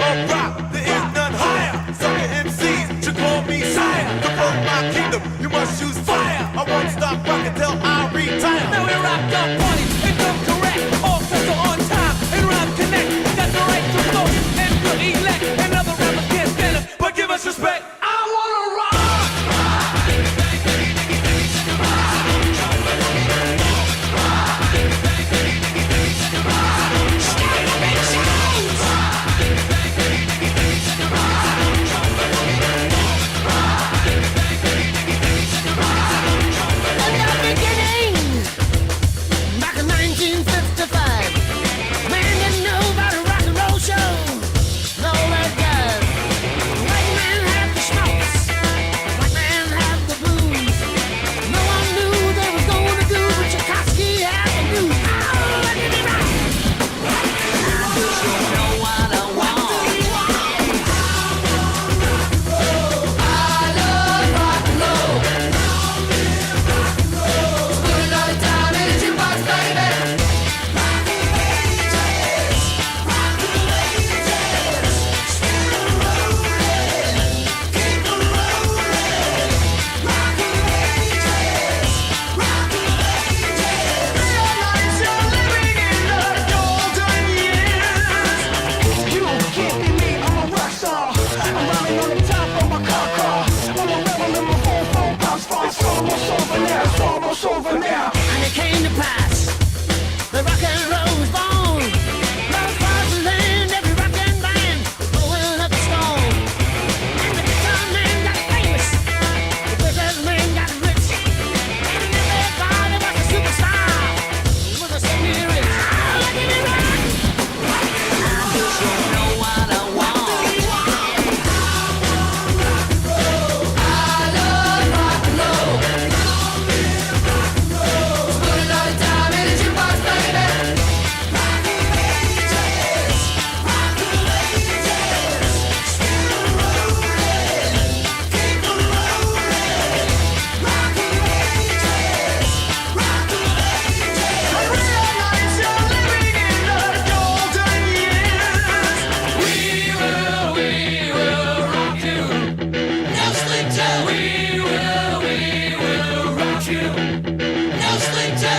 of rock, there is none higher. Sucker MCs should call me sire. To run my kingdom, you must choose fire. I won't stop rocking till I retire. Now we rock the party and come correct. All sets are on time and rhyme connect. Got the right to vote and to elect. And other rappers can't stand us, but give us respect. I wanna rock. And it came to pass, the rock and roll was born. Love across the land, every rock and band going up the storm. And the guitar man got famous, the business man got rich, and everybody was a superstar. He was a singing rich. Look at me rock! I just don't know what I want. I love rock and roll.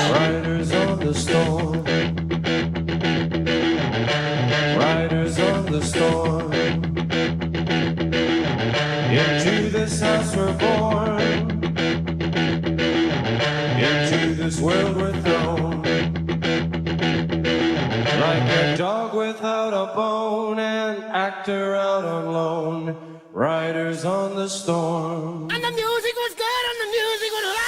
Riders on the storm, riders on the storm. Into this house we're born, into this world we're thrown. Like a dog without a bone, an actor out on loan. Riders on the storm. And the music was good and the music was loud.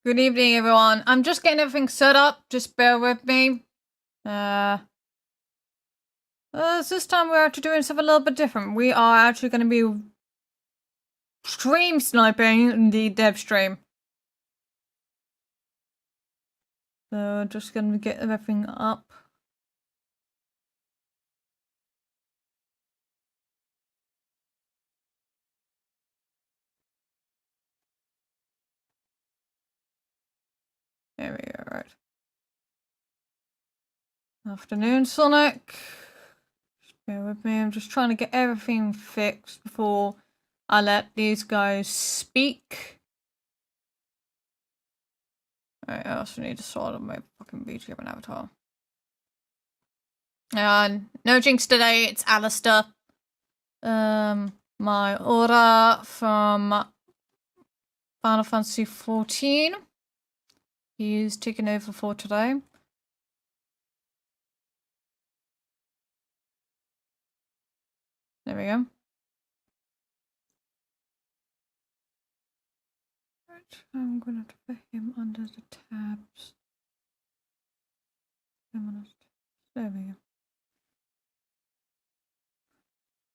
Good evening, everyone. I'm just getting everything set up. Just bear with me. This time we're actually doing something a little bit different. We are actually going to be stream sniping in the Devstream. So just gonna get everything up. There we go, right. Afternoon, Sonic. Just bear with me, I'm just trying to get everything fixed before I let these guys speak. Alright, I also need to sort out my fucking BGM and avatar. No Jinx today, it's Alistair. My order from Final Fantasy 14. He's taking over for today. There we go. Right, I'm gonna put him under the tabs. There we go.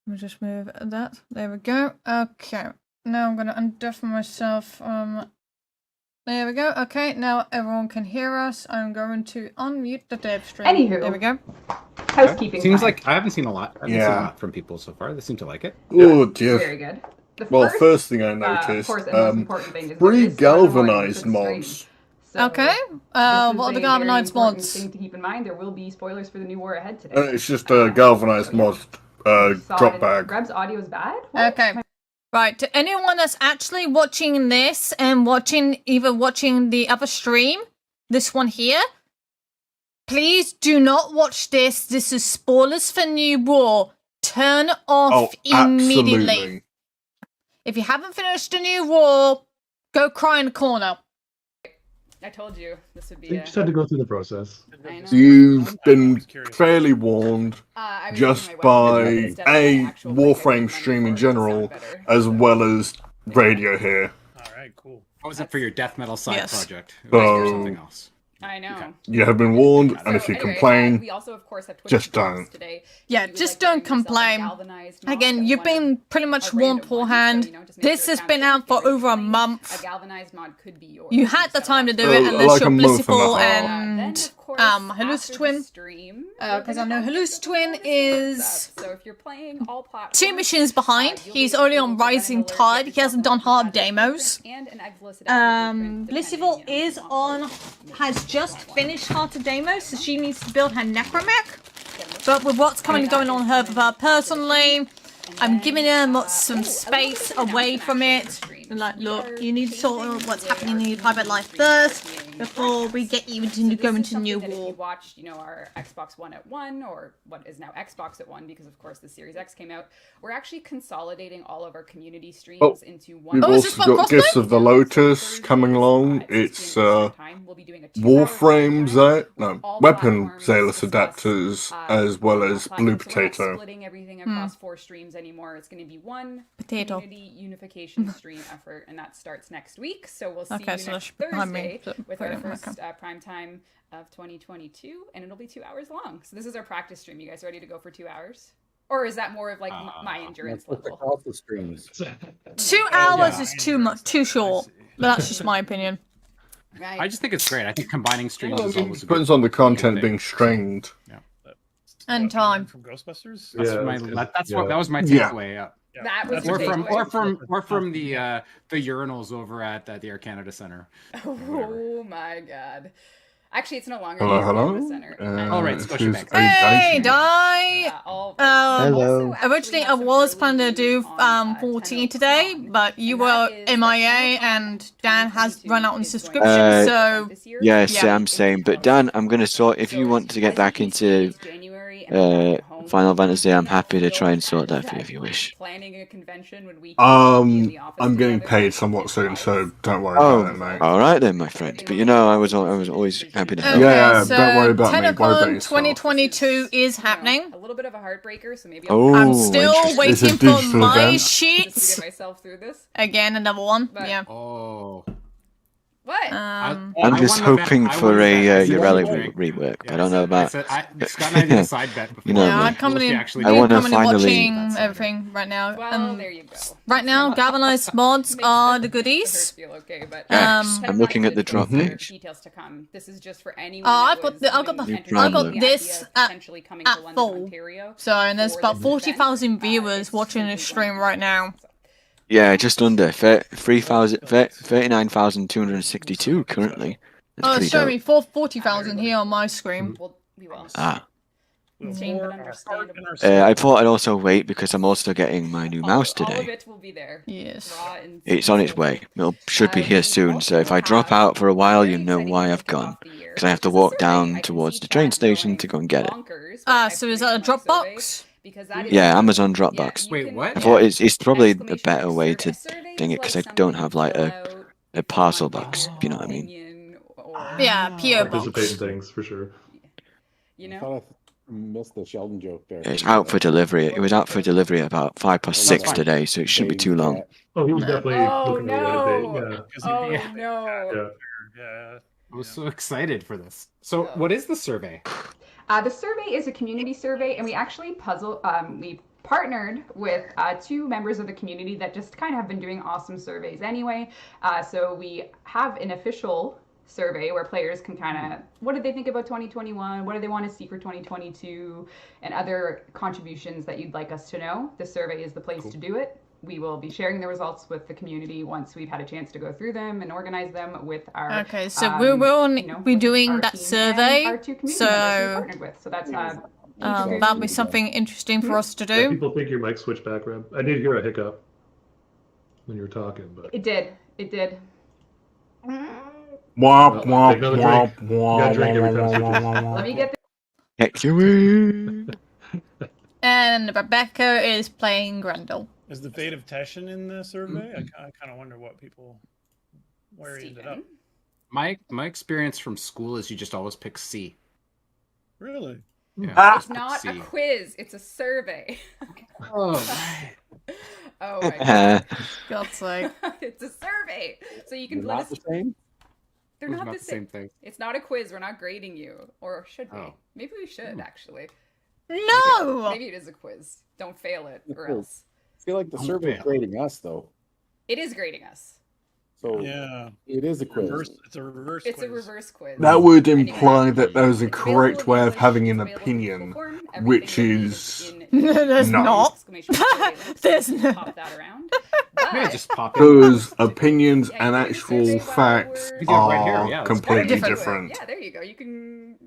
Let me just move that. There we go. Okay. Now I'm gonna undeafen myself. There we go. Okay, now everyone can hear us. I'm going to unmute the Devstream. Anywho. There we go. Housekeeping. Seems time. like I haven't seen a lot. I haven't seen a lot from people so far. They seem to like it. Oh dear. Very good. The Well, first thing I noticed, of course, and most important thing is free there is one more galvanized for the stream. mods. So Okay. this is What are the a very galvanized important mods? Thing to keep in mind, there will be spoilers for the new war ahead today. It's just a galvanized so, yeah. mod Saw drop it. bag. Greb's audio is bad. What? Okay. Right, to anyone that's actually watching this and either watching the other stream, this one here, please do not watch this. This is spoilers for New War. Turn off immediately. Absolutely. If you haven't finished the New War, go cry in the corner. I told you this would be. You just had to go through the process. I know. You've been fairly warned I was just using my weapon by instead of my a actual mic. I Warframe used stream in mine for it to sound general, better. as well as radio here. Alright, cool. What was it for your death metal side Yes. project? It was So- something else. I know. You have been warned, and if So you anyway, complain, we also, of course, have Twitch just tutorials don't. Today. Yeah, If you would just like to don't earn yourself a complain. galvanized mod Again, that you've one been of pretty much a warned random one, beforehand. so, you know, just make This sure has it been counts out for if you're over a playing. month. A galvanized mod could be yours. You had the time to do it Oh, unless like you're a month and a Blissful half. and Then, of course, after the Hallucitwin. stream, Because I know we're gonna have Hallucitwin bonus is episodes up. So if you're playing all platforms, 2 missions behind. you'll He's be only able on to get an Rising alert, Tide. get He hasn't yourself done hard a blueprint demos. and an eggless adaptive blueprint, Blissful depending, you know, is if you on, want has just finished Heart Demo, so she needs to build her necromech. But with what's currently going on her with her personally, I'm giving her some space away from it. And like, look, you need to sort out what's happening in your private life first before we get you into go into New If you War. watched, you know, our Xbox One at 1, or what is now Xbox at 1, because of course the Series X came out, we're actually consolidating all of our community streams Oh, into one. we've Oh, is this also one got crossplay? Gifts of the Lotus coming along. It's Warframe Weapon Zalus adapters, as well as Blue Potato. Splitting everything across 4 streams anymore. It's going to be one Potato. community unification stream effort, and that starts next week. So we'll see Okay, you so next that's behind me. Thursday So with put our it in my first prime time of 2022, and it'll be 2 hours long. So this is our practice stream. You guys ready to go for 2 hours? Or is that more of like my endurance level? All the streams. 2 hours Yeah. is too short. But that's just my opinion. Right. I just think it's great. I think combining streams Well, is it always a depends good on the content thing. being streamed. And time. From Ghostbusters? That's Yeah, my. that's good. That's Yeah. what that was my Yeah. takeaway. Yeah. Yeah, That was that's your Or from takeaway. or from the urinals over at the Air Canada Center. Oh my god. Actually, it's no longer Hello, the hello. Canada Center. Oh, right, this Scotiabank. is a Hey, dicey- Die! Hello. Hello. Originally, I was planning to do 14 today, but you were MIA and Dan has run out on subscription, so Yes, Yeah. I'm saying. But Dan, I'm going to sort. If you want to get back into Final Fantasy, I'm happy to try and sort that for you if you wish. Planning a convention when we I'm getting paid somewhat soon, so don't worry about it, mate. All right then, my friend. But you know, I was always happy to help. Yeah, yeah, so don't worry about me, worry about TennoCon yourself. 2022 is happening. A little bit of a heartbreaker, so maybe Oh, I'm still interesting. waiting It's a for digital my event. just sheets. to get myself through this. Again, another one. But- Yeah. Oh. What? I'm I just won the bet. hoping I for won the a bet. Urelli Drink. rework. Yeah, I don't know I about. said, Scott and I did a side bet before. You know, Yeah, I'm man. currently, actually I we're wanna currently finally- watching everything right now. Well, there you go. Right now, galvanized mods Makes are the the goodies. feel okay, but Yes, kind I'm of looking not at the drop for page. Details to come. This is just for anyone. I've that got was I've got even the entertaining I've got the this idea of at potentially coming to London, full. Ontario. So, and there's for about this 40,000 event. viewers It's watching this simply stream right now. Yeah, just under 39,262 currently. That's Oh, pretty it's showing dope. me 40,000 here on my screen. We will. Ah. Shame, but understandable. I thought I'd also wait because I'm also getting my new mouse All of today. it will be there. Yes. Raw and It's on its silver. way. It should be here We soon. So if I also drop have out for a a while, very you know exciting why way to I've kick gone. off the year. Because I have to It's a walk survey. I down can towards see the train chat station to going go and get it. bonkers with Ah, so is that a exclamation mark survey, Dropbox? because that is Yeah, a- Amazon Dropbox. you Wait, can- what? I thought it's probably a exclamation better mark way survey. to A survey ding is it because like I don't something have you like fill a out if you parcel wanna give box. your You know what I mean? opinion or, Yeah, PO Participate box. in things for sure. you I know. thought I missed the Sheldon joke there. It's out for delivery. It was out for delivery at about 6:05 fine. today, so it shouldn't be too long. Oh, he was definitely Oh looking at a date. no! Yeah. Oh Yeah. no! Yeah. I was so excited for this. So, what is the survey? The survey is a community survey, and we actually we partnered with two members of the community that just kind of have been doing awesome surveys anyway. So we have an official survey where players can kind of, what did they think about 2021? What do they want to see for 2022? And other contributions that you'd like us to know. The survey is the place to do it. We will be sharing the results with the community once we've had a chance to go through them and organize them with our. Okay, so we're doing that survey. Our two community So members we partnered with. So that's that'll be something interesting for us to Yeah, do. people think your mic switched back, Reb. I did hear a hiccup when you were talking, but It did. It did. Womp, Take womp, another womp, drink. You gotta drink every time it switches. womp. Let me get Heck you. And Rebecca is playing Grendel. Is the fate of Teshin in the survey? I kind of wonder what people where he ended up. My experience from school is you just always pick C. Really? Yeah. It's not C. a quiz. It's a survey. Oh, Oh my god. God's sake. It's a survey. So you can They're let not us. the same? They're It's not not the the same same. thing. It's not a quiz. We're not grading you, or should we? Oh. Maybe we should actually. No! Maybe it is a quiz. Don't fail it, or Cool. else. I feel like the survey is fail. grading us, though. It is grading us. So Yeah. it is a quiz. It's a reverse It's quiz. a reverse quiz. That would Anyway, imply that there's a it's correct available in way of English, having it's an available in opinion, Google form, which everything will be is in There's no. not. exclamation mark survey links, There's so no. pop that around. Yeah, But just pop in. because opinions Yeah, and you can actual survey while facts we're- We do it right here, are yeah, that's completely very different. Yeah, there you go. You can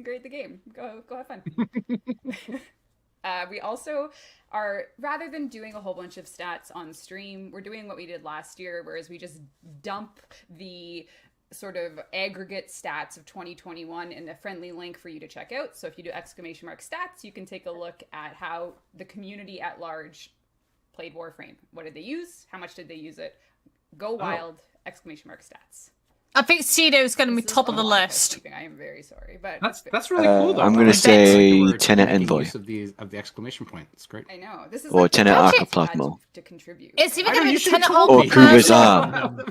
grade the game. Go have fun. We also are, rather than doing a whole bunch of stats on stream, we're doing what we did last year, whereas we just dump the sort of aggregate stats of 2021 in a friendly link for you to check out. So if you do exclamation mark stats, you can take a look at how the community at large played Warframe. What did they use? How much did they use it? Go wild! Exclamation mark stats. I think Cedo is going to be This is top a of the lot list. housekeeping. I am very sorry, but That's really cool though. I'm I gonna like that. say Like, we're Tenet making Envoy. use of the exclamation point. It's great. I know this is Or like the Tenet best Arca spot Plasmo. to contribute. It's either I going know, to you be should've Tenet told or me. Or Kuva's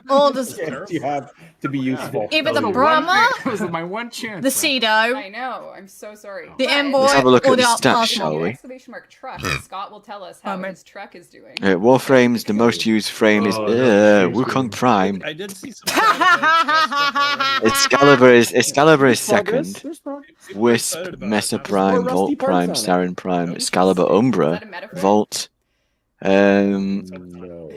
or the Chance you have to be useful. either the One Brahma, thing. It was my one chance. the Cedo, I know. I'm so sorry. the But Envoy, Let's have a look or at the the stats, Arsenal. shall we? exclamation mark truck. Scott will tell us how man. his truck is doing. Warframes, the most used frame is Oh, no, Wukong Prime. I did see some stats about this stuff already. Excalibur is Progress? second. There's progress. People are Wisp, excited about it. Mesa Now, Prime, There's more rusty Volt Prime, parts on it. Saren Prime, Oh, Excalibur is Umbra, that a metaphor? Volt. No.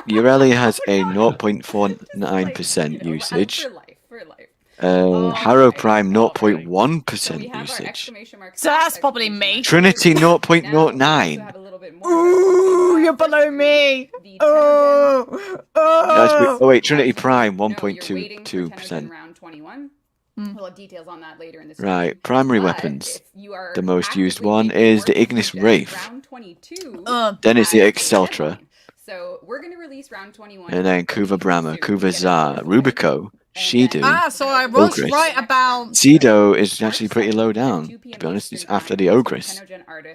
Urelli has a 0.49% usage. For life, for life. Harrow Okay, Prime all right. So we 1% have our usage. exclamation mark. So that's stats, probably exclamation me. mark Trinity stats. Now, we also 0.09. have a little bit more. Ooh, you're below me. The Oh, oh. Oh wait, Trinity Prime No, you're waiting for 1.22%. round 21. Hmm. We'll have details on that later in the stream. Right, primary But weapons. if you are The most used actively one making is more the Ignis usage as Wraith. round 22 Then it's the as Exceltra. deadline. So we're going to release round 21. And then Kuva Brahma, Kuva Zar, Rubico, Shido. Ah, so I was Ogress. right about. Zedo is actually pretty low down, to be honest. It's after the Ogress.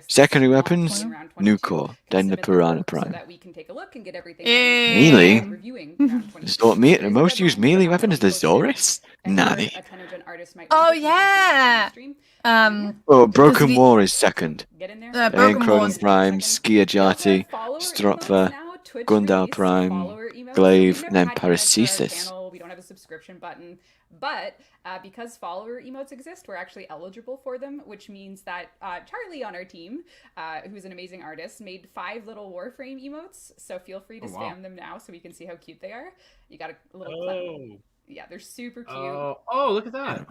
Secondary weapons, Nucor, then the Piranha Prime. Melee? The most used melee weapon is the Zoris? Nani. Oh yeah. Oh, because Broken the- War is second. Broken War Cronin is- Prime, Skiajati, Stropha, Gundal Prime, Glaive, and then Paracesis. We don't have a subscription button, but because follower emotes exist, we're actually eligible for them, which means that Charlie on our team, who's an amazing artist, made 5 little Warframe emotes. So feel free to spam them now so we can see how cute they are. You got a little clip. Yeah, they're super cute. Oh, look at that.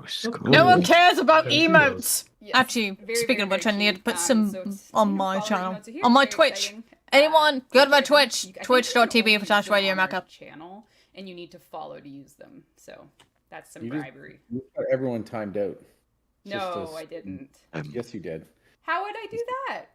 No one cares about emotes. Yes, Actually, very, speaking of very, which, I very need to cute. put some So it's on new my follower channel, emotes are here, on my very Twitch. exciting. Anyone, go to my Twitch, I think twitch.tv for Tash Radio on our Mecca. channel, and you need to follow to use them. So that's some You just- bribery. You got everyone timed out. It's just No, a- I didn't. Yes, you did. How would I do that?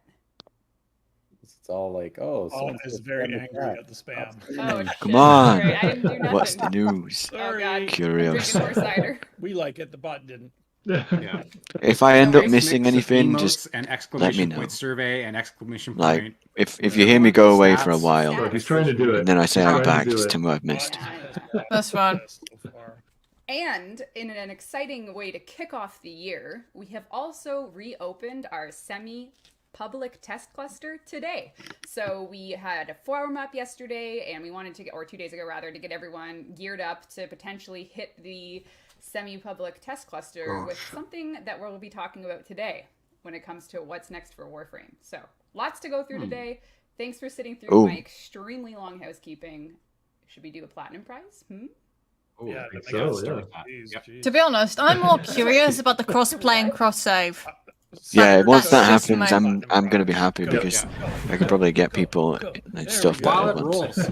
It's all like, oh, so Colin is very angry at the spam. Oh, Come shit. on. Sorry, I didn't do nothing. What's the news? Oh god, I'm Curious. drinking more cider. We like it. The bot didn't. Yeah. If I end up Nice missing mix of anything, emotes just and let me exclamation know. point survey and exclamation like point. if you hear me go away for a while, Look, he's trying to do it. and then I say He's I'm trying to back, do just it. tell me what I've missed. That's fine. So far. And in an exciting way to kick off the year, we have also reopened our semi-public test cluster today. So we had a forum up yesterday, and we wanted to get, or 2 days ago rather, to get everyone geared up to potentially hit the semi-public test cluster with something that we'll be talking about today when it comes to what's next for Warframe. So lots to go through today. Thanks for sitting through my extremely long housekeeping. Should we do a platinum prize? Oh, Yeah, I I so, gotta yeah. start. Jeez, Yep. jeez. To be honest, I'm more curious about the cross-play and cross-save. Yeah, once that That's just happens, my- I'm gonna be happy because I can probably get people and stuff that While I it want. rolls. Yeah,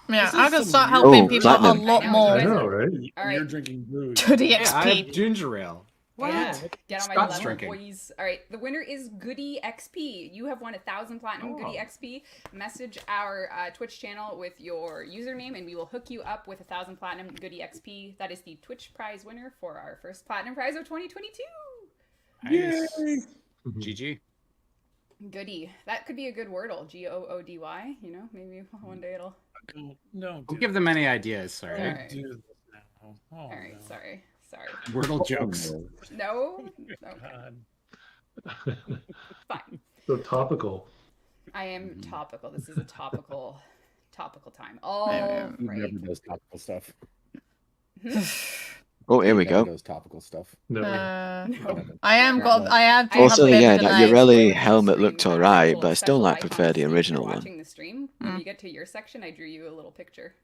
This I is can some start weird- helping Oh, people a platinum. lot I more know, right? All right. You're drinking booze. to the Yeah, I have XP. ginger ale. Yeah, get on my Scott's level, drinking. boys. All right, the winner is Goody XP. You have won 1,000 platinum Goody XP. Message our Twitch channel with your username, and we will hook you up with 1,000 platinum Goody XP. That is the Twitch prize winner for our first platinum prize of 2022. Nice. GG. Goody. That could be a good wordle. Goody. You know, maybe one day it'll. No, Don't give them any ideas. Sorry. Alright. do this now. Oh, All right, no. sorry. Wordle jokes. No. Okay, God. fine. So topical. I am topical. This is a topical time. All He right. never does topical stuff. Oh, here we Never go. does topical stuff. No. I have to Also, have a bit yeah, of that delay. Urelli helmet looked alright, but I still like prefer the original one. Watching the stream, when you get to your section, I drew you a little picture.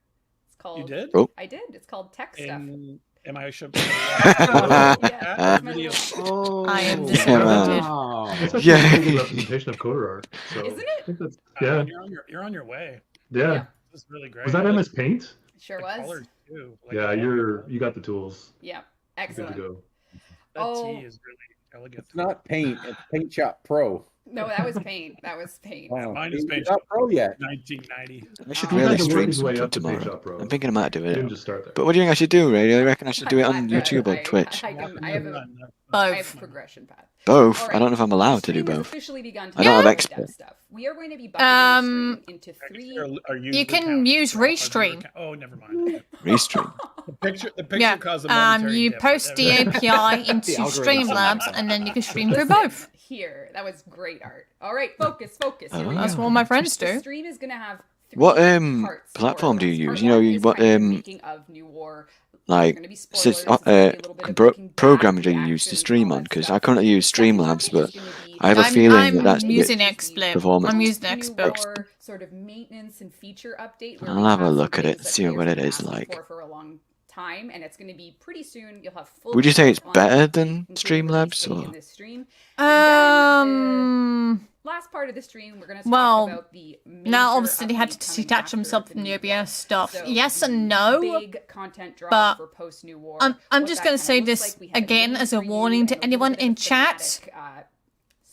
It's called. You did? Oh. I did. It's called tech stuff. Am I should? Yeah, that's my Video. little- I am Yeah, disappointed. Wow. That's actually Yeah. a good representation of coder art. So Isn't it? I think that's, yeah. You're on your way. Yeah. This is really great. Was that MS Paint? Sure The was. colors, too. Like, Yeah, you got the tools. Yeah, Good excellent. to go. That Oh. tea is really elegant. It's not Paint. It's Paint Shop Pro. No, that was paint. That was paint. Wow. Mine is Paint Not Pro yet. 1990. I should Oh. really He's had to work stream his way something up to Paint tomorrow. Shop Pro. I'm thinking I might do He didn't it. just start there. But what do you think I should do, Ray? I reckon I should do it on YouTube or Twitch. I have a Both. progression path. Both? All I don't know if I'm allowed to do Stream has both. officially begun I don't have with expert. dev stuff. We are going to be bucketing the stream into three. You can use Restream. Oh, never mind. Restream. The picture Yeah, caused a momentary you dip, post but the never- API into The algorithm Streamlabs, somehow. and then you can stream through both. Here, that was great art. All right, focus. Here we That's go. what my friends The do. stream is going to have three What parts, platform or do you part use? You know, one is what kind of the making of New War. like There's gonna be spoilers, sys- there's gonna be a little bit of looking back, program do you use to reactions, stream all on? that Because stuff. I currently use Second one Streamlabs, is but gonna be I have a feeling I'm that that's a bit using XSplit. performance. I'm using New XSplit. War sort of maintenance and feature update. where I'll we have a some look at it, things that see players what have it been is asking like. for a long time, and it's going to be pretty soon. You'll have full. Would you say it's details on better it, than including Streamlabs, release date or- in this stream. And then the last part of the stream, we're going to talk Well, about the now major obviously they had to updates coming detach after themselves the from the New War. OBS stuff. So Yes and no. Big content drops but for post New War. I'm what just that going kinda to say looks this like. We have a again mini as a preview warning and to a little anyone bit of in a chat. thematic,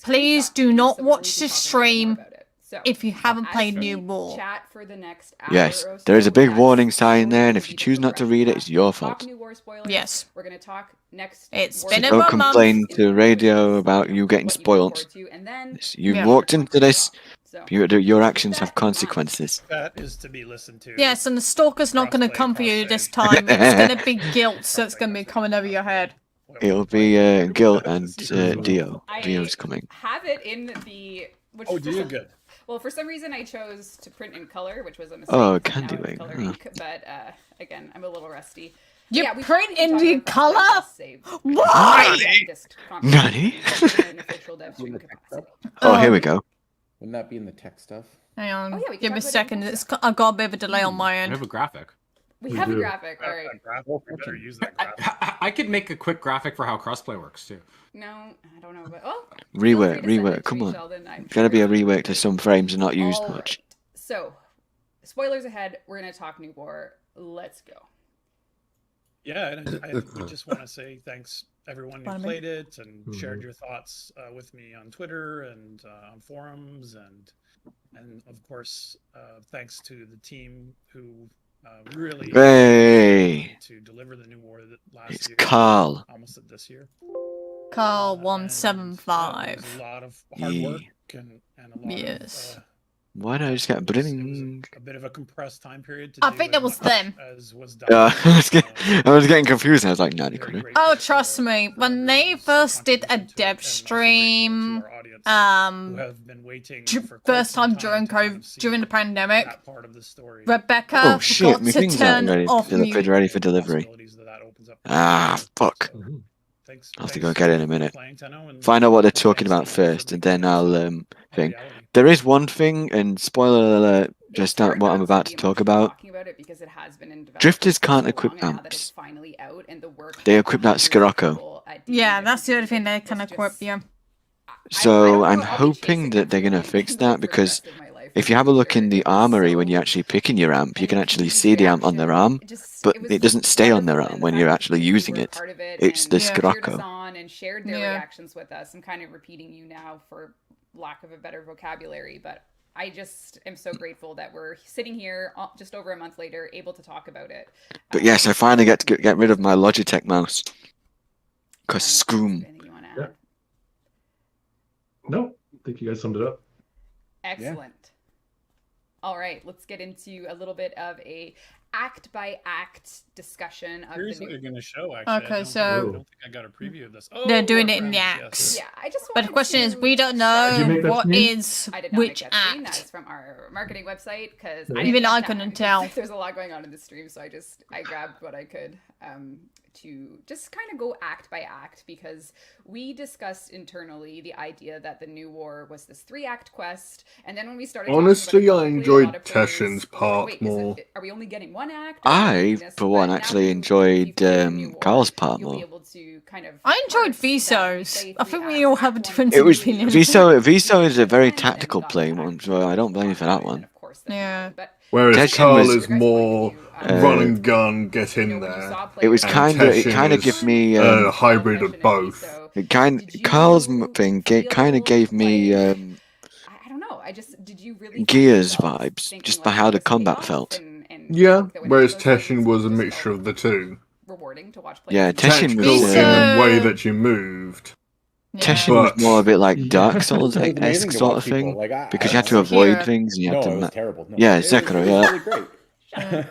Please screenshot do not so we'll watch be this talking a bit more stream about it. So if you haven't as played we New War. chat for the next hour Yes, or there is a so, big that's warning sign there, and going if to you be the choose not to progression read it, path. it's your We're gonna talk fault. New War spoilers. Yes. We're gonna talk next. It's War been So a don't month. complain in to the radio about Fandom, you getting what you can look spoiled. forward to, and then You've Yeah. walked into this. So Your keep actions that have in mind. consequences. That is to be listened to. Yes, and the stalker's not going to Crossplay, come for you cross-save. this time. It's going to be guilt, so it's going to be coming over your head. It'll be Gil and Dio. I Dio's coming. have it in the. Which Oh, do you? Good. Well, for some reason I chose to print in color, which was a mistake. Oh, 'cause now Candy it's Wing, color huh. ink, but again, I'm a little rusty. You Yeah, we print probably can talk in about color? Crossplay save. Why? Yeah, this Nani? conversation in an official Devstream capacity. Oh, here we go. Wouldn't that be in the tech stuff? Hang on, Oh, yeah, we can give me a talk about it in second. text. I've got a bit of a delay on my We end. have a graphic. We We have a do. graphic. All right. That graphic, we better use that I, graphic. I could make a quick graphic for how crossplay works too. No, I don't know, but oh. Rework, come on. Gotta be a rework to some frames and not used much. So, spoilers ahead. We're gonna talk New War. Let's go. Yeah, and I just want to say thanks everyone who Bottom played it and shared your thoughts with me on Twitter and on forums, and of course thanks to the team who really Hey! to deliver the New War last It's year, Carl. almost at this year. Carl And, 175. it was a lot of hard Yeah. work and a lot Yes. of. Why did I just get It was bring? a bit of a compressed time period. I think that was them. As was done. I was getting confused. I was like, no, they couldn't. Oh, trust me. When they first did a dev stream, who have been waiting for quite first some time during to kind of COVID, see during the pandemic, that part of the story. Rebecca Oh shit, forgot my to thing's not turn ready. off mute. Ready for delivery. That opens up. Ah, fuck. Thanks, I'll have to go get it in a minute. playing, Tenno, and Find out what they're thanks talking to about you first, for and then being I'll a thing. reality. There is one thing, and spoiler alert, just not what I'm about to talk about. Talking about it because it has been in development Drifters for can't so equip long, and now that amps. it's finally out and the work They that equip that hundreds of Scirocco. people at Yeah, DD that's the only thing they was can just- equip you. So I I'm don't know, I'll be hoping chasing that they're gonna everyone fix for that the because rest of my life, if you I'm have a look sure in the it was armory when so- you're actually picking your amp, you and can the actually community's see the amp on their reaction, arm, but was it doesn't stay on their wonderful, arm and when the you're fact that actually you were using it. part of it It's and the cheered us Scirocco. on and shared their Yeah. reactions with us. I'm kind of repeating you now for lack of a better vocabulary, but I just am so grateful that we're sitting here just over a month later, able to talk about it. But yes, I finally get to get rid of my Logitech mouse. Cause screw 'em. Yeah. No, I think you guys summed it up. Excellent. All right, let's get into a little bit of a act by act discussion of Here's the what new. you're gonna show. Actually, Okay, I don't so- think, I don't think I got a preview of this. Oh, They're doing War it in the Friends, acts. yes. Yeah, I just. But the wanted question is, to we don't start- Did you know make that what screen? is I did not which make that screen. act. That is from our marketing website because Yeah. Even I couldn't tell. There's a lot going on in the stream, so I grabbed what I could to just kind of go act by act because we discussed internally the idea that the New War was this 3-act quest, and then when we started, Honestly, I talking enjoyed about it publicly, a lot of Teshin's players were like, part "Wait, more. Are we only getting 1 act? Or are we I, doing this?" for one, But now actually if you've enjoyed played the New War, Carl's part you'll be more. able to kind of I enjoyed parse that we Viso's. play I 3 think we acts, all act have a 1, different It was opinion. Viso is a very and then tactical got play to one, act so I don't blame you for that and then, one. of course, the Yeah. finale. But Whereas Teshin Carl was- is more Uh, run and gun, get you in know, when you there. saw It was players And kind of Teshin give is me a hybrid of both. Did you Carl's thing kind of feel gave me I don't know. Did you really find Gears yourself vibes thinking, just like, by how the this combat payoff felt. and Yeah, work that went whereas into those things Teshin was a just mixture felt of the two. rewarding to watch Yeah, players do? Teshin was Tactical in the way So- that you moved. Teshin was But- more a bit like Dark It Souls was amazing esque to sort watch of people. thing, Like, because you had to I- avoid Sekiro. things and you No, had it to. was terrible. No, Yeah, it was Sekiro, yeah. really great.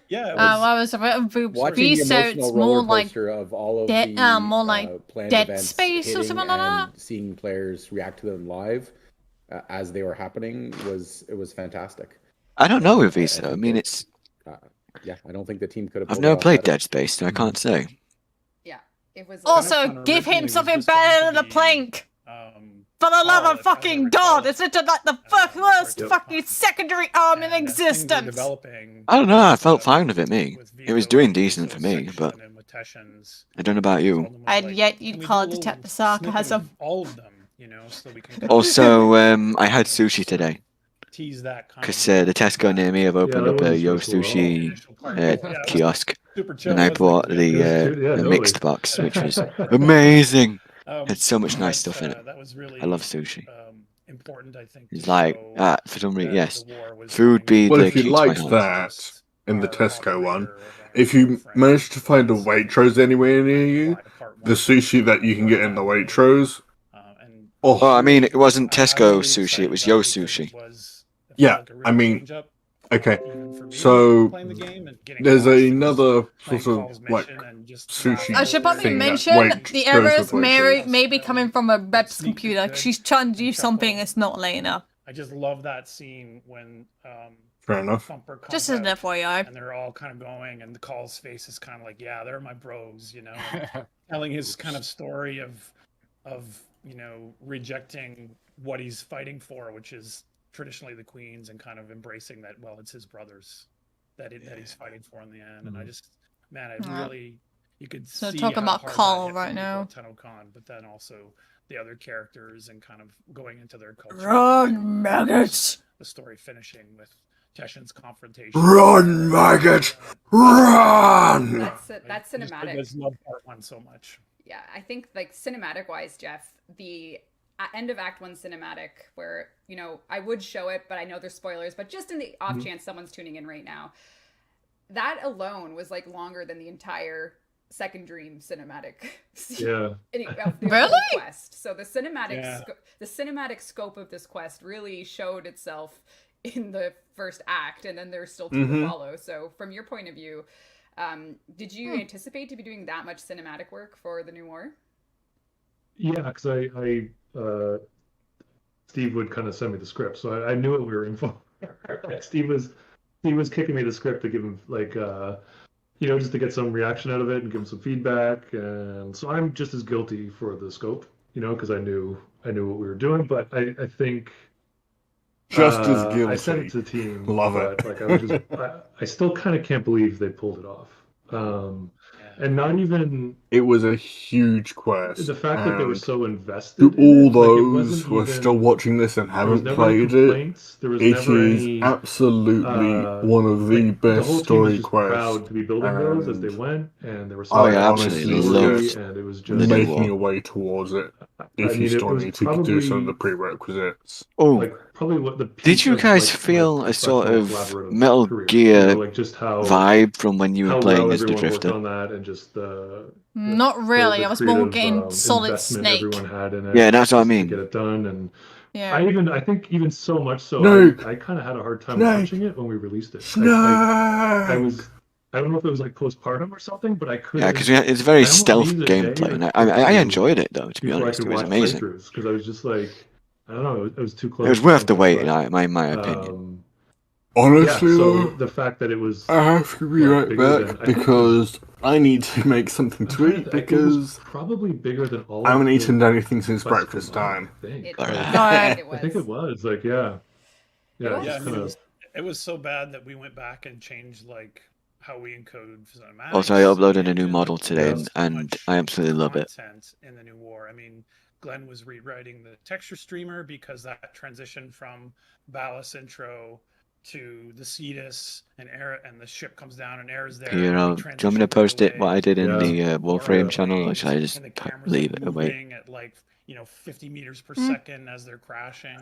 Yeah, it I was, was a bit of Watching the so emotional it's roller more like coaster of all of Dead- the more like planned Dead events Space or hitting something like and that. seeing players react to them live as they were happening was fantastic. I don't know with I Visa. I think mean, that- it's. Yeah, I don't think the team could have. I've pulled never it off played better. Dead Space, so I can't say. Yeah, it was. Also, Fun give originally him was something just going better to than a be, plank. For the Carl, love if of I fucking recall. God! It's literally like the worst Yep. fucking secondary arm in and as things were existence. developing, I don't know. I felt uh, fine with it. Me, with it was Viso doing and decent for Viso's me, section but and with Teshin's, I don't know about you. Fandom was And like, yet "Can you'd we do call a it little detect the snippet of sarcasm. all of them, you know, so that we can Also, I had sushi today tease that kind because of the Tesco near me have opened that up a wasn't Yo stressful at all. Sushi initial part. Yeah, it was kiosk, super chill, and I wasn't bought it? the Yeah, totally. mixed box, which was amazing. Um, Had so much nice but, stuff in it. That was really I love sushi. important, I think. It's to like, show for some reason, that yes. the war was Food going be Well, the if you key to my liked heart. that in the our Tesco one, moderator of our if you friend manage to find a was Waitrose anywhere near you, applied to part the one, sushi that you can get in the Waitrose, and oh, Well, I mean, it wasn't I'm Tesco really sushi, excited it was about Yo it because Sushi. it felt yeah, like a I real mean, change up. okay, Even for me, so playing the game and getting there's lost, 'cause another playing sort of Paul's like mission and just sushi I should probably thing that mention the goes errors with Waitrose. may be coming from a Reb's sneak computer. good She's trying to do and something chuckle. it's not Lena. I just love that scene when Fair enough. Thumper comes Just as an out FYI. and they're all kind of going, and the Call's face is kind of like, yeah, they're my bros, you know, and telling his kind of story of you know, rejecting what he's fighting for, which is traditionally the Queens, and kind of embracing that, well, it's his brothers that he's fighting for in the end. And I just, man, I really, you could So see talking how about hard Carl that hit right him now. with Tenno Khan, but then also the other characters and kind of going into their culture. Run, maggots! The story finishing with Teshin's confrontation. Run, maggot! Run! That's I cinematic. just love part one so much. Yeah, I think like cinematic wise, Jeff, the end of Act 1 cinematic, where, you know, I would show it, but I know there's spoilers, but just in the off chance someone's tuning in right now, that alone was like longer than the entire Second Dream cinematic. Yeah. Really? Quest. So the cinematic scope of this quest really showed itself in the first act, and then there's still two to follow. So from your point of view, did you anticipate to be doing that much cinematic work for the new war? Yeah, because I Steve would kind of send me the script, so I knew what we were in for. Steve was kicking me the script to give him like you know, just to get some reaction out of it and give him some feedback, and so I'm just as guilty for the scope, you know, because I knew what we were doing, but I think just as guilty. I sent it to the team. Love but, it. Like I was just I still kind of can't believe they pulled it off. And not even it was a huge quest. The fact that they were so invested. To all in those who are still watching this and haven't played it, it is absolutely one of the best story quests. Proud to be building those as they went, and they were so absolutely loved and it was just making your way towards it. If you still need to do some of the prerequisites. Oh, like probably what the did you guys feel a sort of Metal Gear you know, like just how vibe from when you were playing well as the everyone worked Drifter? on that, and just the Not really. the I was more creative, getting Solid investment Snake. everyone had in it. Yeah, that's what I just to mean. get it done, and Yeah. I think even so much so, No. I kind of had a hard time No. watching it when we released it. No. I don't know if it was like postpartum or something, but I couldn't. Yeah, because it's very I almost stealth needed a day gameplay, or and two I enjoyed it though. To be before I honest, could it was watch amazing. playthroughs, because I was just like, I don't know, it was too close. It was to worth the something, wait, but, in my opinion. Honestly, yeah, so though, the fact that it was I have to be right bigger back than- I think because I need to make something to eat it was because probably bigger than all. I of haven't the eaten anything since quests breakfast combined, time. I think. It Alright. was. I think it was like yeah. was. Yeah, I it's mean, kinda- it was so bad that we went back and changed like how we encode cinematics. Also, I uploaded a new engine, model today, there's so and much I absolutely love it. content in the new war. I mean, Glenn was rewriting the texture streamer because that transition from Ballas intro to the Cetus and air, and the ship comes down and air is there. Here, and we do you want me to transition post it? away What I did in Yeah. the Warframe or channel, or planes, should I just and the cameras leave are it away? moving at like 50 meters per second as they're crashing.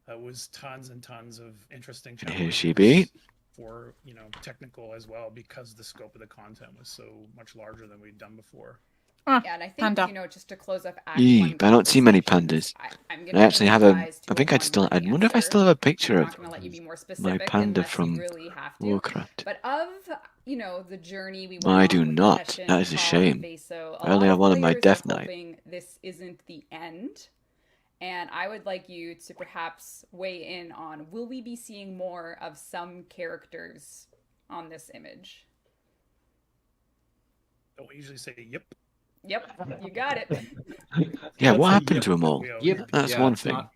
It was tons and tons of interesting And challenges. here she be. For technical as well, because the scope of the content was so much larger than we'd done before. Yeah, and I think Panda. just to close up Act Yee, 1 but I don't see many conversations, pandas. I'm I gonna actually have a. improvise to I think a I'd still. I one-word wonder if I answer. still have a picture I'm of not gonna let you be more my specific panda unless from you really have to. Warcraft. But of the journey we went I on do with not. Teshin, That is a Paul, shame. and Vaso, a I only lot have of one of my players Death are Knight. hoping this isn't the end. And I would like you to perhaps weigh in on, will we be seeing more of some characters on this image? Don't we usually say yep? Yep, you got it. Yeah, Let's what say happened yep, to them all? we always Yep. repeat. That's Yeah, one it's thing. not-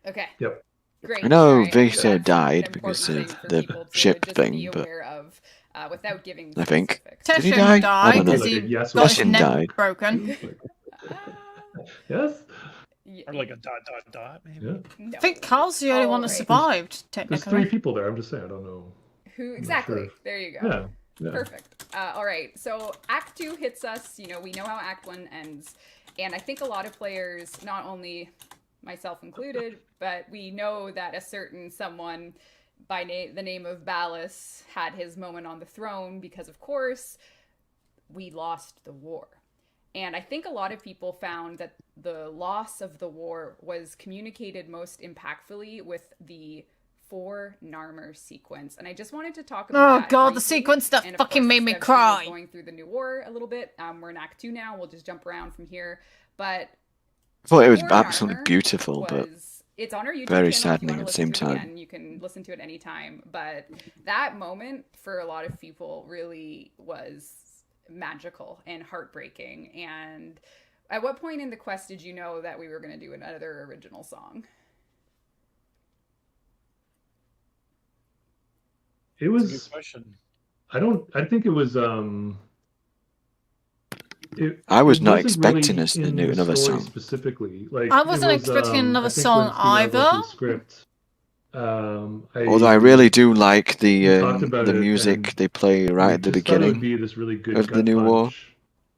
Okay. Yep. Great. I know All right. Vaso That's an died important because thing of for the people to ship just thing, be but aware of, without giving I think. specifics. Did he Teshin die? I died don't know. because he Like a yes or got his Teshin neck died. broken. Yes. Or like a ... maybe. Yeah. No. I think Carl's the only one that Alright. survived, There's technically. 3 people there. I'm just saying. I don't know. Who exactly? sure. There you go. Yeah. Perfect. All right. So Act 2 hits us. We know how Act 1 ends. And I think a lot of players, not only myself included, but we know that a certain someone by the name of Ballas had his moment on the throne because, of course, we lost the war. And I think a lot of people found that the loss of the war was communicated most impactfully with the 4 Narmer sequence. And I just wanted to talk about that God, briefly. the sequence that And of fucking course, made me Devstream is cry. going through the new war a little bit. We're in Act 2 now. We'll just jump around from here. But I thought it was 4 absolutely Narmer beautiful, but it's on our YouTube very channel. saddening If you at want the to same listen to it time. again, you can listen to it anytime. But that moment for a lot of people really was magical and heartbreaking. And at what point in the quest did you know that we were going to do another original song? It was. That's a good question. I think it was. I was not wasn't expecting really us to in do the another story song. specifically. Like I it wasn't was, expecting another I think song when Steve and I wrote either. the script, Although I really do like we talked the about it, music and they play right we at the just thought it would beginning be this really good of the gut new war. punch.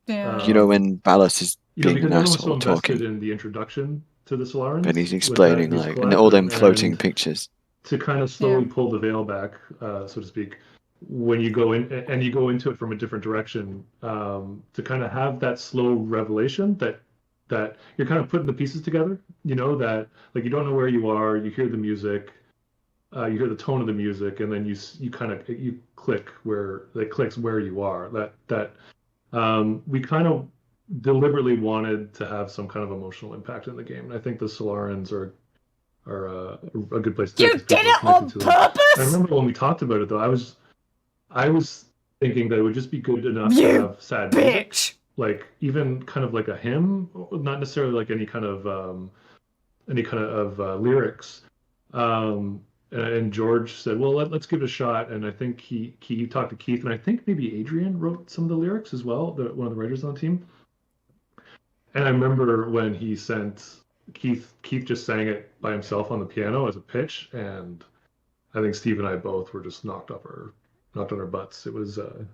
Yeah. You know, when Ballas is You know, being because an everyone was so asshole invested talking, in the introduction to the Solarans and he's with explaining that like, musical and all them anthem, floating and pictures. to kind of slowly pull the veil back, so to speak, when you go in and you go into it from a different direction, to kind of have that slow revelation that you're kind of putting the pieces together, you know, that like you don't know where you are, you hear the music, you hear the tone of the music, and then you kind of you click where it clicks where you are. We kind of deliberately wanted to have some kind of emotional impact in the game, and I think the Solarans are a good place to do it. You 'cause did people are it on connected to them. I purpose? remember when we talked about it though, I was thinking that it would just be good enough to You have sad music, bitch. like even kind of like a hymn, not necessarily like any kind of lyrics. And George said, "Well, let's give it a shot." And I think he talked to Keith, and I think maybe Adrian wrote some of the lyrics as well, one of the writers on the team. And I remember when he sent Keith just sang it by himself on the piano as a pitch, and I think Steve and I both were just knocked on our butts. It was a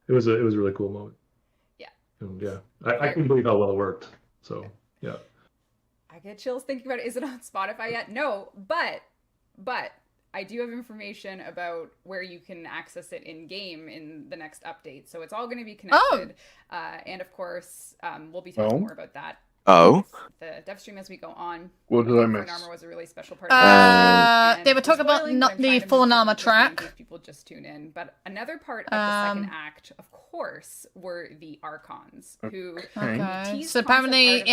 really cool moment. Yeah. And yeah, I couldn't believe how well it worked. So yeah. I get chills thinking about it. Is it on Spotify yet? No, but I do have information about where you can access it in game in the next update. So it's all going to be connected. And of course, we'll be talking more about that. The Devstream as we go on. What did I miss? Armor was a really special part. They were talking about not the full Nama track. People just tune in, but another part of the second act, of course, were the Archons who. Okay. So apparently,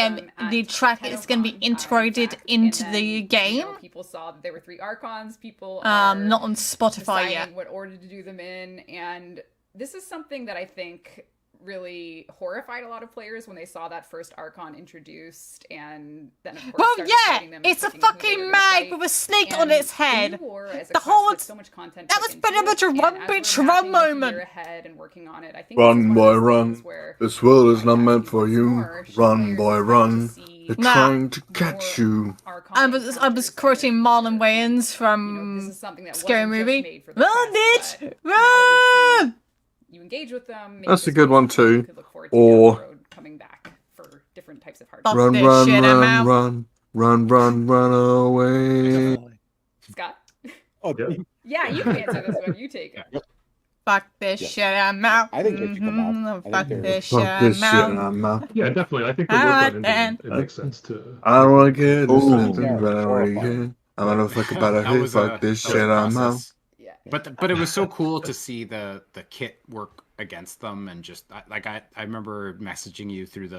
the track is going to be integrated into the game. People saw that there were 3 Archons. People not on Spotify deciding yet. what order to do them in, and this is something that I think really horrified a lot of players when they saw that first Archon introduced, and then of course well, yeah, it's a fucking mag with a snake on its head. The whole so much content that was pretty much a run bitch run moment. And working on it, I think run boy run, this world is not meant for you. Run boy run, they're trying to catch you. I was quoting Marlon Wayans from Scary Movie. Run, bitch, run! You engage with them. That's a good one too. Or coming back for different types of hard. Run away. Scott. Oh, yeah, you can answer this one. You take it. Fuck this shit, I'm out. I think they should come out. Fuck this shit, I'm out. Yeah, definitely. I think the work on it makes sense to. I don't want to get anything, but I want to get. I don't know if I could better hit. Fuck this shit, I'm out. But it was so cool to see the kit work against them, and just like I remember messaging you through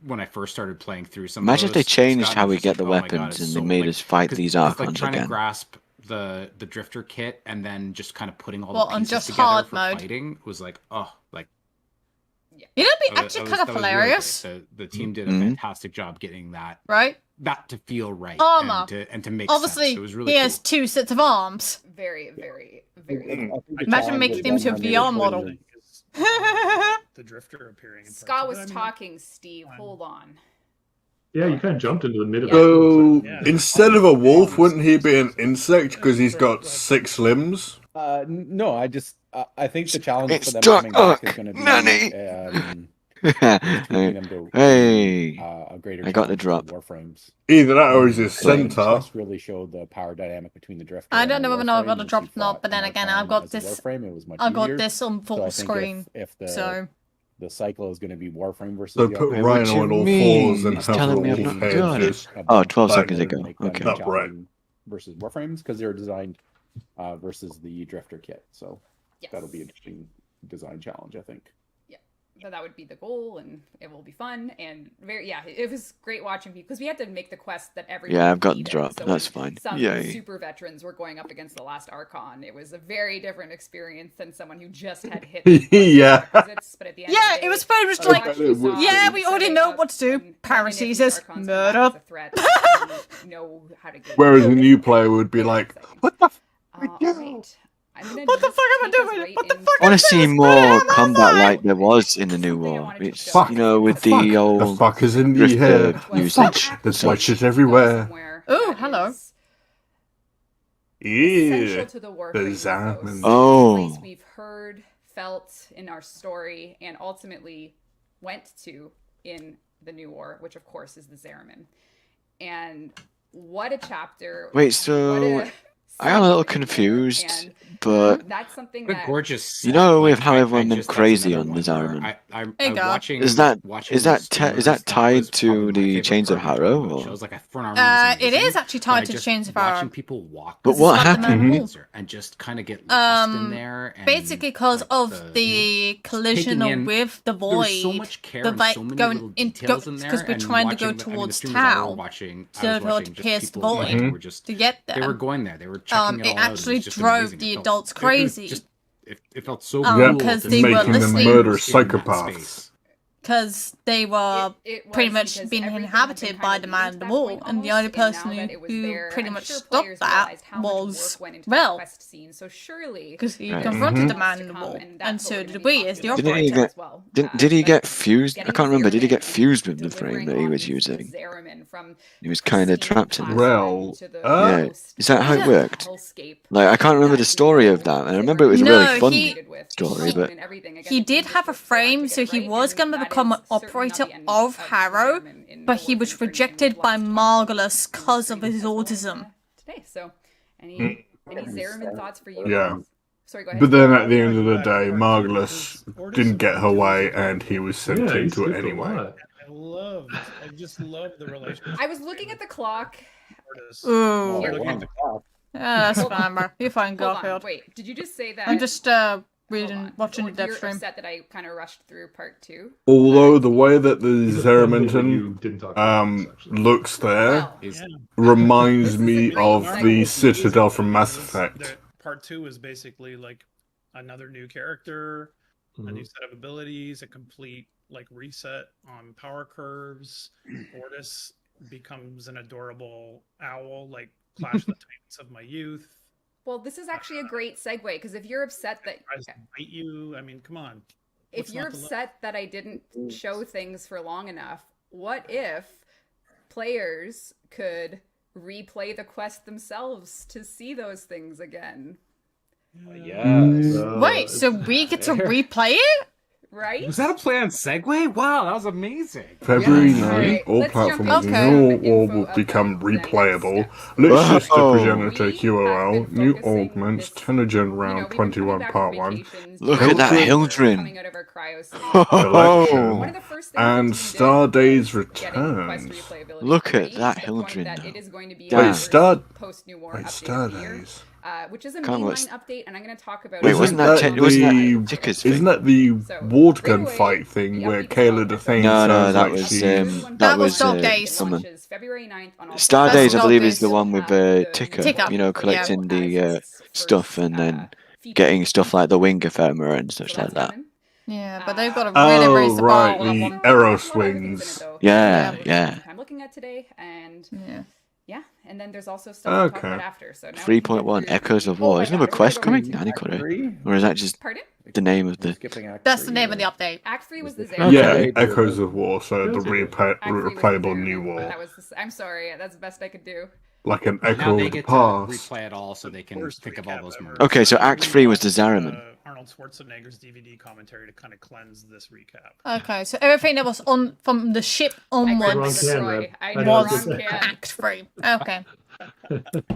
when I first started playing through some. Imagine of if they those, changed Scott, how we just get the like, oh my weapons God, and they made us fight these Archons like trying again. to grasp the drifter kit and then just kind of putting all Well, the on pieces just together hard for mode. fighting was like You know, it'd be actually kind of hilarious. Really the team did a fantastic job getting that to feel right armor and to make obviously sense. It was really he cool. has 2 sets of arms. Very, very, very. Imagine making him into a VR model. The drifter appearing. Scott was talking, Steve. Hold on. Yeah, you kind of jumped into the middle. So instead of a wolf, wouldn't he be an insect because he's got 6 limbs? No, I think the challenge It's for them Doc coming back is Ock, going to be Nanny. tweaking them to Hey, a greater I got the challenge drop. in Warframes. Either that or he's a So I think centaur. Quest really showed the power dynamic between the Drifter. I and don't the know whether I got Warframe a as drop you or not, fought but then more again, time I've got as a this. Warframe, it was much I got easier. this on So full I think screen. if the So the cycle is going to be Warframe versus So the put other, What do Rhino you on all mean? fours and It's have telling me I've all not got it. edges. Oh, 12 Like, seconds ago. make them Okay. Upright. challenging versus Warframes because they're designed versus the Drifter kit. So Yes. that'll be an interesting design challenge, I think. So that would be the goal, and it will be fun and it was great watching people because we had to make the quest that everyone Yeah, I've got the needed. drop. So That's when fine. some Yay. super veterans were going up against the last Archon. It was a very different experience than someone who just had hit the Yeah. prerequisites, but at the end of yeah, the day, it was very much I like, bet it would yeah, be. we already know what to do. Paracesis, murder. Know how to get Whereas a new player would be like, what the all right. What the fuck am I doing? What the fuck I want is to see this? more What am combat I? like there was in the new war. It's, Fuck, you know, with fuck, the old fuck is in the drifter air. usage. Fuck, there's white shit everywhere. Oh, hello. Essential Yeah, to the the Warframe Zaman. mythos. Oh. Place we've heard, felt in our story, and ultimately went to in the new war, which of course is the Zeramin. And what a chapter! Wait, so I am a little confused, but that's something What a gorgeous. you know, with Like, how I everyone went just- that's crazy another on the one where Zaraman. I'm There you go. watching. Is that watching is that the is streamers, that tied was probably to my the favorite Chains of part Harrow? the Or? shows. Like For an Armor was It amazing, is actually but tied to just Chains of watching Harrow. people walk. But this what is happened? laser and just kind of get lost in there. And Basically, because like, of the collision taking in- with the there was so void, much care the and like so many going little in details in there. because we're and trying to go watching towards the streamers I were Tau watching, I to was go watching to just pierce the people, like, void who were just to get they there. were going there. They were checking it all It out. It was actually just drove amazing. the It felt- adults it was crazy. just- It felt so Yeah, cool because to they see were making them listening. murder in that psychopaths. space. Because they were It was pretty much because being everything had been inhabited kind by of the leading man to in the that wall, point and the almost, only and now person that it was who there, pretty I'm much sure stopped players that realized how much work was went into that Rel, quest scene. So surely because he Right. confronted the wants man to in the come, wall, and that's and what so we're did gonna be we as talking the about Didn't he operator. get? as well. Did he But get fused? I getting can't remember. Did he Zeramin get and fused with the frame delivering that he on was this using? Zeramin from He was kind of pristine trapped in it. class Rel, one to the Yeah, most is that how it Yeah. worked? hellscape Like I can't remember the that story we of know that. I remember it was a No, really fun he- story, but and everything. Again, He the team did just have a worked so hard frame, to so get he right, was and going to that become an is certainly not operator the end of Harrow, Zeramin in but he Warframe was turning rejected into by last Margulis because of stream his as well, autism. today. So, any Zeramin thoughts for you? Yeah. guys? Sorry, go ahead. But then at the end of the day, Margulis didn't get her way and he was sent Yeah, he into it skipped a anyway. lot. I just love the relationship. I was looking at the clock. Artists. Ooh. You're looking at the Yeah, that's fine, bro. You're fine, Hold on, Garfield. wait. Did you just say that? I'm just Hold reading, on. watching the Or you're Devstream. upset that I kind of rushed through part 2? Although the way that the He's offended that Zeraminton you didn't talk about this, actually. looks there Well, He's- Yeah. reminds This is a me great of segue. the It's Citadel amazing. from Mass This- Effect. Part 2 is basically like another new character, a new set of abilities, a complete like reset on power curves. Ortis becomes an adorable owl, like Clash of the Titans of my youth. well, this is actually a great segue because if you're upset that Tries to bite you. I mean, come on. if What's you're not to love? upset that I didn't show things for long enough, what if players could replay the quest themselves to see those things again? Yes. Wait, so we get to replay it? Right? Was that a planned segue? Wow, that was amazing. February Yeah. 9th, Alright, all let's jump platforms in into New some War info will about become the next replayable. steps. Lich Sister Whoa. Progenitor We have QOL, been new focusing augments, this- Tenogen You know, Round we've been coming 21 back Part from 1, vacations, Look doing at that work, Hildren. coming out of our cryo sleep. Collection, One of the first things and the team did Starday's was getting quest Returns. replayability Look at ready that to the point Hildren, that though. it is going to be Damn. our Wait, Star- post-New War Wait, update of the year, Stardays. which is a Can't mainline watch- update, and I'm going to talk about Wait, it. wasn't Isn't that that wasn't the- that Ticker's thing? Isn't that the So, ward right gun away, fight thing the where update's Kayla about Dethane No, sounds no, that like was she's... That was Dog Dog Days. someone. launches February 9th on all Star That's Days, I Dog believe, Days. is the one with Ticker. Ticker, You know, yeah. collecting the stuff and then getting stuff like the wing ephemerer and such like that. Yeah, but they've got to really raise Oh, the right, bar on the one. arrow swings. Yeah, yeah. I'm looking at today, and Yeah. yeah, and then there's also stuff to talk Okay. about after. So now we can 3.1 get through- Echoes of Oh War. my Is another God, quest we're gonna coming? go Any to color? Three? Or is that just Pardon? the name of the? Skipping Act That's the 3, name of or- the update. Act 3 was the Okay. Zeramin. Yeah, Okay. Echoes of War, so the Act 3 was the replayable New Zeramin. War. That was I'm sorry, that's the best I could do. Like an Now echo they of the get to past. replay it all so they can Worst think of all recap those ever. murders. Okay, so Act 3 was the Zaraman. Arnold Schwarzenegger's DVD commentary to kind of cleanse this recap. Okay, so everything that was on from the ship onwards was Act 3. Okay.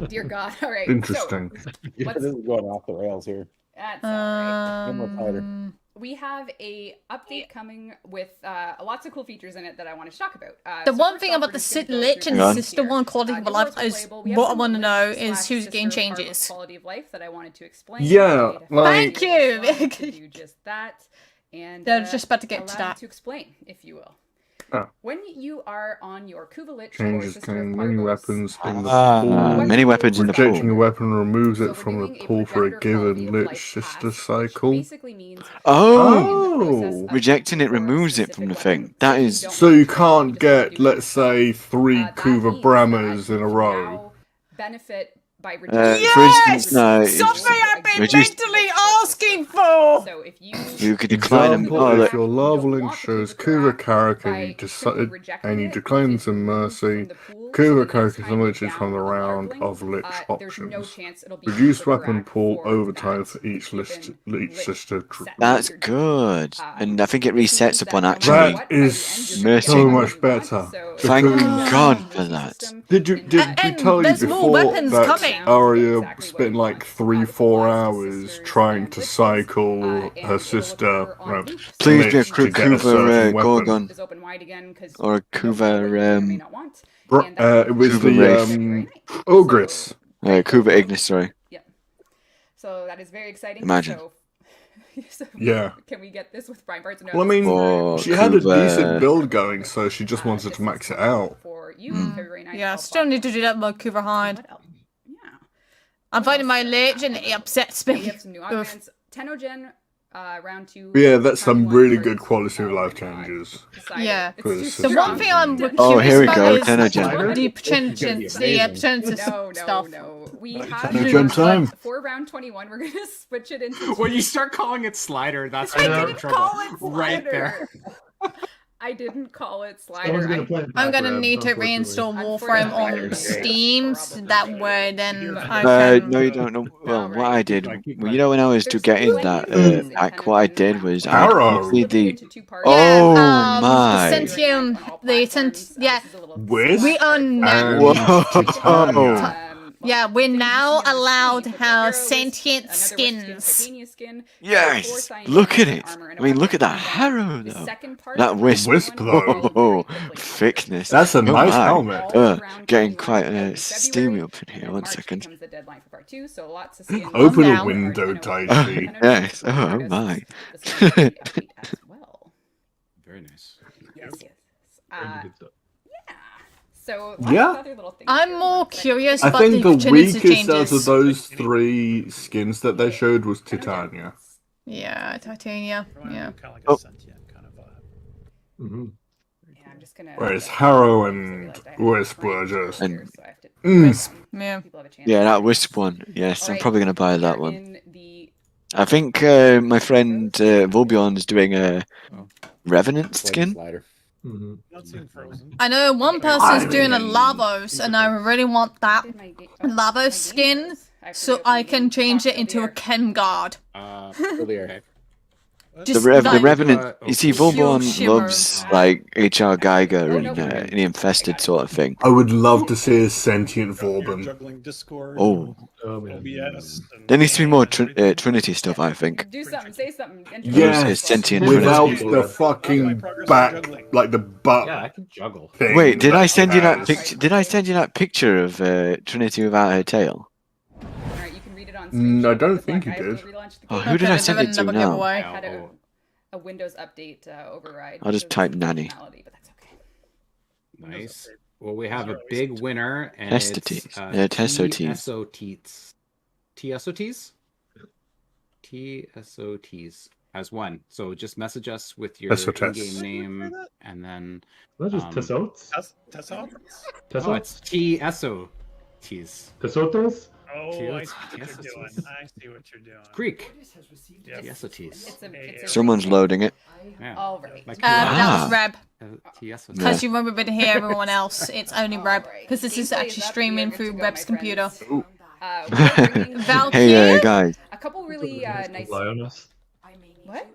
Dear God. All right. Interesting. Yeah, this is going off the rails here. That's all right. Get more tighter. We have a update coming with lots of cool features in it that I want to talk about. The one thing about the Lich and Sister One Quality of Life is what I want to know is who's getting changes. Quality of life that I wanted to explain. Yeah, like... Thank you! To do just that. And they're just about to get to that. To explain, if you will. Oh. When you are on your Kuva Lich Changes or can many weapons in the pool. Many weapons in the pool. Rejecting a weapon removes it from the pool for a given Lich sister cycle. Oh! Rejecting it removes it from the thing. That is... So you can't get, let's say, 3 Kuva Brahmas in a row. Benefit by for instance, no, something I've been mentally asking for. So if you could decline them. Example, if your Larvalink shows Kuva character and you decline some mercy, Kuva character emerges from the round of Lich options. Reduce weapon pool over time for each sister. That's good, and I think it resets upon actually. That is so much better. Thank God for that. Did we tell you before that Arya spent like 3-4 hours trying to cycle her sister? Please be a Kuva Gorgon or a Kuva. It was the Ogress. Kuva Ignis, sorry. Yeah. So that is very exciting. Imagine. So yeah. Can we get this with Brian Parts? Well, I mean, she had a decent build going, so she just wanted to max it out. For you, February 9th, yeah, still need to do that with Kuva Hind. Yeah. I'm finding my Lich and it upsets me. We have some new augments. Tenogen, round 2. Yeah, that's some really good quality of life changes. Yeah. The one thing I'm here we go, is the percentage stuff. No. We have time. for round 21. We're gonna switch it into. When you start calling it Slider, that's I when you're in didn't trouble. call it Slider. Right there. I didn't call it Slider. I'm gonna need to reinstall Warframe on Steam, so that way then I can... No, you don't know. Well, what I did, well, you know, when I was to get in that pack, what I did was I completed the... Oh my! Yeah. Wisp? We are now... Whoa! Yeah, we're now allowed to have sentient skins. Yes! Look at it! I mean, look at that harrow, though. That wisp, though. Oh, thickness. That's a nice helmet. Getting quite steamy up in here. 1 second. Open a window, Taiji. Yes. Oh my. Very nice. So yeah, I'm more curious I about think the weakest changes. out of those 3 skins that they showed was Titania. Yeah, Titania. Yeah. Kind of like a sentient kind of vibe. Yeah, I'm just gonna. Whereas Harrow and Wisp were just. Wisp. Yeah. Yeah, that Wisp one. Yes, I'm probably gonna buy that one. I think my friend Volbion is doing a Revenant skin. I know one person's doing a Lavos, and I really want that Lavos skin, so I can change it into a Chem Guard. The Revenant, you see, Volborn loves like H.R. Geiger and the Infested sort of thing. I would love to see a sentient Vauban. Oh. There needs to be more Trinity stuff, I think. Do something, say something. Yes, sentient without Trinity. the fucking back, like the butt. Yeah, I can juggle. Wait, did I send you that picture? Did I send you that picture of Trinity without her tail? I don't think you did. Oh, who did I send it to now? I had a Windows update override. I'll just type Nanny. But that's okay. Nice. Well, we have a big winner, and Testotes. it's Testotes. TSOTs? TSOTs as one. So just message us with your in-game name, and then... That's just Tessotes? Tessotes? Oh, it's TSOTs. Tessotes? Oh, I see what you're doing. I see what you're doing. Greek. Yep. TSOTs. Someone's loading it. Yeah. All right. That was Reb. TSOTs. Because you won't be able to hear everyone else. It's only Reb. Because this is actually streaming through Reb's computer. Hey guys, couple really nice. Rely on us. What?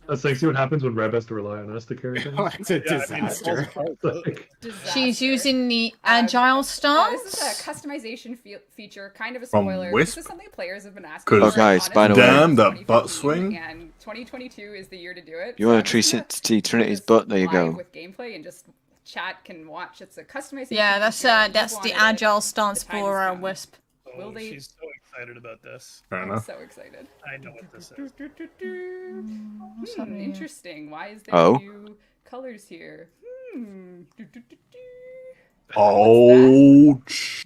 Let's like see what happens when Reb has to rely on us to carry things. It's a disaster. She's using the agile stance. This is a customization feature, kind of a From spoiler. Wisp? This is something players have been asking. Oh, guys, by the way. Damn, that butt swing. And 2022 is the year to do it. You want to see Trinity's butt? There you go. With gameplay and just chat can watch. It's a customization. Yeah, that's the agile stance for Wisp. Will they? She's so excited about this. Fair I'm enough. so excited. I know what this is. Interesting. Why is there Oh. new colors here? Ouch.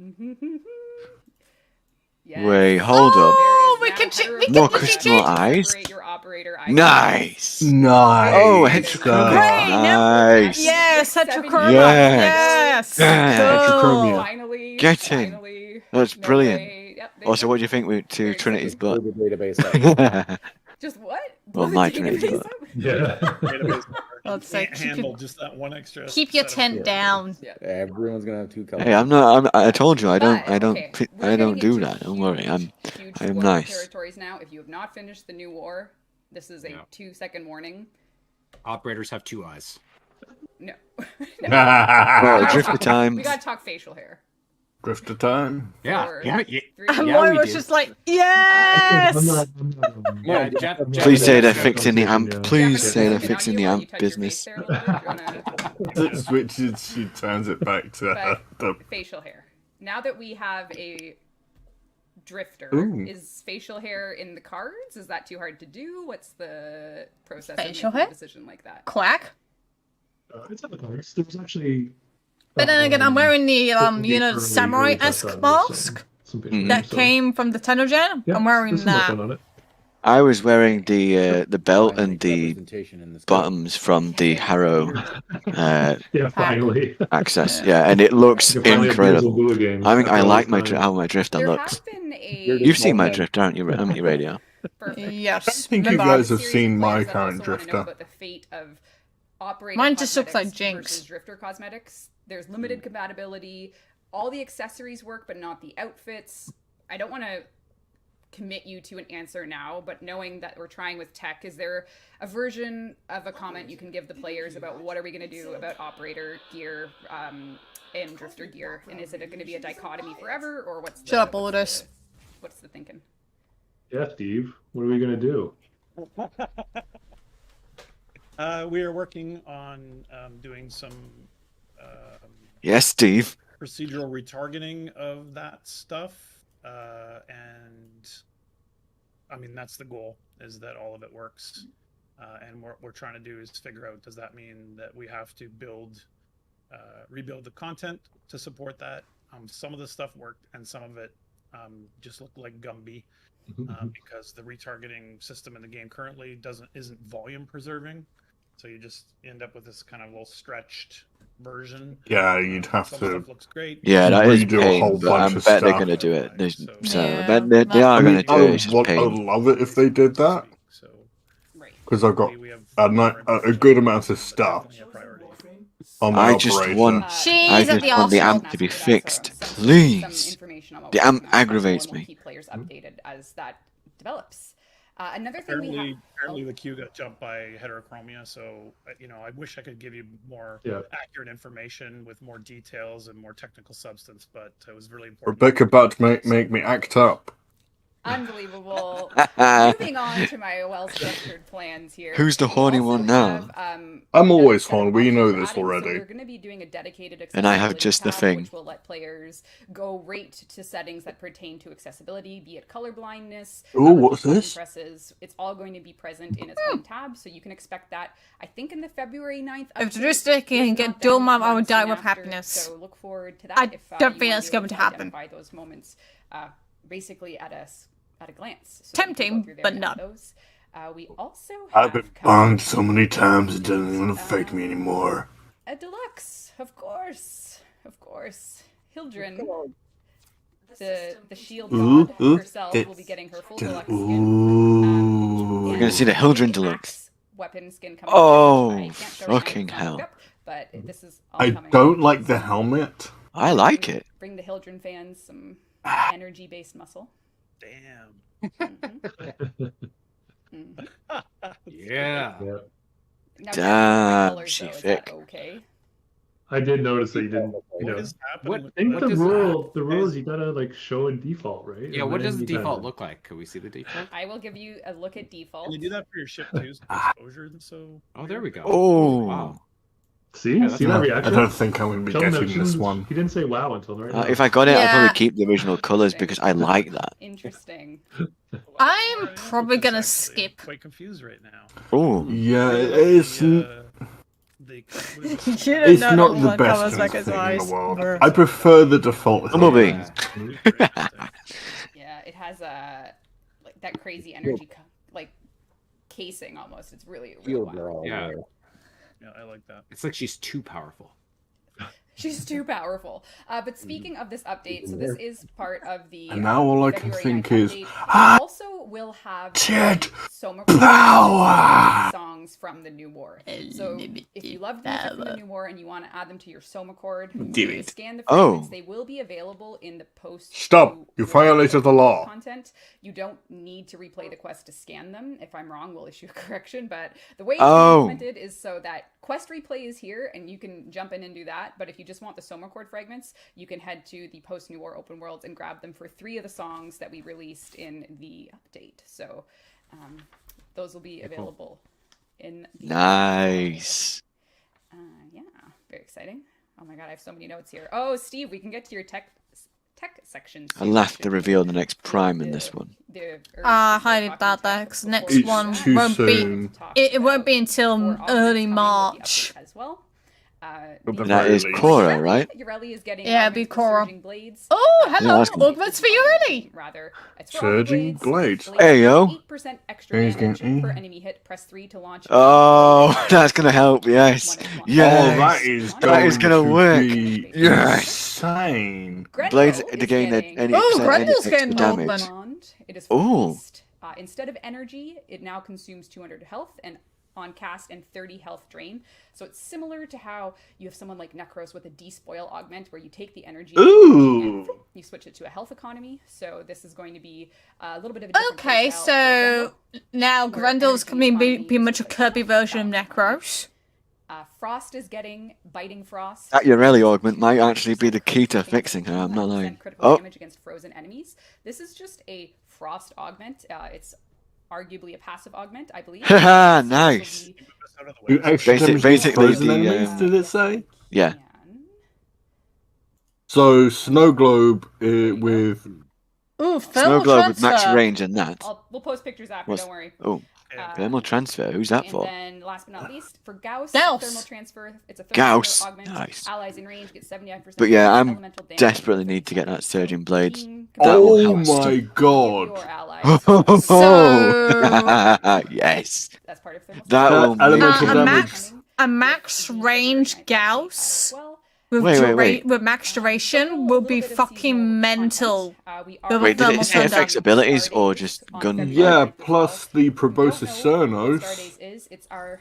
Yes. Wait, hold up. Oh, we There can is ch- now we More can crystal eyes. separate your operator icons. Nice. Nice. Oh, heterochromia. Great, Nice. Yes, heterochroma. Yes. Yes. Yeah, Cool. heterochromia. Finally. Get in. Finally. That's No brilliant. way. Yep, there Also, you what go. do you think to Trinity's butt? The database. Just what? Well, Blow my the Trinity's database butt. up? Yeah. Database Let's say can't handle just that one extra. keep your set of- tent down. Everyone's gonna have 2 colors. Hey, I'm not. I told you I don't. But, okay, we're I don't getting do into that. Don't worry. huge I'm war nice. territories now. If you have not finished the new war, this is a Yeah. 2-second warning. Operators have 2 eyes. No. Well, Gotta Drifter talk- time. We gotta talk facial hair. Drifter time. Yeah, Four, yeah, 3, And yeah, Moira we was do. just like, yes. Yeah, Jeff- Please say they're Jeff- fixing the amp. Yeah. Please Jeff, say they're can I fixing you the while you amp touch your business. face there a little bit? Do you wanna- It switches, she turns it back to the... facial hair. Now that we have a drifter, Ooh. is facial hair in the cards? Is that too hard to do? What's the process Facial of making hair? a decision like that? Quack. It's on the cards. There was actually. But then again, I'm wearing the the early samurai-esque mask some pictures, that so- came from the Tenogen. Yeah, I'm wearing there's some work that. done on it. I was wearing the belt and the Representation in this bottoms from the Harrow Yeah, finally. access. Yeah, and it looks You finally have incredible. Beelzebub games I think I after all like this time. how my drifter There looks. have been You've seen my drifter, haven't you, Radio? Perfect. Yes. I think you Remember, guys have Series seen of my players that current also wanna know drifter. about the fate of operator Mine just looks like cosmetics Jinx. versus drifter cosmetics. There's limited compatibility. All the accessories work, but not the outfits. I don't want to commit you to an answer now, but knowing that we're trying with tech, is there a version of a comment you can give the players about what are we going to do about operator gear and drifter gear, and is it going to be a dichotomy forever, or what's the, Shut up, Aldous. what's the thinking? Yeah, Steve. What are we gonna do? We are working on doing some Yes, Steve. procedural retargeting of that stuff, and I mean that's the goal, is that all of it works. And what we're trying to do is figure out, does that mean that we have to rebuild the content to support that? Some of the stuff worked, and some of it just looked like Gumby, because the retargeting system in the game currently isn't volume preserving, so you just end up with this kind of little stretched version. Yeah, you'd have Some to. stuff looks great. Yeah, that is redo a pain, whole but I bunch of bet they're stuff. going to do it. So Yeah, I bet they I are I going mean, to do it. It's just I'd pain. love it if they did that, So Right. because I've got we have a good amount of stuff definitely a priority. on my I just operator. want. She's I at just the want the arsenal. amp to be fixed, please. The amp aggravates We'll me. keep players updated as that develops. Another thing we have. Apparently the queue got jumped by heterochromia, so I wish I could give you more accurate information with more details and more technical substance, but it was really important. Rebecca about to make me act up. Unbelievable. Moving on to my well-structured plans here. Who's the We horny also one now? have, I'm always set of horny, we know options we're this adding. So already. we're going to be doing a dedicated And I have accessibility just the tab, thing. which will let players go right to settings that pertain to accessibility, be it color blindness. Ooh, what's this? Presses. It's all going to be present in its own tab, so you can expect that, I think, in the February 9th If update. Drifter can If get not, then dual map, I would soon die with after. happiness. So look forward to that. I if, don't you think wanna that's be able going to to happen. identify those moments, basically at a glance. So Tempting, you can go through there but and no. add those. We also I've have been covered, burned so many times it doesn't even affect me anymore. a deluxe, of course. Hildren, the shield Ooh, god ooh, herself, that- will be getting her full that- deluxe skin. Ooh. We're gonna see the Hildren Deluxe. Weapon skin coming. Oh, I can't show right now, fucking it's not hell. hooked up, but this is all I coming. don't like the helmet. I like it. Bring the Hildren fans some energy-based muscle. Damn. Yeah. Now, Damn, colors, she though, is thick. that okay? I did notice that you didn't. What is happening? I think what the does rule that- is you gotta like show a default, right? Yeah, And what then does the you default kinda- look like? Could we see the default? I will give you a look at default. Can you do that for your ship too? So exposure and so. Oh, there we go. Oh. Wow. See, Yeah, that's see that not- reaction? I don't think I'm going to be Sheldon, getting this one. He didn't say wow until right now. If I got it, I'd Yeah. probably keep the original colours because I like that. Interesting. I'm probably It's gonna actually skip. Quite confused right now. Oh. Yeah, it's it's know not the what best covers back thing his in eyes. the world. I prefer the default. Bumblebee. Yeah, it has a like that crazy energy, like casing almost. It's really real wild. Yeah. Yeah, I like that. It's like she's too powerful. She's too powerful. But speaking of this update, so this is part of the. And now all I can February think 9th is, update. We also will have Ted Soma Power! songs from the new war. So if you love the music from the new war and you want to add them to your Soma chord, Do you it. scan the Oh. fragments. They will be available in the post. Stop! You violated the law. Content. You don't need to replay the quest to scan them. If I'm wrong, we'll issue a correction. But the way it's Oh. implemented is so that quest replay is here and you can jump in and do that. But if you just want the Soma chord fragments, you can head to the post New War open worlds and grab them for 3 of the songs that we released in the update. So those will be available in the Nice. yeah, very exciting. Oh my god, I have so many notes here. Oh, Steve, we can get to your tech section I'll soon. have to reveal the next prime in this one. I highly doubt that because next It's one too won't soon. be. It won't be until early March. As well. At the That very is least. Korra, right? Ureli is getting Yeah, it'd be augments for Korra. surging blades. Oh, hello, that's good. augments for you early. Rather, it's for Surging armor blades. Hey, yo. 8% extra He's damage getting- per enemy hit. Press 3 to launch. Oh, that's gonna help. Yes. Oh, Yes. that is That is gonna to work. be Yes. insane. Blades Grendel to is gain getting any Oh, percent any Grendel's extra getting damage. augment. It is Oh. feast. Instead of energy, it now consumes 200 health and on cast and 30 health drain. So it's similar to how you have someone like Necros with a despoil augment where you take the energy Ooh. and you switch it to a health economy. So this is going to be a little bit of a different Okay, playstyle for so Grendel. now Where Grendel's energy coming economy be is much a Kirby version of Necros. Frost is getting biting frost. That Ureli augment might actually be the key to fixing her. I'm not 10% lying. critical Oh, damage against frozen enemies. This is just a frost augment. It's arguably a passive augment, I believe. Haha, So this will nice. be- Out of the way. You extra Basic- damage basically frozen the, enemies, did it say? yeah. So snow globe with Ooh, Snow thermal globe with max transfer. range and that. We'll post pictures after, What's- don't worry. Oh, thermal transfer. Who's that And for? then, last but not least, for Gauss, Gauss. thermal transfer. It's a thermal Gauss, augment. nice. Allies in range get 75%. But yeah, I'm elemental damage. desperately need to get that surging blades. Being That will oh help. my Give god. your allies. So- Yes. That's part of thermal That That will elemental make a damage. max range Gauss with, Wait. with max duration will be fucking mental. With Wait, did thermal it say thunder. affects abilities or just gun? Yeah, plus the proboscis Cernos. It's our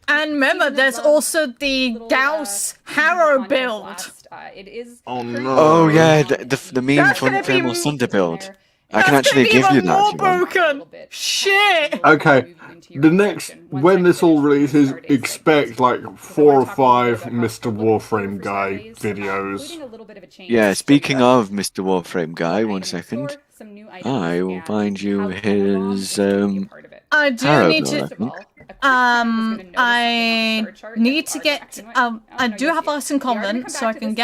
And remember, there's also the Gauss Harrow build. It is Oh currently no. Oh yeah, the meme That's from gonna be Thermal m- Thunder build. I can That's actually gonna be give you even that more if you want. broken. Shit. Okay, the next, when this all releases, expect like 4 or 5 Mr. Warframe guy videos. Yeah, speaking of Mr. Warframe guy, one second. I will find you his I do Harrow need build, I to. think. I need to get. I do have Ice and Convent, so I can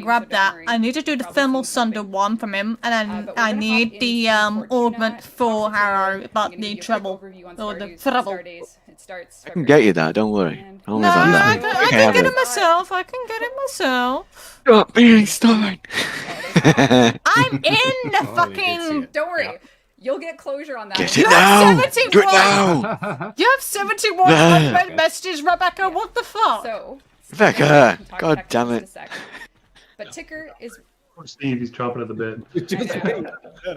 grab that. I need to do the Thermal Thunder one from him, and then I need the augment for Harrow, but the treble or the treble. I can get you that, don't worry. Don't No, worry I about can, that. I can get it myself. I can get it myself. Stop being stubborn. I'm in the fucking. Don't worry. You'll get closure on that. Get You it have now! 71. Do it now! You have 71 Nah. messages, Rebecca. What the fuck? So, Rebecca, we can talk God tech damn in it. just a sec. But Ticker is Poor Steve, he's chomping at the bit.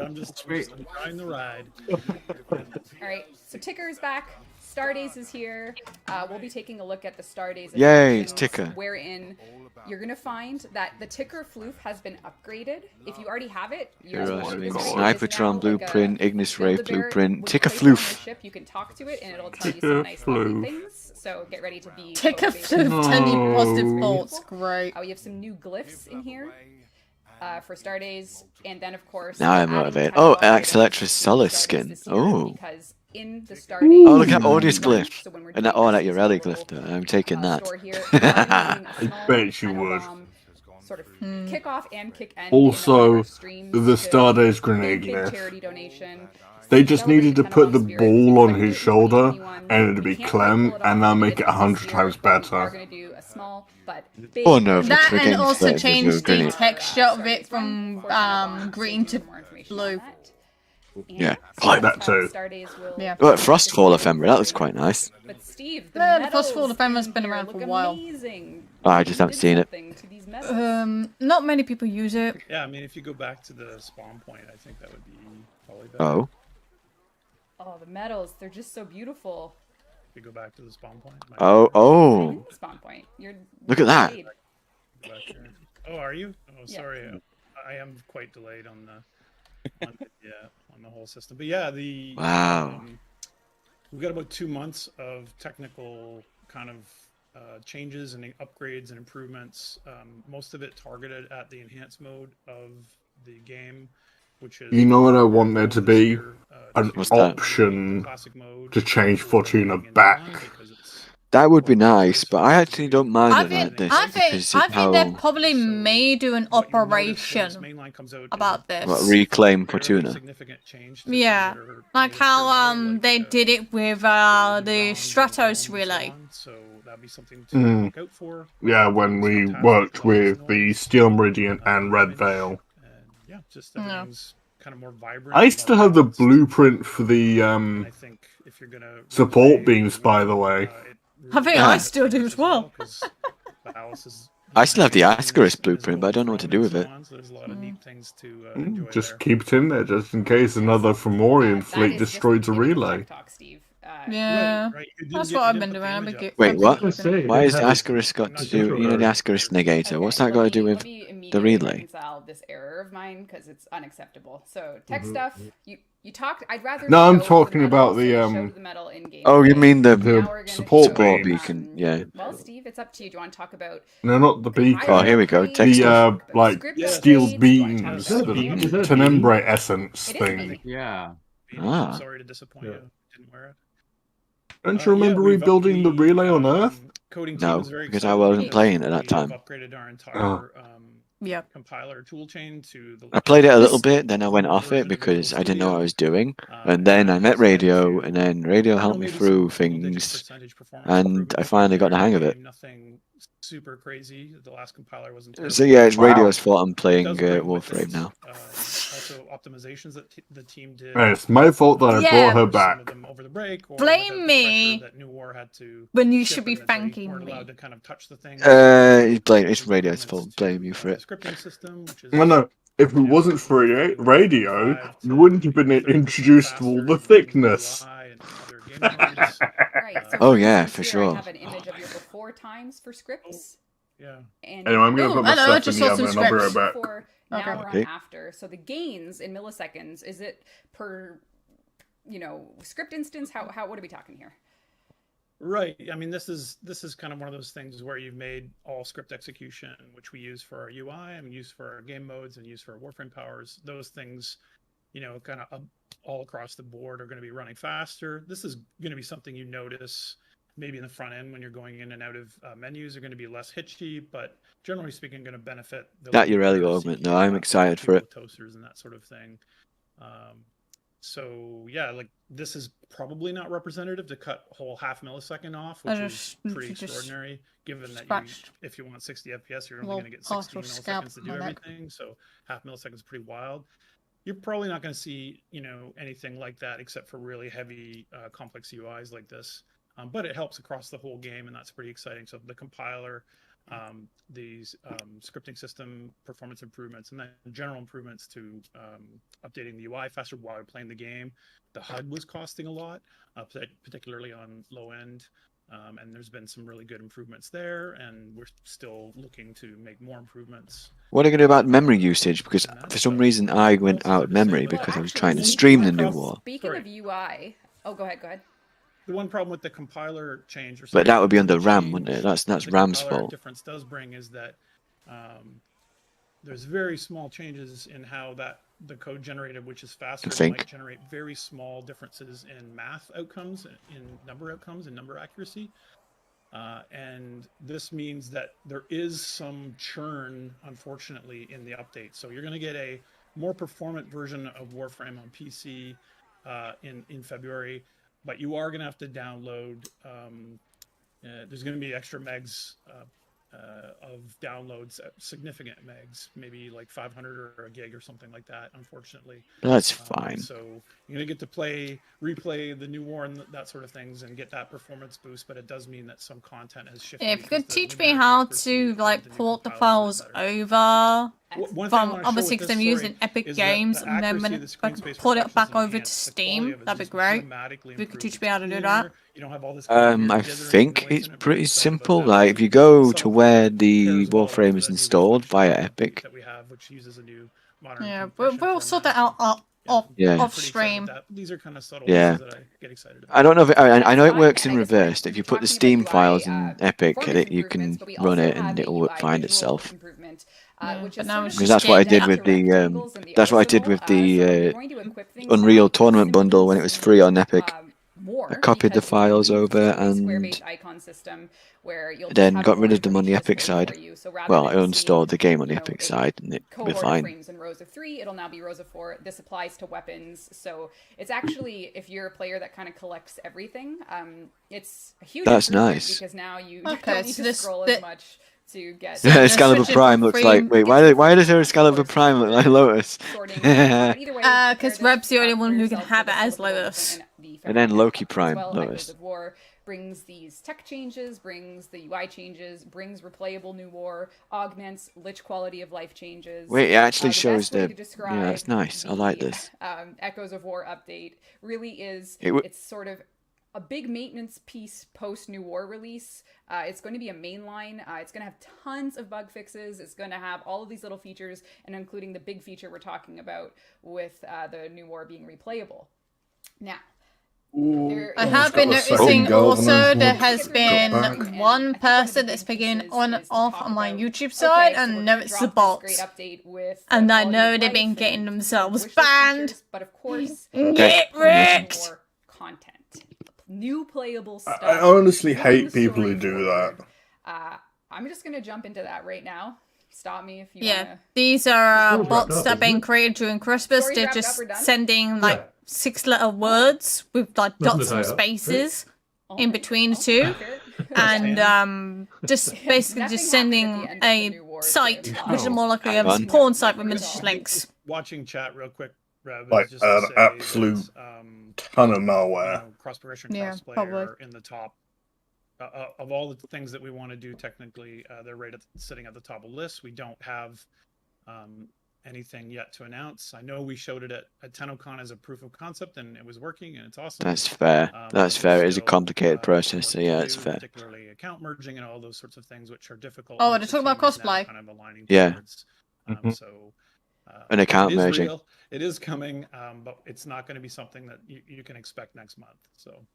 I'm just trying the ride. All right, so Ticker's back. Stardays is here. We'll be taking a look at the Stardays Yay, it's attractions, Ticker. wherein you're gonna find that the Ticker floof has been upgraded. If you already have it, Snipertron blueprint, Ignis Ray blueprint, Ticker floof. On your floof. ship, you can talk to it, and it'll tell you some nice lovely things. So get ready to be Ticker floof, tell you positive thoughts. Great. We have some new glyphs in here. For Stardays, and then of course. Now I'm motivated. Oh, Axelectra's Solace skin. Oh. Because in the Stardays. Oh, look at Audius glyph. And that, that Ureli glyph. Though. I'm taking that. I bet you would. Sort of kick off and kick end. Also, the Stardays grenade charity donation. They just needed to put the ball on his shoulder, and it'd be Clem, and that'll make it 100 times better. Oh no, that and also change the texture of it from green to blue. Yeah, like that too. Yeah. Oh, Frostfall Ephemera, that was quite nice. But Steve, the Frostfall Ephemera's been around for a while. Oh, I just haven't seen it. Not many people use it. Yeah, I mean, if you go back to the spawn point, I think that would be probably better. Oh. Oh, the medals, they're just so beautiful. If you go back to the spawn point. Oh. Spawn point. Look at that. Oh, are you? Oh, sorry. Yeah. I am quite delayed on the on the whole system. But yeah, wow. We've got about 2 months of technical kind of changes and upgrades and improvements. Most of it targeted at the enhanced mode of the game, which is. You know what I want there to be? An option to change Fortuna back. That would be nice, but I actually don't mind it like this. I think they probably may do an operation about this. What, reclaim Fortuna? Yeah, like how they did it with the Stratos relay. Yeah, when we worked with the Steel Meridian and Red Veil. Yeah, just everything's kind of more vibrant. I still have the blueprint for the support beams, by the way. I think I still do as well. I still have the Ascaris blueprint, but I don't know what to do with it. Just keep it in there, just in case another Fomorian fleet destroys a relay. Yeah, that's what I've been doing. Wait, what? Why has Ascaris got to do? You know, the Ascaris negator. What's that got to do with the relay? This error of mine because it's unacceptable. So tech stuff. You talked. I'd rather. No, I'm talking about the Oh, you mean the support beacon? Yeah. Well, Steve, it's up to you. Do you want to talk about? No, not the beacon. Oh, here we go. The like steel beams, the Tenebrae essence thing. Yeah. Ah. I'm sorry to disappoint you. Didn't wear it. Don't you remember rebuilding the relay on Earth? No, because I wasn't playing at that time. Upgraded our entire compiler toolchain to the. I played it a little bit, then I went off it because I didn't know what I was doing, and then I met Radio, and then Radio helped me through things, and I finally got the hang of it. Nothing super crazy. The last compiler wasn't. So yeah, it's Radio's fault I'm playing Warframe now. Also, optimizations that the team did. It's my fault that I brought her back. Over the break, or blame me when you should be thanking me. To kind of touch the thing. It's Radio's fault. Blame you for it. Scripting system, which is no. If it wasn't for Radio, you wouldn't have been introduced to all the thickness. Oh yeah, for sure. I have an image of your before times for scripts. Yeah. And anyway, I'm gonna put my stuff in the oven and I'll be right back. Now we're on after. So the gains in milliseconds, is it per, script instance? How what are we talking here? Right. I mean, this is kind of one of those things where you've made all script execution, which we use for our UI and use for our game modes and use for our Warframe powers. Those things, kind of all across the board are going to be running faster. This is going to be something you notice maybe in the front end when you're going in and out of menus are going to be less hitchy, but generally speaking, going to benefit that Ureli augment. No, I'm excited for it. Toasters and that sort of thing. So yeah, like this is probably not representative to cut a whole half millisecond off, which is pretty extraordinary, given that if you want 60 FPS, you're only going to get 16 milliseconds to do everything. So half millisecond is pretty wild. You're probably not going to see, anything like that except for really heavy, complex UIs like this. But it helps across the whole game, and that's pretty exciting. So the compiler these scripting system performance improvements, and then general improvements to updating the UI faster while you're playing the game. The HUD was costing a lot, particularly on low end. And there's been some really good improvements there, and we're still looking to make more improvements. What are you going to do about memory usage? Because for some reason I went out of memory because I was trying to stream the new war. Speaking of UI, oh, go ahead. The one problem with the compiler change, But that would be under RAM, wouldn't it? That's RAM's fault. Difference does bring is that there's very small changes in how the code generated, which is faster, might generate very small differences in math outcomes, in number outcomes, and number accuracy. And this means that there is some churn, unfortunately, in the update. So you're going to get a more performant version of Warframe on PC in February, but you are going to have to download. There's going to be extra megs of downloads, significant megs, maybe like 500 or a gig or something like that, unfortunately. That's fine. So you're going to get to replay the new war and that sort of things and get that performance boost, but it does mean that some content has shifted. If you could teach me how to port the files over from obviously because I'm using Epic Games, and then when I can port it back over to Steam, that'd be great. If you could teach me how to do that. I think it's pretty simple. Like if you go to where the Warframe is installed via Epic. Yeah, we'll sort that out off stream. These are kind of subtle things that I get excited about. I don't know if I know it works in reverse. If you put the Steam files in Epic, you can run it and it'll find itself. Because that's what I did with the Unreal Tournament bundle when it was free on Epic. I copied the files over and then got rid of them on the Epic side. Well, I uninstalled the game on the Epic side and it'll be fine. Frames in rows of 3, it'll now be rows of 4. This applies to weapons, so it's actually, if you're a player that kind of collects everything, it's a huge improvement because now you don't need to scroll as much to get. Excalibur Prime looks like. Wait, why does there Excalibur Prime look like Lotus? Because Reb's the only one who can have it as Lotus. And then Loki Prime Lotus. Brings these tech changes, brings the UI changes, brings replayable new war, augments Lich quality of life changes. Wait, it actually shows the. Yeah, that's nice. I like this. Echoes of War update really is. It's sort of a big maintenance piece post New War release. It's going to be a mainline. It's going to have tons of bug fixes. It's going to have all of these little features, and including the big feature we're talking about with the New War being replayable. Now. I have been noticing also there has been one person that's been on and off on my YouTube side, and no, it's the bots. And I know they've been getting themselves banned. But of course, get wrecked. More content, new playable stuff. I honestly hate people who do that. I'm just gonna jump into that right now. Stop me if you wanna. These are bots that have been created during Christmas. They're just sending 6-letter words with dots and spaces in between the two, and just basically just sending a site, which is more like a porn site with malicious links. Watching chat real quick, Rev, like an absolute ton of malware. Cross-progression cosplayer in the top. Of all the things that we want to do, technically, they're sitting at the top of the list. We don't have anything yet to announce. I know we showed it at TennoCon as a proof of concept, and it was working, and it's awesome. That's fair. That's fair. It is a complicated process, so yeah, it's fair. Particularly account merging and all those sorts of things, which are difficult. Oh, they're talking about cosplay. Kind of aligning towards, so an account merging. Real. It is coming, but it's not going to be something that you can expect next month. So.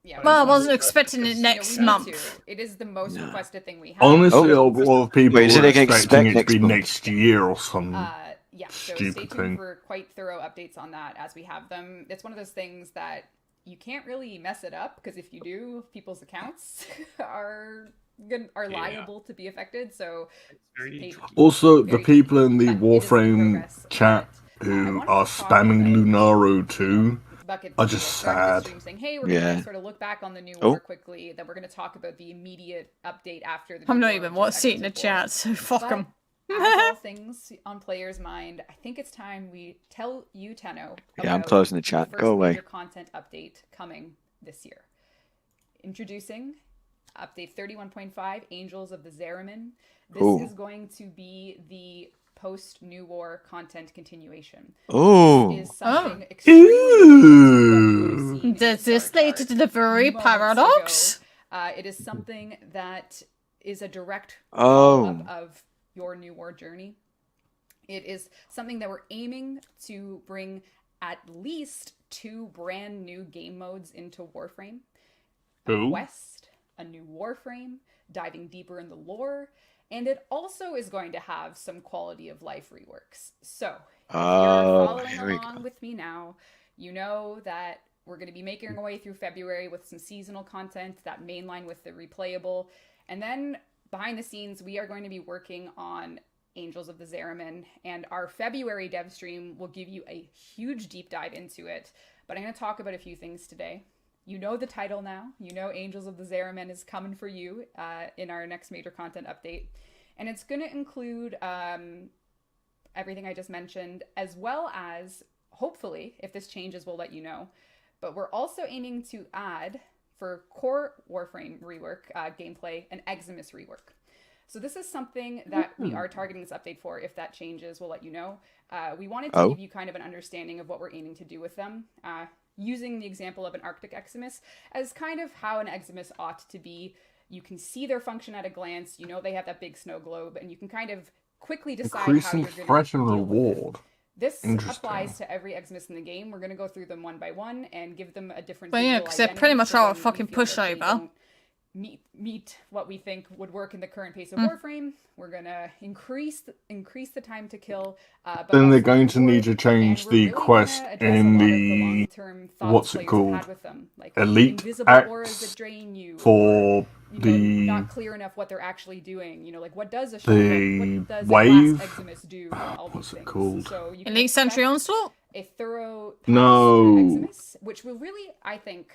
Yeah, well, I wasn't expecting it next month. It is the most requested thing we have. Honestly, a lot of people are expecting it to be month? next year or some so stupid stay tuned thing. for quite thorough updates on that as we have them. It's one of those things that you can't really mess it up, because if you do, people's accounts are liable to be affected. So also, the people in the Warframe chat who are spamming Lunaro too are just sad. Saying, hey, we're going to sort of look back on the new war quickly, then we're going to talk about the immediate update after the I'm not even watching the chat, so fuck them. As all things on players' mind, I think it's time we tell you, Tenno. Yeah, I'm closing the chat. Go away. Content update coming this year. Introducing update 31.5, Angels of the Zariman. This is going to be the post-New War content continuation. Oh. This is something extremely different to what you would have seen. Does this lead to the very paradox? It is something that is a direct Oh. follow-up of your New War journey. It is something that we're aiming to bring at least 2 brand new game modes into Warframe. A quest, a new Warframe, diving deeper in the lore, and it also is going to have some quality of life reworks. So, if you're following along with me now, you know that we're going to be making our way through February with some seasonal content, that mainline with the replayable, and then behind the scenes, we are going to be working on Angels of the Zariman, and our February dev stream will give you a huge deep dive into it. But I'm going to talk about a few things today. You know the title now. You know Angels of the Zariman is coming for you in our next major content update. And it's going to include everything I just mentioned, as well as, hopefully, if this changes, we'll let you know. But we're also aiming to add, for core Warframe rework gameplay, an Eximus rework. So this is something that we are targeting this update for. If that changes, we'll let you know. We wanted to give you kind of an understanding of what we're aiming to do with them, using the example of an Arctic Eximus as kind of how an Eximus ought to be. You can see their function at a glance. You know they have that big snow globe, and you can kind of quickly decide Increasing how you're threat going to and reward. This applies to every Eximus in the game. We're going to go through them one by one and give them a different. But yeah, because they're pretty much our fucking pushover. Meet what we think would work in the current pace of Warframe. We're gonna increase the time to kill. But then they're going to need to change the really quest in the what's it called, like Elite auras that drain you, for or, the not clear enough what they're actually doing. You know, like what does a the what does wave? A class Eximus do? All What's these it things. called? So you can Elite Sentry Onslaught? A thorough No. Eximus, which will really, I think,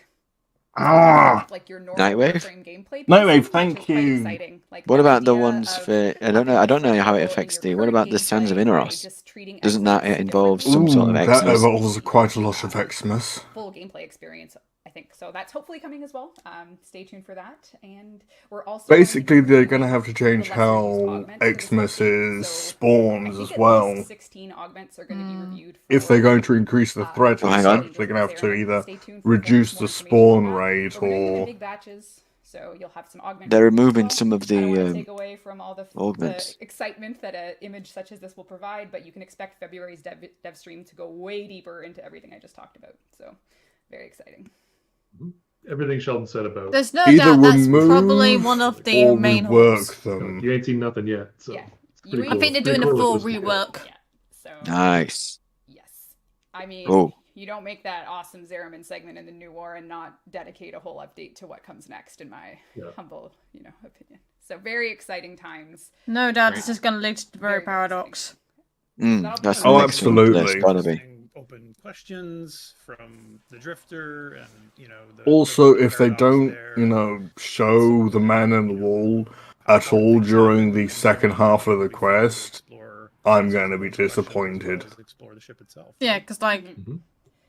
like your normal Nightwave? Warframe gameplay. Nightwave, pacing, thank which is quite you. exciting. Like What the about the idea ones of for? I don't know. I don't know how it affects the. What about the Sands of Innaros? Doesn't that involve some sort of that Eximus? involves quite a lot of Eximus. full gameplay experience, I think. So that's hopefully coming as well. Stay tuned for that. And we're also Basically, they're going to have to change how Eximus spawns as well. 16 augments are going to be reviewed. If they're going to increase the threat and such, they're going to have to either reduce the spawn rate or. Big batches. So you'll have some augments. They're removing some of I don't want to the take away from all the augments. excitement that an image such as this will provide, but you can expect February's dev stream to go way deeper into everything I just talked about. So, very exciting. Everything Sheldon said about There's no Either doubt that's remove probably one of the or main rework holes. them. you ain't seen nothing yet. So Yeah. it's pretty I cool. I think they're It's pretty doing a cool full if this is good. rework. Yeah. So Nice. yes, I mean, Oh. you don't make that awesome Zariman segment in the New War and not dedicate a whole update to what comes next, in my humble, opinion. So very exciting times. No doubt this is going to lead to the very paradox. That's the Oh, next one. absolutely. There's gotta be. Open questions from the Drifter, and Also, if they don't, show the man in the wall at all during the second half of the quest, I'm going to be disappointed. Explore the ship itself. Yeah, because,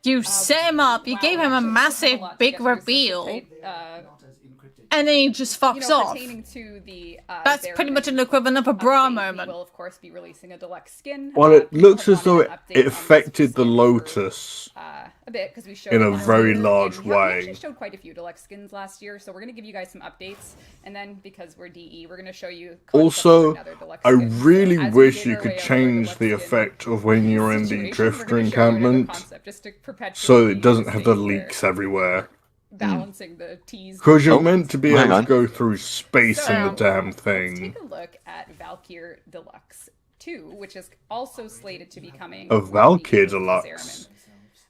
you set him up, you gave him a massive, big reveal, and then he just fucks off. Pertaining to the, That's pretty much an equivalent of a bra moment. We will, of course, be releasing a deluxe skin. Well, it People looks have as though wanted an update it on affected the Sam Lotus a bit, because we showed in a one very earlier, large and we actually way. showed quite a few deluxe skins last year, so we're going to give you guys some updates, and then because we're DE, we're going to show you concepts for Also, another deluxe I skin. really So as we wish make you our could way over the change deluxe the skin effect of when you're in the situation, we're Drifter gonna show you another encampment, concept just to perpetuate so it the doesn't have the space where leaks everywhere. balancing the T's. Because you're Oh, meant to be hang able on. to go through space in the damn Let's thing. take a look at Valkyr Deluxe 2, which is also slated to be coming. A on the Valkyr Angels of the Deluxe. Zariman.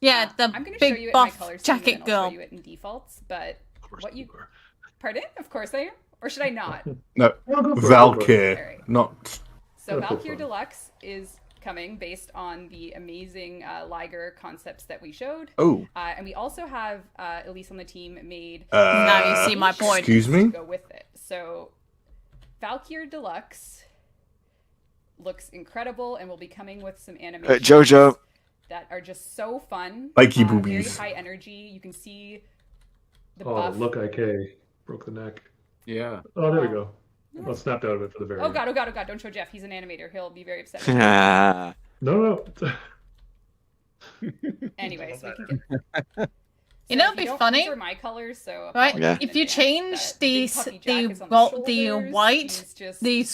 Yeah, the I'm going to show you big it in my buff color scheme, jacket and then I'll girl. show you it in defaults, but what you... Pardon? Of course I am. Or should I not? No, go for it. Valkyr, Alright. not. So Go for Valkyr fun. Deluxe is coming based on the amazing Liger concepts that we showed. Oh, And we also have Elise on the team made Now you see my point. Excuse to me? go with it. So Valkyr Deluxe looks incredible and will be coming with some animations Jojo. that are just so fun. Likey Very boobies. high energy. You can see the Oh, buff. look, IK broke the neck. Yeah. Oh, there we go. I snapped out of it for the very Oh end. god, oh god, oh god! Don't show Jeff. He's an animator. He'll be very upset. No. Anyways, we can get. You know, it'd be funny. These are my colors, so right? Yeah. If you change the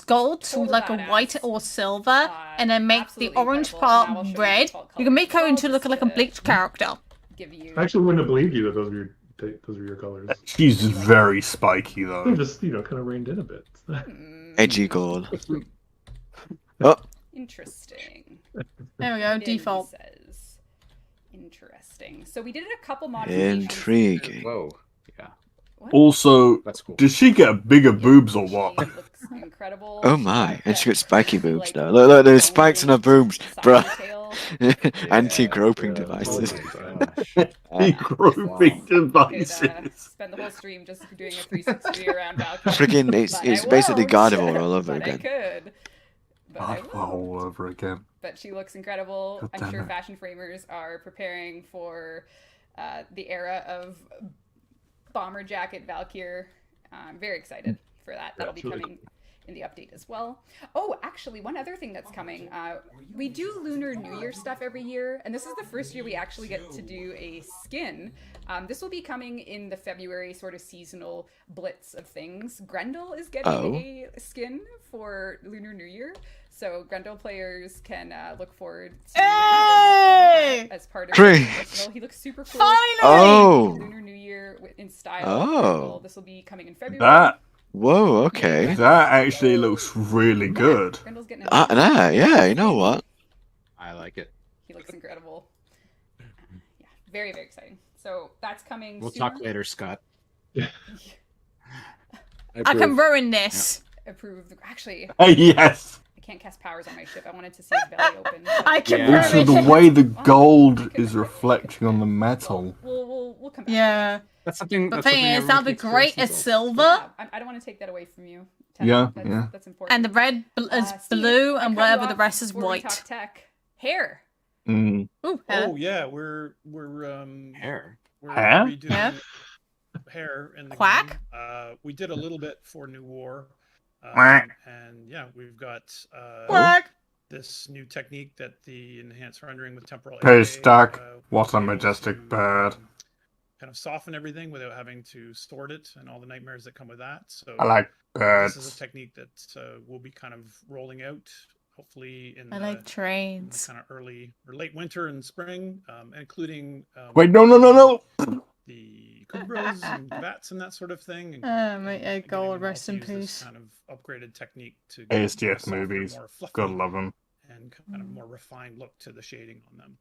gold to like a white or silver, and then make the orange part red, you can make her into look like a bleached character. I actually wouldn't have believed you that those were your colors. She's very spiky though. I'm just kind of reined in a bit. Edgy gold. Oh. Interesting. There we go. Default. Says. Interesting. So we did a couple modifications. Intriguing. Whoa. Yeah. Also, That's cool. did she get bigger boobs or what? Looks incredible. Oh my! And she got spiky boobs now. Look, there's spikes on her boobs, bruh. Anti-groping devices. Anti-groping devices. Spend the whole stream just doing a 360 around Valkyrie. Friggin', it's basically Gardevoir all over again. I could. All over again. But she looks incredible. God I'm damn sure it. fashion framers are preparing for the era of bomber jacket Valkyrie. I'm very excited for that. That'll be coming in the update as well. Oh, actually, one other thing that's coming. We do Lunar New Year stuff every year, and this is the first year we actually get to do a skin. This will be coming in the February sort of seasonal blitz of things. Grendel is getting a skin for Lunar New Year, so Grendel players can look forward to having as part of Great. He looks super cool. Oh. Lunar New Year in style. Oh. This will be coming in February. Whoa, okay. That actually looks really good. Yeah, you know what? I like it. He looks incredible. Yeah, very, very exciting. So that's coming We'll soon. talk later, Scott. I can ruin this. Approve. Actually, Yes. I can't cast powers on my ship. I wanted to see his belly open. I can Also, the way the gold is reflecting on the metal. We'll come back. Yeah. That's something. The that's thing something is, that'd be everyone great takes as personal. silver. I don't want to take that away from you. Yeah, That's important. And the red is blue, and whatever the rest is white. Talk tech. Hair. Mm. Ooh, hair. Oh yeah, we're Hair. We're Hair? redoing Yeah. hair in the Quack? game. We did a little bit for New War. Quack. And yeah, we've got Quack. this new technique that the enhanced rendering with temporal Piss array, duck. What a will be able majestic to, bird. kind of soften everything without having to store it and all the nightmares that come with that. So I like this is a birds. technique that will be kind of rolling out, hopefully in I the, like trains. kind of early or late winter and spring, including Wait, no. the Kubras and Vats and that sort of thing. Mate, getting God, them all rest to in use this peace. kind of upgraded technique to give a ASDF softer, movies. more fluffy Gotta love them. and kind of more refined look to the shading on them.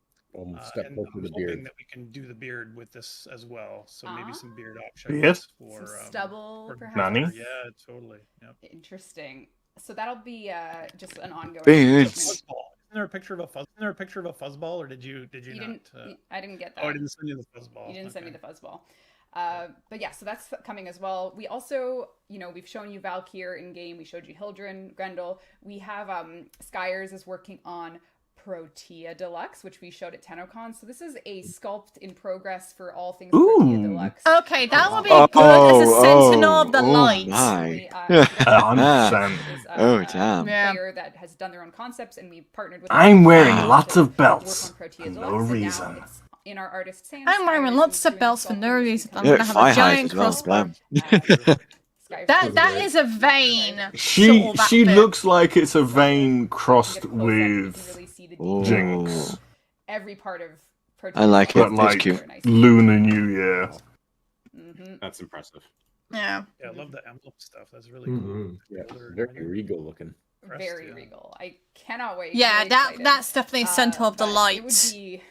Step And closer I'm to the hoping beard. that we can do the beard with this as well. So maybe some beard Beard? options for Some stubble, for perhaps. Nani? Yeah, totally. Yep. Interesting. So that'll be just an ongoing. Beards. Fuzzball. Isn't there a picture of a fuzz? Isn't there a picture of a fuzzball, or did you You not? didn't. I didn't get that. Oh, I didn't send you the fuzzball. You didn't send me Okay. the fuzzball. But yeah, so that's coming as well. We also, we've shown you Valkyr in game. We showed you Hildren, Grendel. We have Skyers is working on Protea Deluxe, which we showed at TennoCon. So this is a sculpt in progress for all things Protea Deluxe. Okay, that would be good as a sentinel of the light. My. So, 100%. Oh, damn. Yeah. player that has done their own concepts, and we partnered with. I'm wearing to lots of work belts on Protea for Deluxe, no and now reason. it's in our artist's hands. I'm wearing Skyers lots is of doing belts for no sculpting reason. I'm Yeah, gonna have fire a giant highs as well, crossbow. blam. That is a vein. She sort of she outfit. looks like it's a vein crossed Get close up, you can with really see the Oh. detail. Jinx, Every part of Protea I like but it. It's like cute. Lunar New Year. That's impressive. Yeah. Yeah, I love the emblem stuff. That's really Mhm. cool. Yeah, Older very rendering. regal looking. Very Yeah. regal. I cannot wait. Yeah, Really that excited. that's definitely a center of the But it would light. be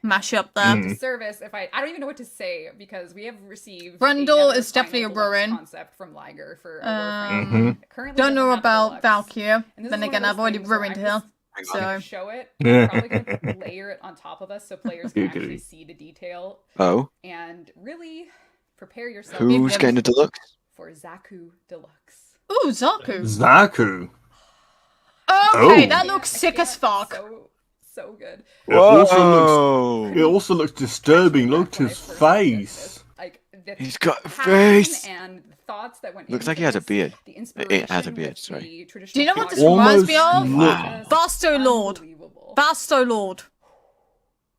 Mash up there. Mm. disservice if I don't even know what to say, because we have received Brundle another is definitely a final deluxe ruin. concept from Liger for a Mhm. Warframe. Currently Don't know doesn't have about deluxe. Valkyrie. And this is Then one again, of I've those already things where ruined I'm her. just So gonna show it. Yeah. I'm probably gonna layer it on top of us so players can actually see the detail Oh, and really prepare yourself who's getting the deluxe? for Zaku Deluxe. ooh, Zaku. Zaku. Okay, Oh. that looks sick as fuck. So good. It also looks disturbing. Look at his face. Like He's got a passion face. and the thoughts that went Looks into like he has a this, beard. the It inspiration has a beard, with sorry. the Do you traditional know what this model reminds me Almost of? look- Basto Lord. unbelievable. Basto Lord.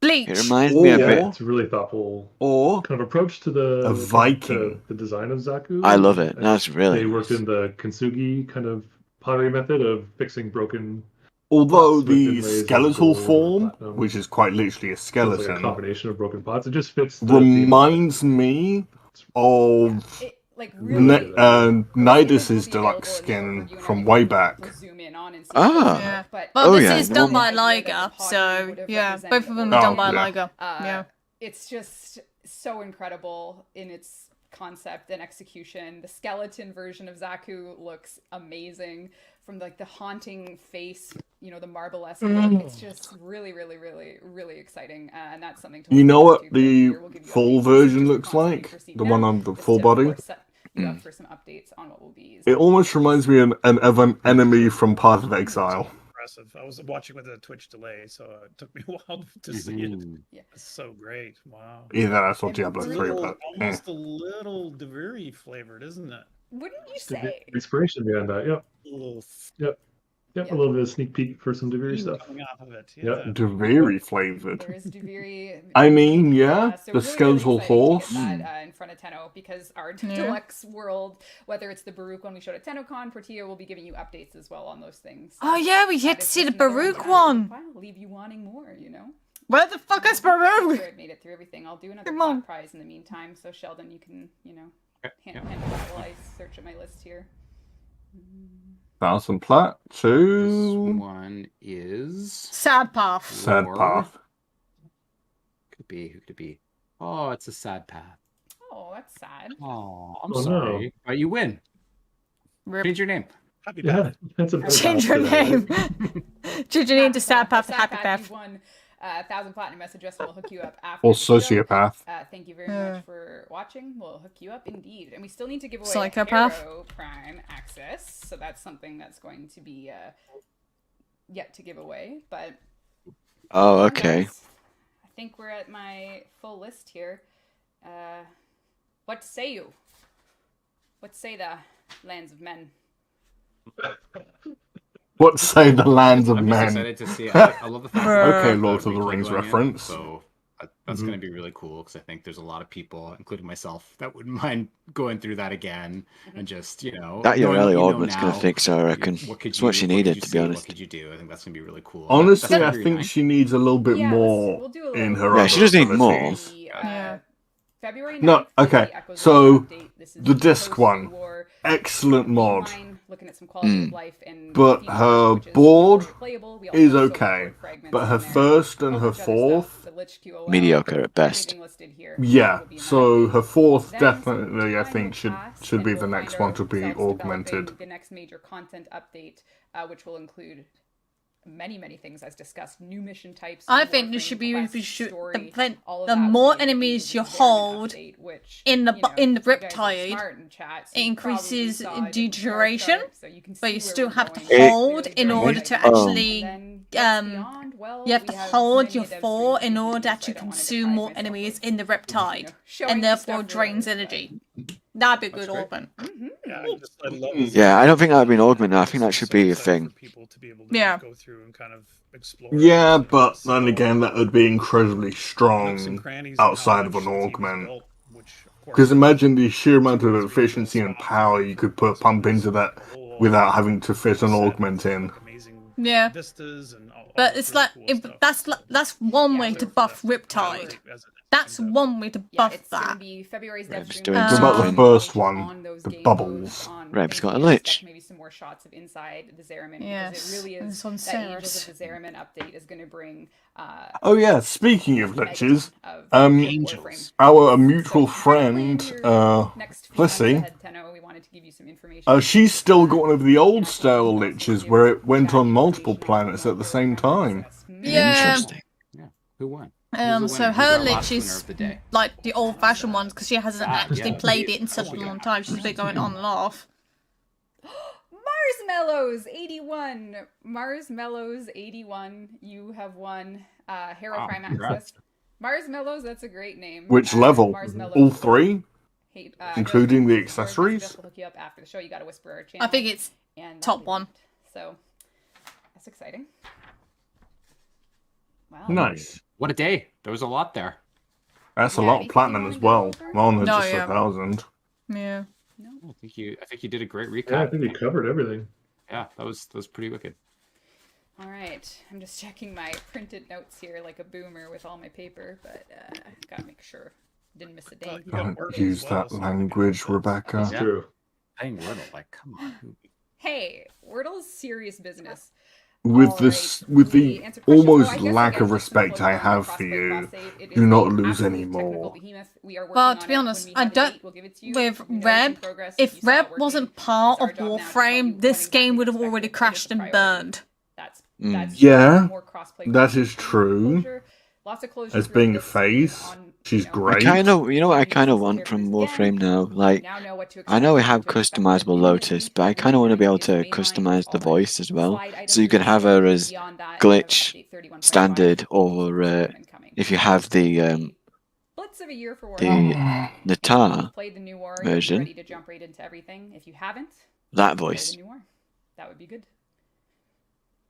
Bleach. It reminds me a Yeah, bit. it's a really thoughtful Or kind of approach to the a Viking. the design of Zaku. I love it. And That's really they worked nice. in the kintsugi kind of pottery method of fixing broken. Although pots with the inlays of skeletal gold or form, platinum. which is quite literally a So it's like a skeleton, combination of broken pots. It just fits the reminds me of It, like really, Nidus's deluxe skin from way back. we'll zoom in on and see Ah. close look, but Well, Oh, this yeah, is the done one- by idea that Liger, the pottery so would have yeah, represented both of them the are done by yeah. Liger. Yeah. It's just so incredible in its concept and execution. The skeleton version of Zaku looks amazing from like the haunting face, you know, the marble-esque look. It's just really, really, really, really exciting, and that's something to. You look know forward what to. the We'll give you full updates. version Just looks constantly like? proceed The now. one on the This full to, of body? course, set you up for some updates on what will be. It almost reminds me of an enemy from Path of Exile. Impressive. I was watching with a Twitch delay, so it took me a while to see it. Yeah. It's so great. Wow. Either that's or And Diablo 3, really but Almost a little Deviri flavored, isn't it? Wouldn't you Just a bit say? of inspiration behind that. Yep. A little Yep. A little bit of sneak peek for some Devere steam stuff. coming off of it. Yep. Yeah. very flavored. There is Duviri. I mean, yeah, So the really, skeletal really exciting horse. to get that in front of Tenno, because our deluxe world, whether it's the Baruch one we showed at TennoCon, Portillo will be giving you updates as well on those things. Oh yeah, we get That to is see the just another Baruch untapped one. file, leave you wanting more, you know? Where the fuck is Sure, Baruch? I've made it through everything. I'll do another Come on. pot prize in the meantime, so Sheldon, you can, you know, handle that while I search at my list here. 1,000 plat This to one is Sad Path. Sad Lore. Path. Could it be? Who could it be? Oh, it's a sad path. Oh, that's sad. Oh, I'm Oh, sorry. no. But you win. Rip. Change your name. Happy Yeah, that's a Change your name. Change your name to Sad Path to Happy You've Path. won 1,000 platinum message address. We'll hook you up after Or the show. sociopath. Thank you very much for watching. We'll hook you up indeed. And we still need to give away Psychopath. Hero Prime access. So that's something that's going to be yet to give away. But Oh, okay. I think we're at my full list here. What say you? What say the lands of men? What say the lands of I'm just men? excited to see. I love the fact that Okay, the Lord of the Reiki Rings going in, reference. so that's going to be really cool, because I think there's a lot of people, including myself, that wouldn't mind going through that again and just, you know, That knowing what Yoreli you know augment's going now, to fix her, I reckon. what could It's what you- she what could needed, you to be see, honest. What could you do? I think that's going to be really cool. Honestly, That's I very think nice. she needs a little bit Yeah, more we'll do a in little- her Yeah, other she does need more. abilities. Yeah. February 9th, No, is the okay, Echoes so update. This is the disc post one, war, excellent mod. online, looking at some quality of life and But features, her which is board very playable. We also is have solo okay, board fragments but her in there. first and Whole her bunch of other stuff, fourth, the Lich QOL, Mediocre at best. everything listed here yeah. will be in that So update. her fourth Then definitely, I some think, time will pass, should and be we'll the find next one to be ourselves augmented. developing the next major content update, which will include many things as discussed. New mission types. I new think there warframe, should be quest, should story, the, all of the that will more be enemies you included in the hold update, which, in the you know, in the you guys are Riptide, smart in chat, so it you increases probably saw it the in the bar duration, chart, so you can but see you where still we're have to going. hold Clearly in very order exciting. to Oh. actually And then what's beyond? Well, you have we to have hold many your a Devstream 4 in community, order to so I actually don't wanna consume deprive more myself enemies of, in the Riptide, showing and you therefore stuff drains really, energy. That'd be a good great. augment. Yeah, I love Yeah, I don't think that would be an augment. I think that should be a excited thing. for people to be able to Yeah. go through and kind of explore. Yeah, everything, but see then all again, the that would be incredibly nooks and strong crannies and how outside of an each team is augment. built, which, of course, Because imagine the sheer amount of is really efficiency and soft power you could pump into that whole without having to fit an set augment in. with amazing Yeah. vistas and all But this it's really like cool stuff. that's one way Yeah, to for buff that Riptide. as a- That's one way to Yeah, buff it's going to that. be February's Reb's Devstream. doing What about the something. first one? On those The game bubbles. modes, on Reb's things got a we can lich. expect, maybe some more shots of inside the Zeramin, Yes, because it really and is this one's that Angels Ceres. of the Zeramin update is going to bring Oh yeah, speaking of liches, of Angels. our mutual So, friend, next few months Flissy, ahead, Tenno, we wanted to give you some information. she's still got one of the old style liches where it went on multiple planets at the same time. Yeah. Interesting. Yeah. Who won? So Who's her our last lich winner is of the day? like the old-fashioned ones because she hasn't actually yeah. played it in such a long time. She's been going on and off. Marshmallows 81. Marshmallows 81. You have won Hero Wow, Prime congrats. access. Marshmallows, that's a great name. Which level? Marshmallows. All three? Hey, including the Jess accessories? will hook you up after the show. You got to whisper our channel. I think it's and top one. So that's exciting. Wow. Nice. What a day. There was a lot there. That's a lot of platinum as well. More than just 1,000. Yeah. No. I think you did a great recap. Yeah, I think you covered everything. Yeah, that was pretty wicked. All right, I'm just checking my printed notes here like a boomer with all my paper, but gotta make sure didn't miss a day. Don't use that language, Rebecca. That's true. Playing Wordle, like, come on. Hey, Wordle's serious business. With the almost lack of respect I have for you, do not lose any more. Well, to be honest, I don't. With Reb, if Reb wasn't part of Warframe, this game would have already crashed and burned. Yeah, that is true. As being a face, she's great. You know what I kind of want from Warframe now? Like, I know we have customizable Lotus, but I kind of want to be able to customize the voice as well. So you can have her as glitch, standard, or if you have the tar version, that voice. That would be good.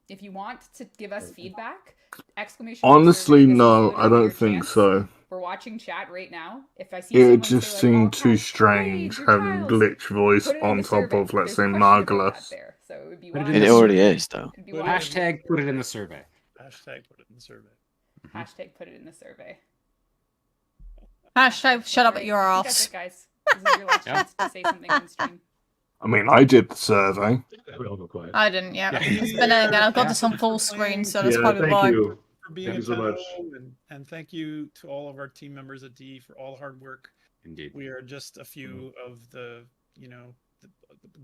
If you want to give us feedback, exclamation. Honestly, no, I don't think so. We're watching chat right now. If I see it just seemed too strange having glitch voice on top of, let's say, Margulis. It already is, though. Hashtag put it in the survey. Hashtag put it in the survey. Hashtag put it in the survey. Hashtag shut up at your ass. Guys, this is your last chance to say something on stream. I mean, I did the survey. We all go quiet. I didn't, yeah. But then again, I've got this on full screen, so that's probably why. Thank you for being so much. And thank you to all of our team members at D for all the hard work. Indeed. We are just a few of the, the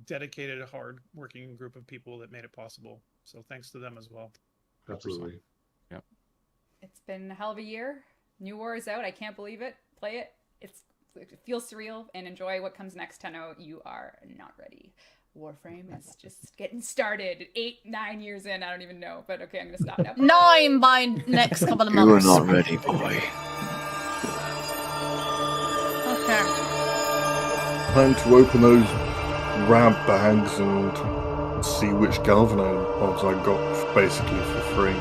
dedicated, hard-working group of people that made it possible. So thanks to them as well. Absolutely. Yep. It's been a hell of a year. New War is out. I can't believe it. Play it. It feels surreal, and enjoy what comes next. Tenno, you are not ready. Warframe is just getting started. 8-9 years in, I don't even know. But okay, I'm gonna stop now. 9 by next couple of You months. are not ready, boy. Okay. Time to open those grab bags and see which galvano pods I got basically for free.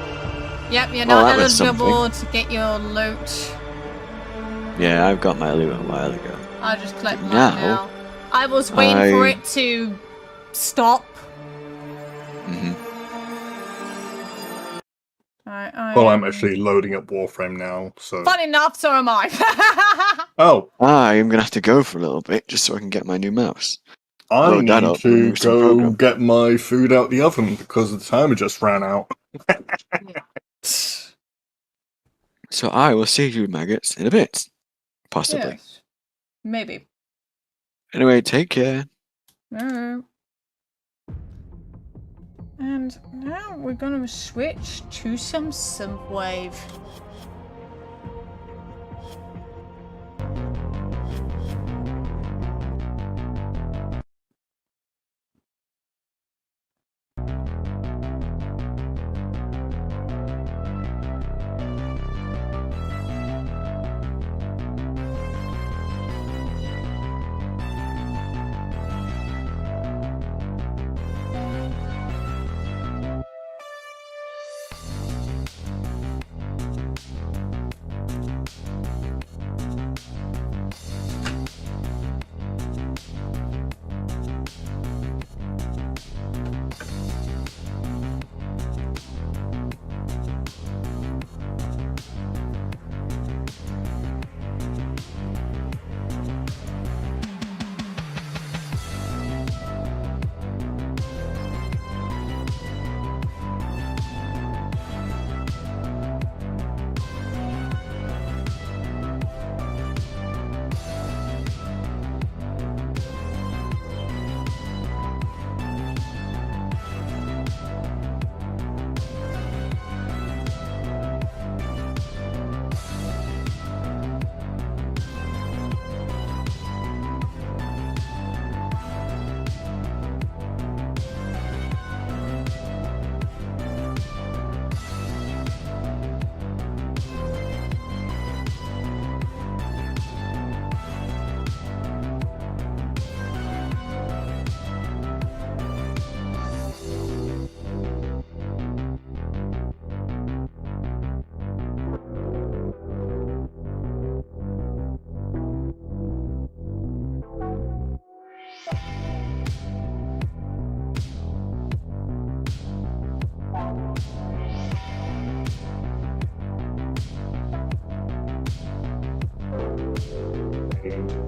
Yep, you're not that was eligible to get your loot. Yeah, I've got my loot a while ago. I just collect mine Now, now. I was waiting for it to stop. Well, I'm actually loading up Warframe now, so... Fun enough, so am I. Oh. I'm going to have to go for a little bit just so I can get my new mouse. I need to go get my food out the oven because the timer just ran out. So I will see you maggots in a bit. Possibly. Yes. Maybe. Anyway, take care. And now we're going to switch to some synthwave.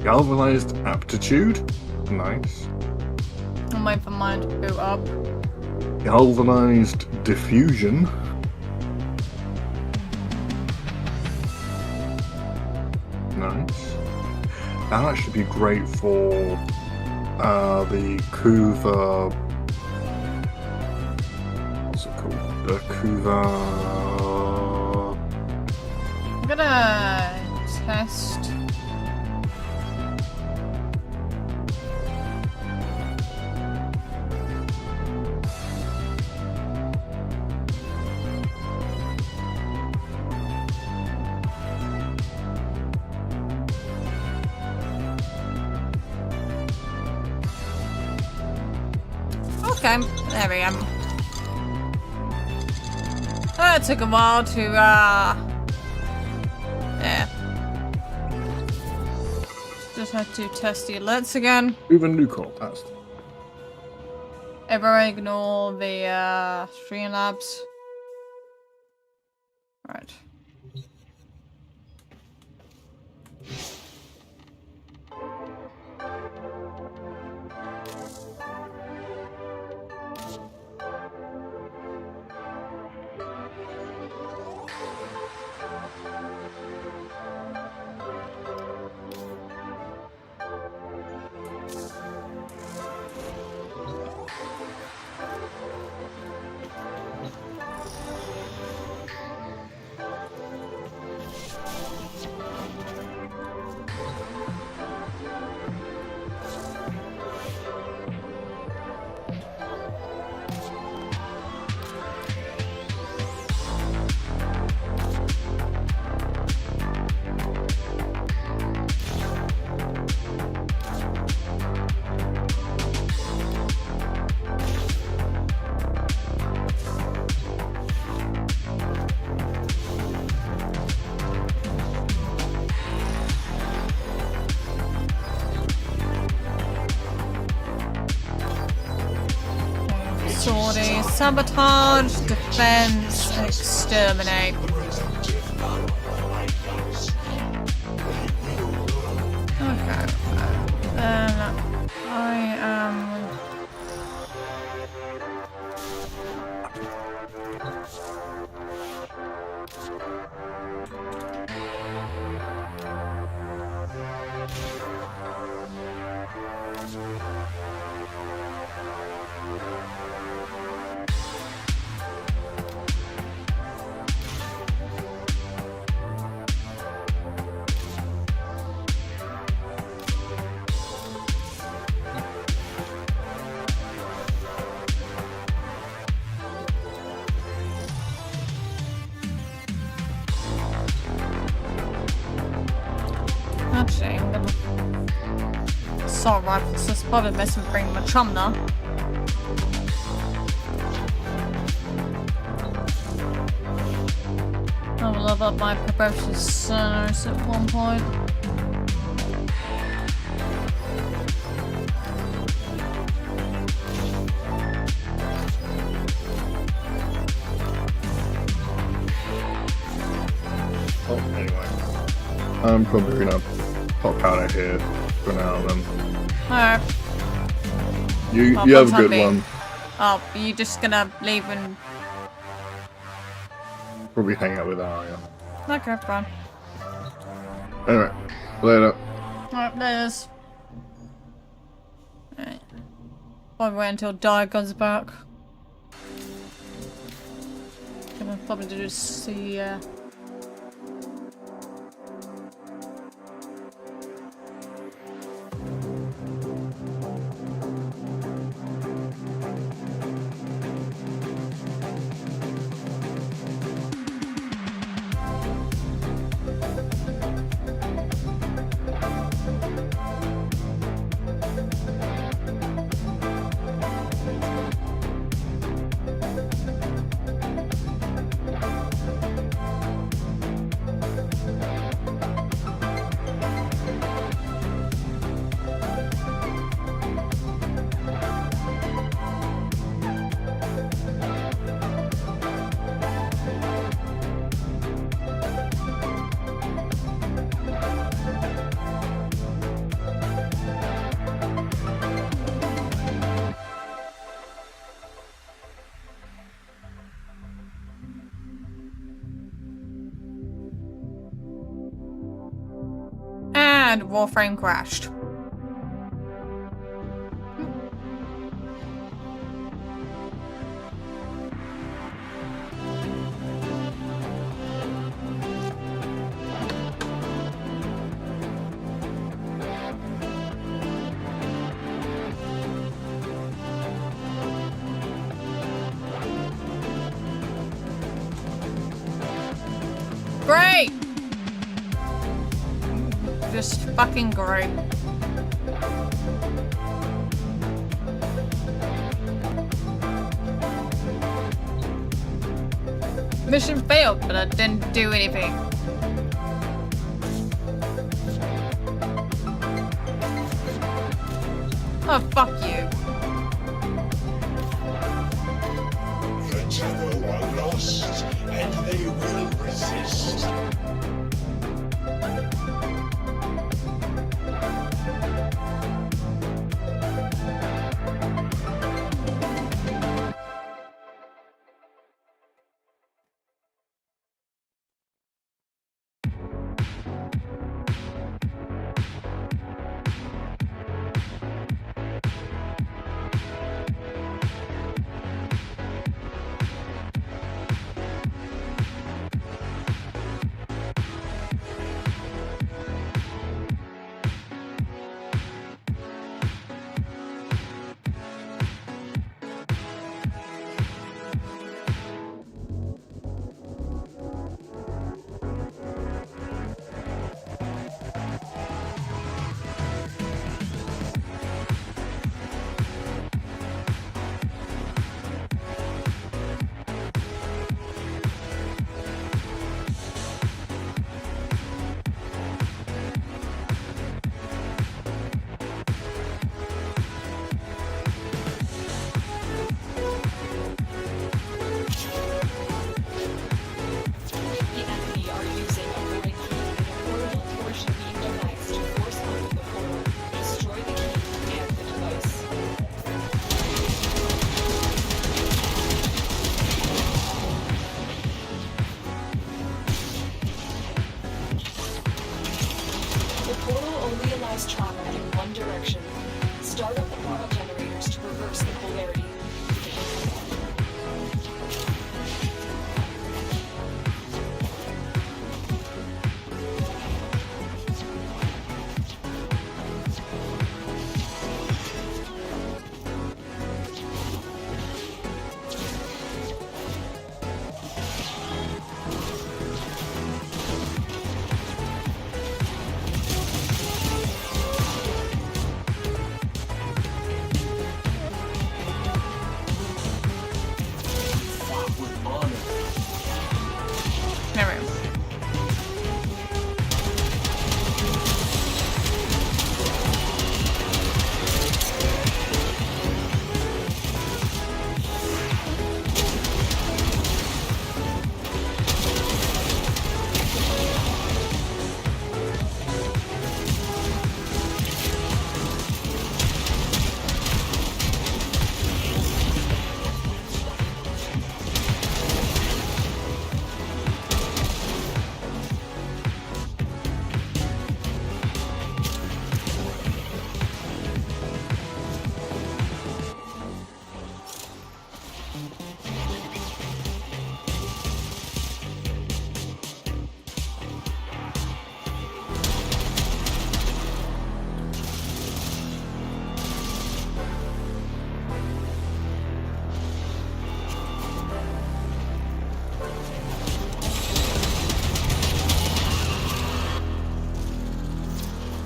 Galvanized aptitude. Nice. I'm waiting for mine to boot up. Galvanized diffusion. Nice. That'll actually be great for the Kuva. What's it called? The Kuva. I'm gonna test. Okay, there we go. It took a while to, yeah. Just had to test the alerts again. Even new call passed. Ever ignore the, Streamlabs. Right. Sortie, sabotage, defense, and exterminate. Okay. Then I am. Actually, I'm gonna assault rifles. That's probably best to bring my Trumner. I will level up my precocious centers at one point. Oh, anyway. I'm probably gonna pop out of here for now then. Alright. You have a good one. Oh, are you just gonna leave and... Probably hang out with Arya. Okay, fine. Anyway, later. Alright, there's... Alright. Probably wait until Di comes back. Gonna probably just see, and Warframe crashed. Great! Just fucking great. Mission failed, but I didn't do anything. Oh, fuck you. The Tether are lost, and they will resist.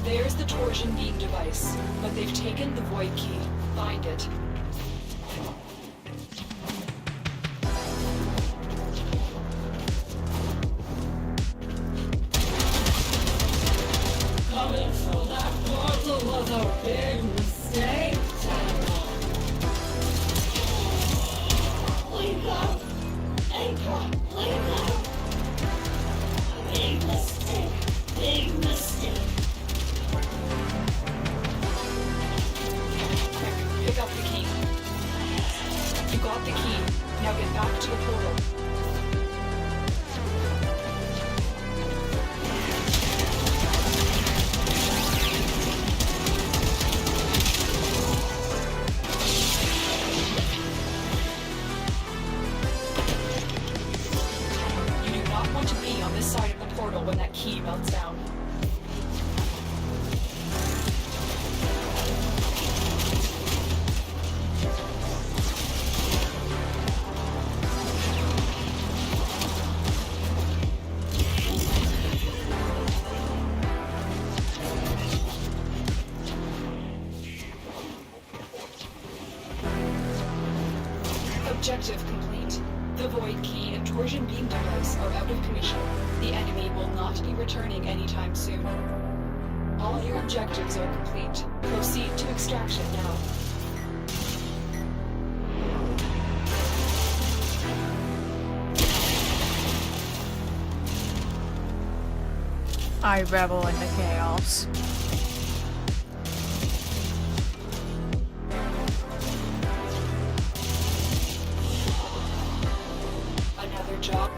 There's the torsion beam device, but they've taken the void key. Find it. Coming through that portal was a big mistake. Wake up! Anchor, wake up! Big mistake, big mistake. Pick up the key. Objective complete. The Void Key and Torsion Beam device are out of commission. The enemy will not be returning anytime soon. All your objectives are complete. Proceed to extraction now. I revel in the chaos. Another job.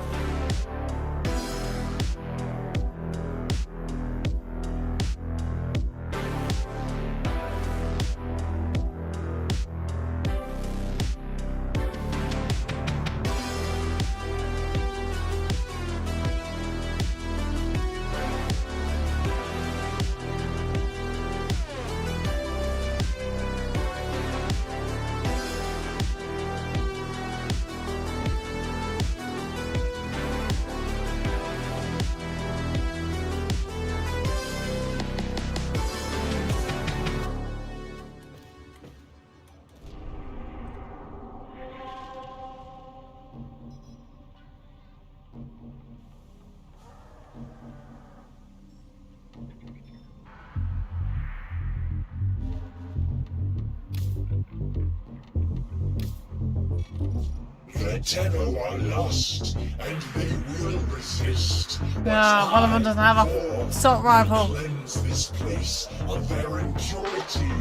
The Tenno are lost, and they will resist. Yeah, one of them doesn't have a assault rifle. Cleanse this place of their impurity.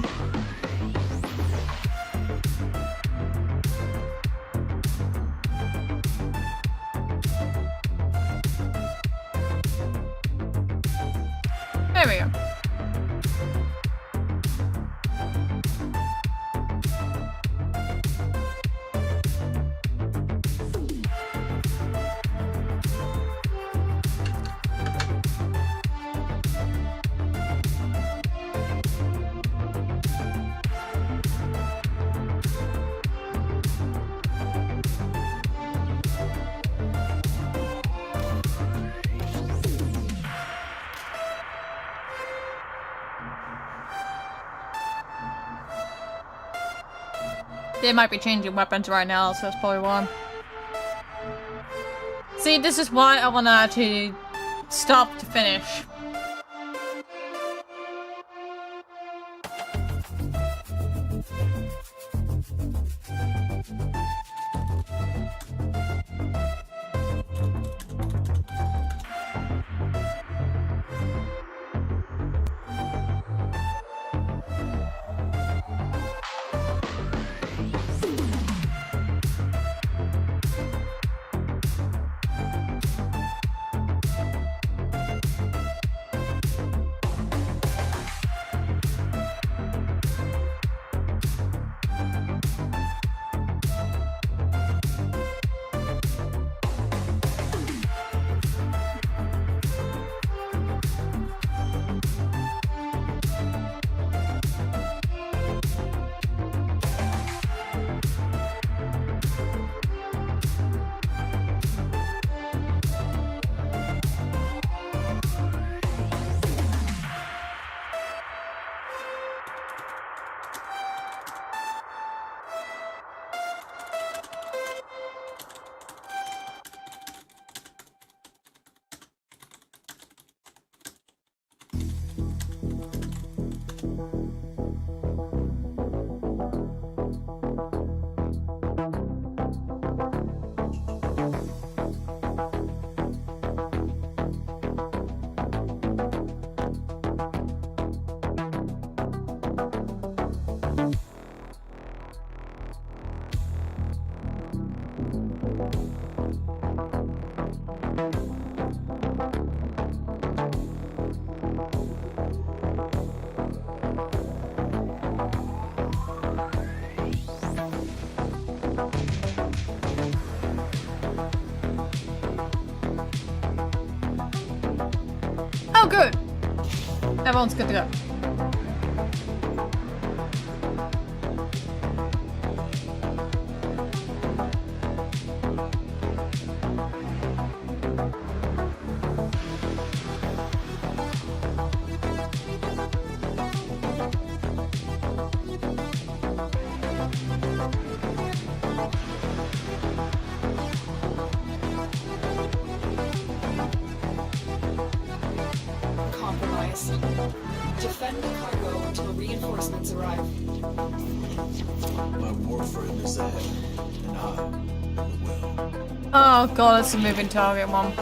There we go. They might be changing weapons right now, so that's probably why. See, this is why I want to actually stop to finish. Oh, good. Everyone's good to go. Defend the cargo until reinforcements arrive. My warframe is ahead, and I will. Oh god, it's a moving target one.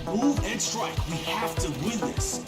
Move and strike. We have to win this.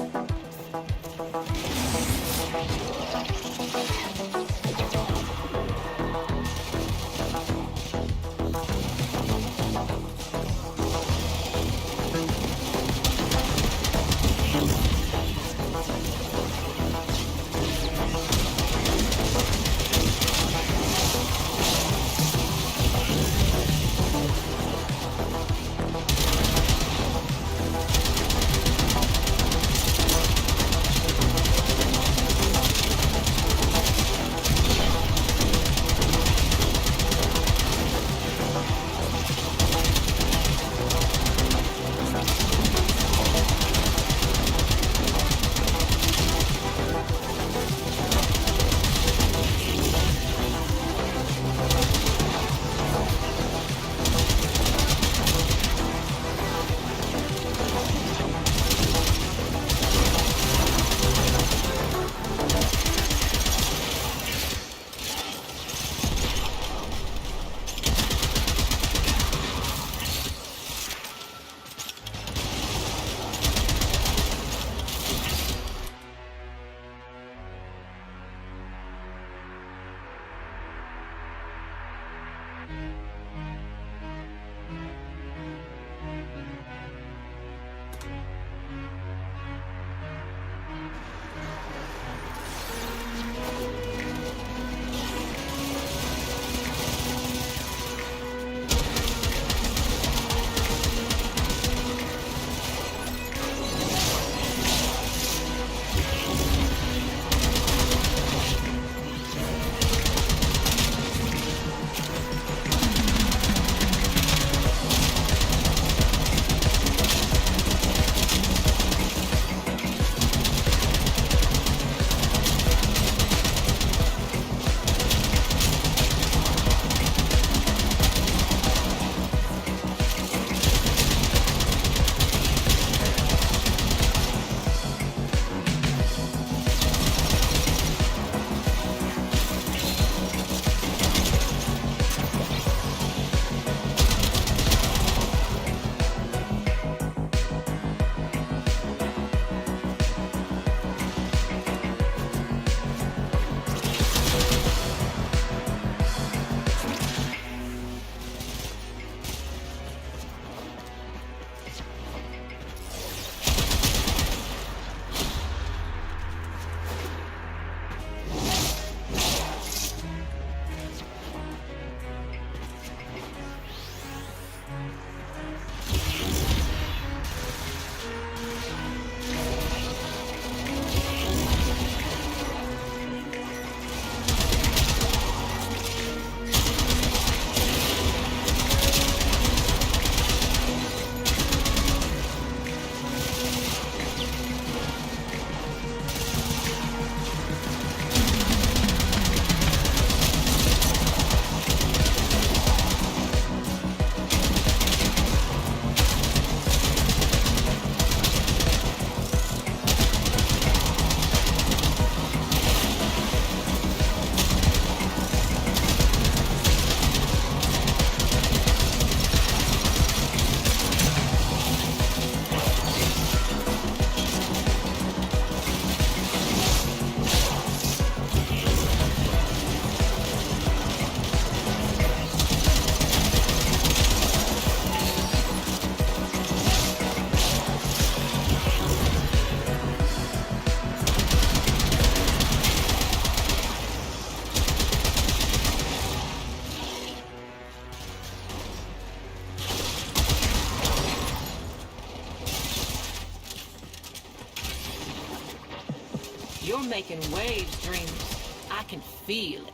You're making waves, dreamers. I can feel it.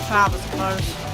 to have, I suppose.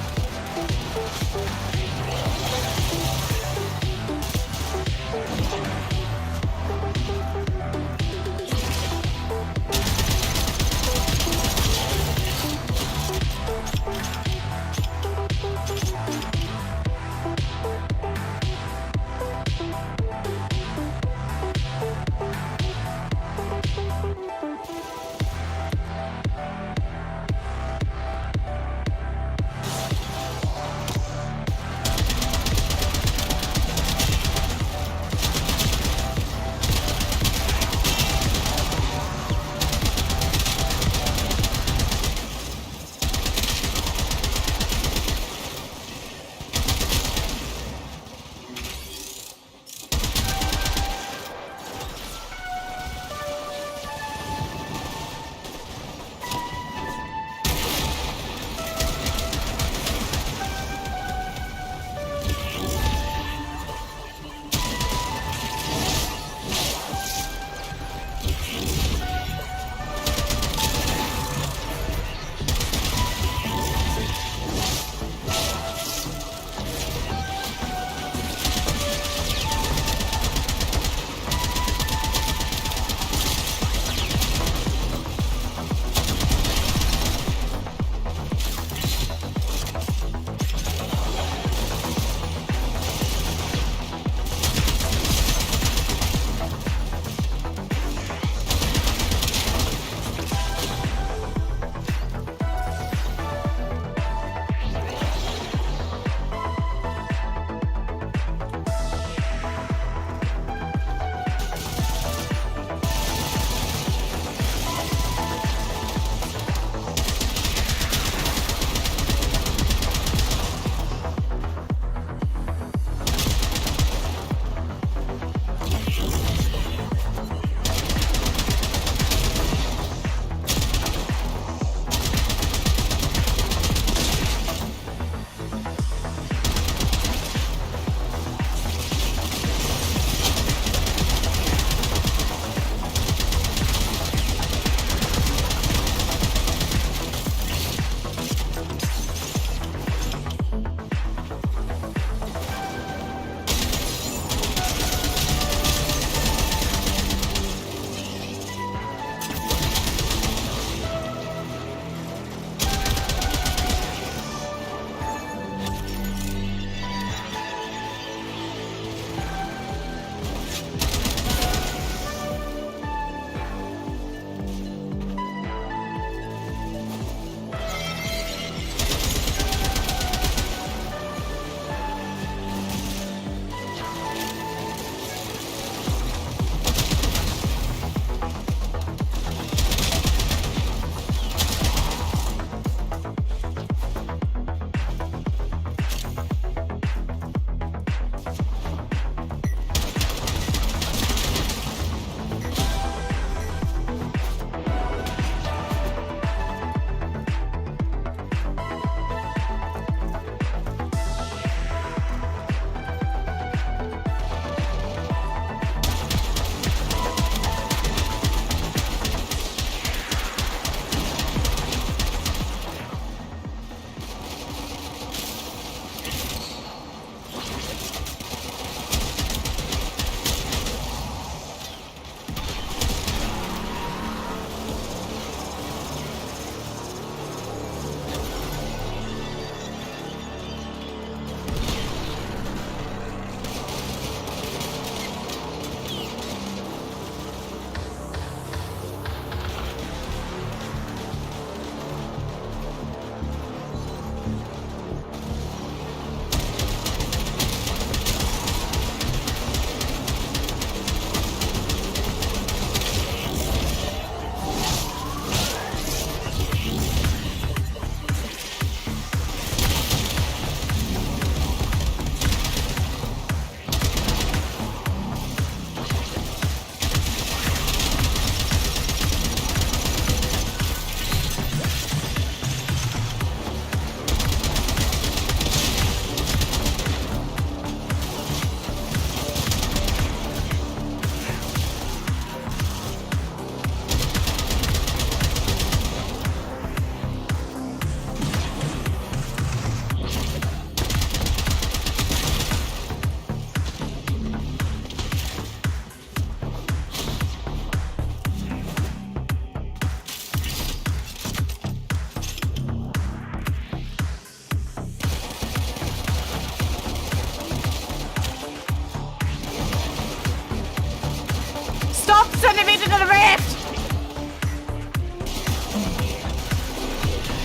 Stop sending me to the rift!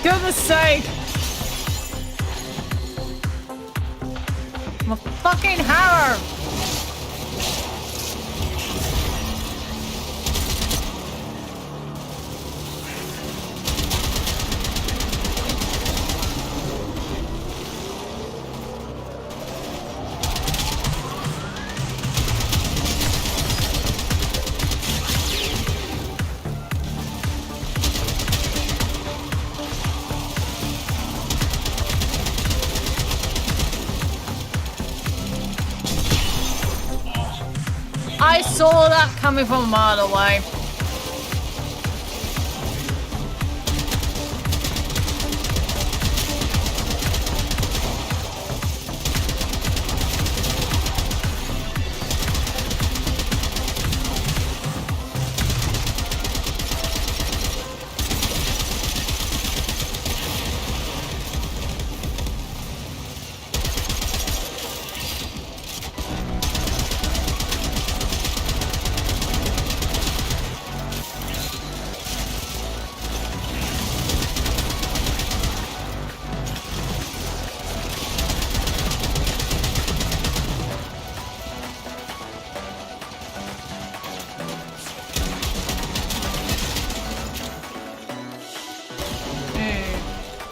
Goodness sake! I'm a fucking hammer! I saw that coming from a mile away.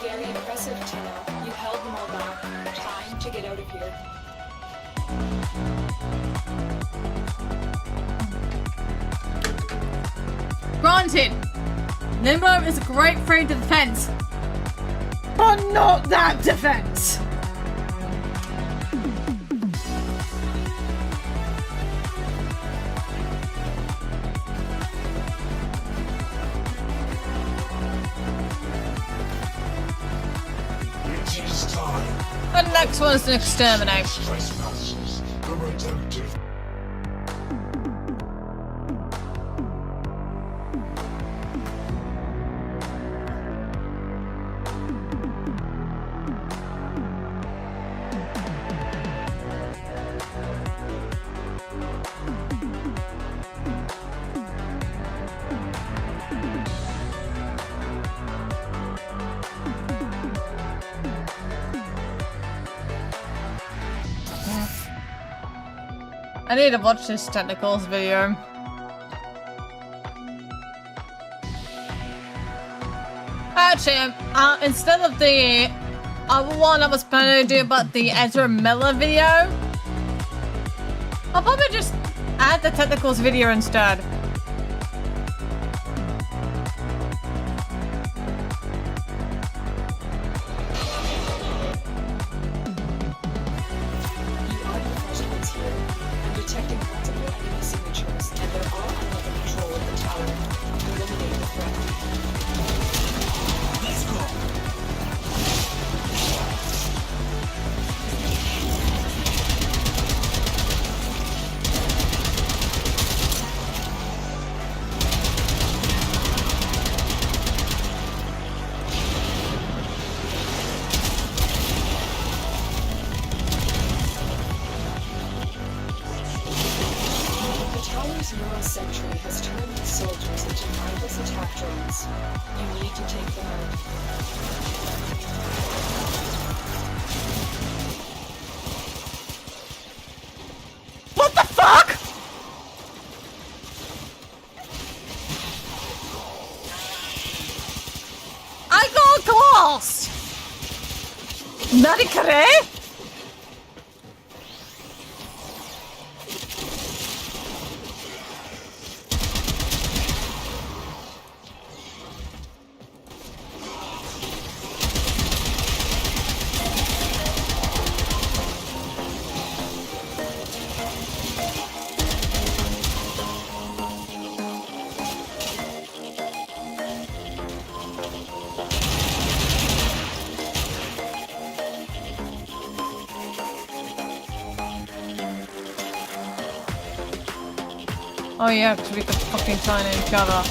Very impressive, Tino. You held them all back. Time to get out of here. Granted, Limbo is a great frame to defense, but not that defense. It is time. The next one is an exterminate. Trespassers, the redemptive. I need to watch this technicals video. Actually, instead of the other one I was planning to do about the Ezra Miller video, I'll probably just add the technicals video instead. Detecting multiple enemy signatures, and they're all under the control of the tower. Eliminate the threat. Let's go! The tower's neural sentry has turned its soldiers into mindless attack drones. You need to take them out. What the fuck? I got glass! Narikare? Oh yeah, because we could fucking turn each other.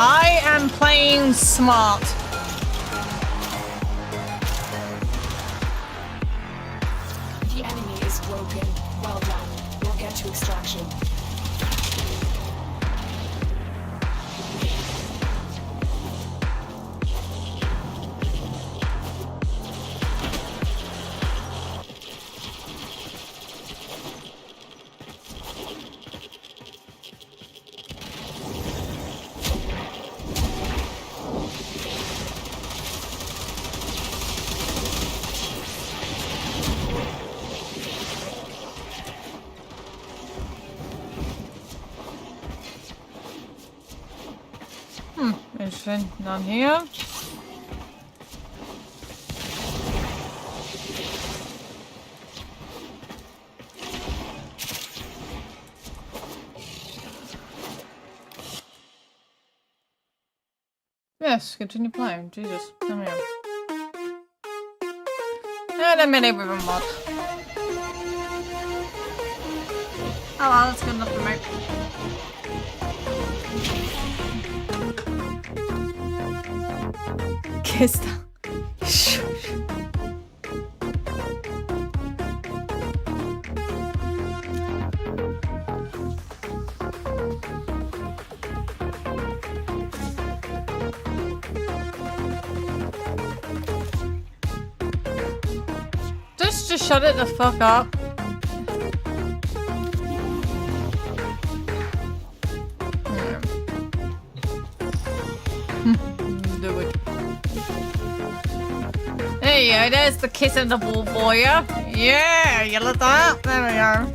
I am playing smart. The enemy is broken. Well done. We'll get to extraction. Interesting. None here. Yes, continue playing. Jesus, come here. And a minute with a mod. Oh well, that's good enough for me. Kiss them. Just shut it the fuck up. Do it. There you go, there's the kiss in the ball for you. Yeah, you look that. There we go.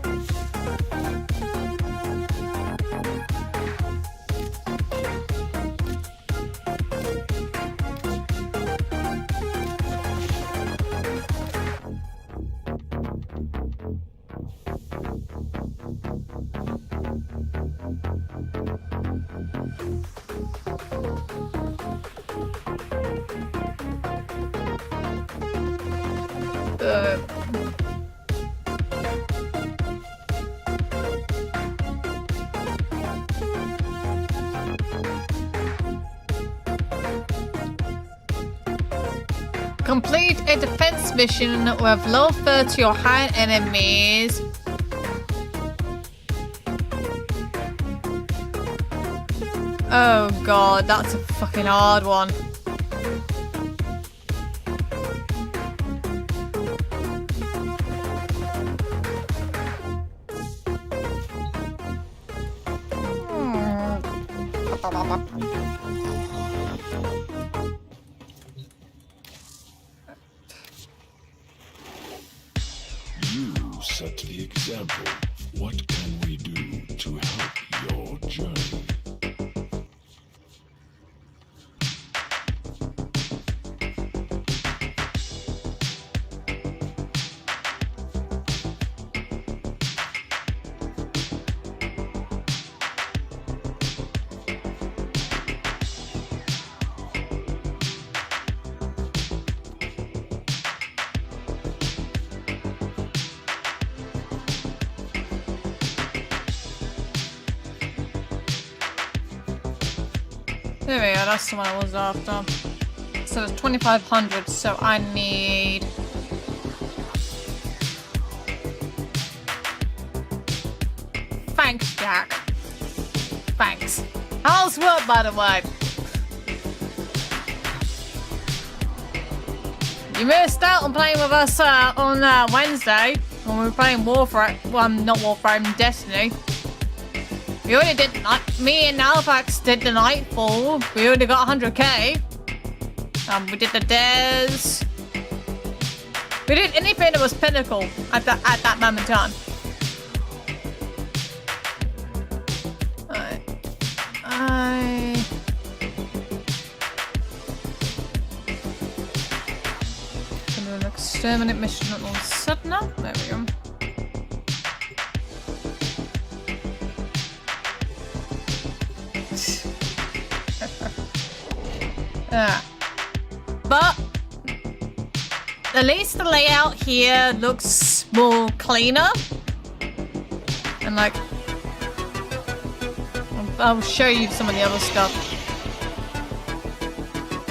Complete a defense mission with low 30 or high enemies. Oh god, that's a fucking hard one. You set the example. What can we do to help your journey? There we go, that's the one I was after. So it's 2,500, so I need... Thanks, Jack. Thanks. How's work, by the way? You missed out on playing with us on Wednesday when we were playing Warframe. Well, not Warframe, Destiny. We already did, me and Alphax did the Nightfall. We already got 100k. We did the Dares. We did anything that was pinnacle at that moment in time. Gonna do an exterminate mission on setting up. There we go. But at least the layout here looks more cleaner. And like, I'll show you some of the other stuff.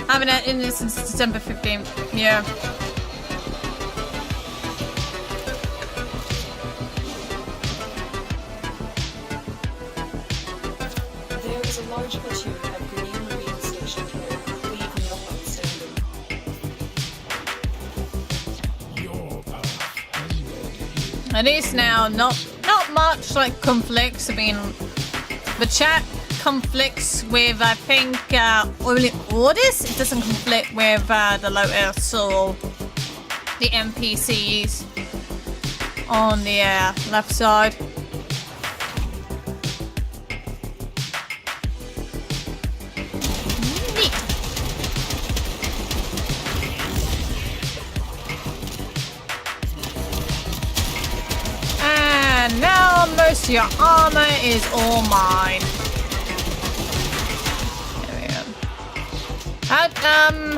I've been in this since December 15th. Yeah. There is a large platoon of Green Marine stationed here. Leave no one standing. At least now, not much like conflicts. I mean, the chat conflicts with, I think, only orders. It doesn't conflict with the Lotus or the NPCs on the left side. And now most of your armor is all mine. There we go.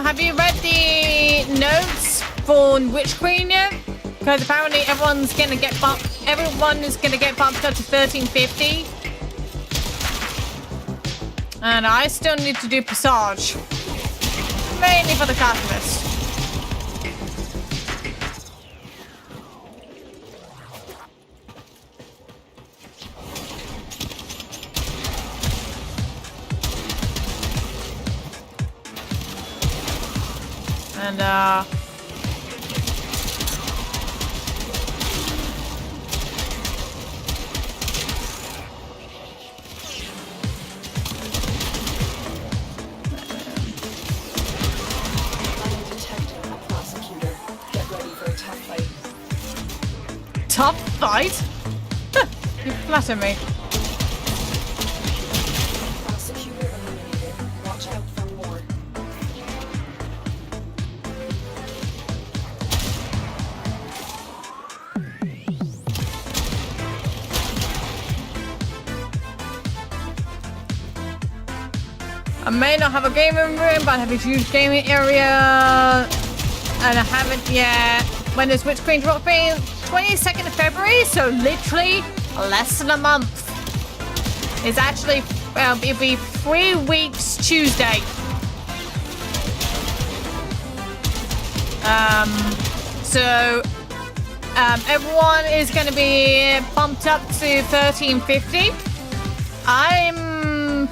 Have you read the notes for Witch Queen yet? Because apparently everyone is gonna get bumped up to 1350. And I still need to do Passage. Mainly for the catalyst. And tough fight? You flatter me. Prosecutor eliminated. Watch out for more. I may not have a gaming room, but I have a huge gaming area. And I haven't yet. When is Witch Queen dropping? 22nd of February, so literally less than a month. It's actually, it'll be 3 weeks Tuesday. Everyone is going to be bumped up to 1350. I'm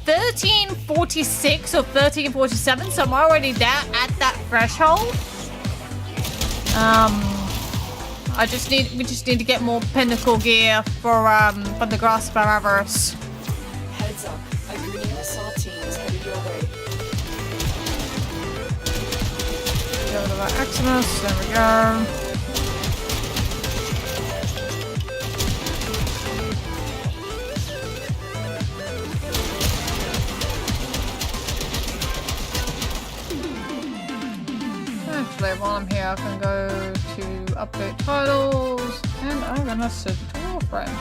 1346 or 1347, so I'm already there at that threshold. We just need to get more pinnacle gear for the Grasp of Avarice. Heads up, a green assault team is headed your way. Go to the Eximus, there we go. Actually, while I'm here, I can go to update titles, and I'm gonna sit to a friend.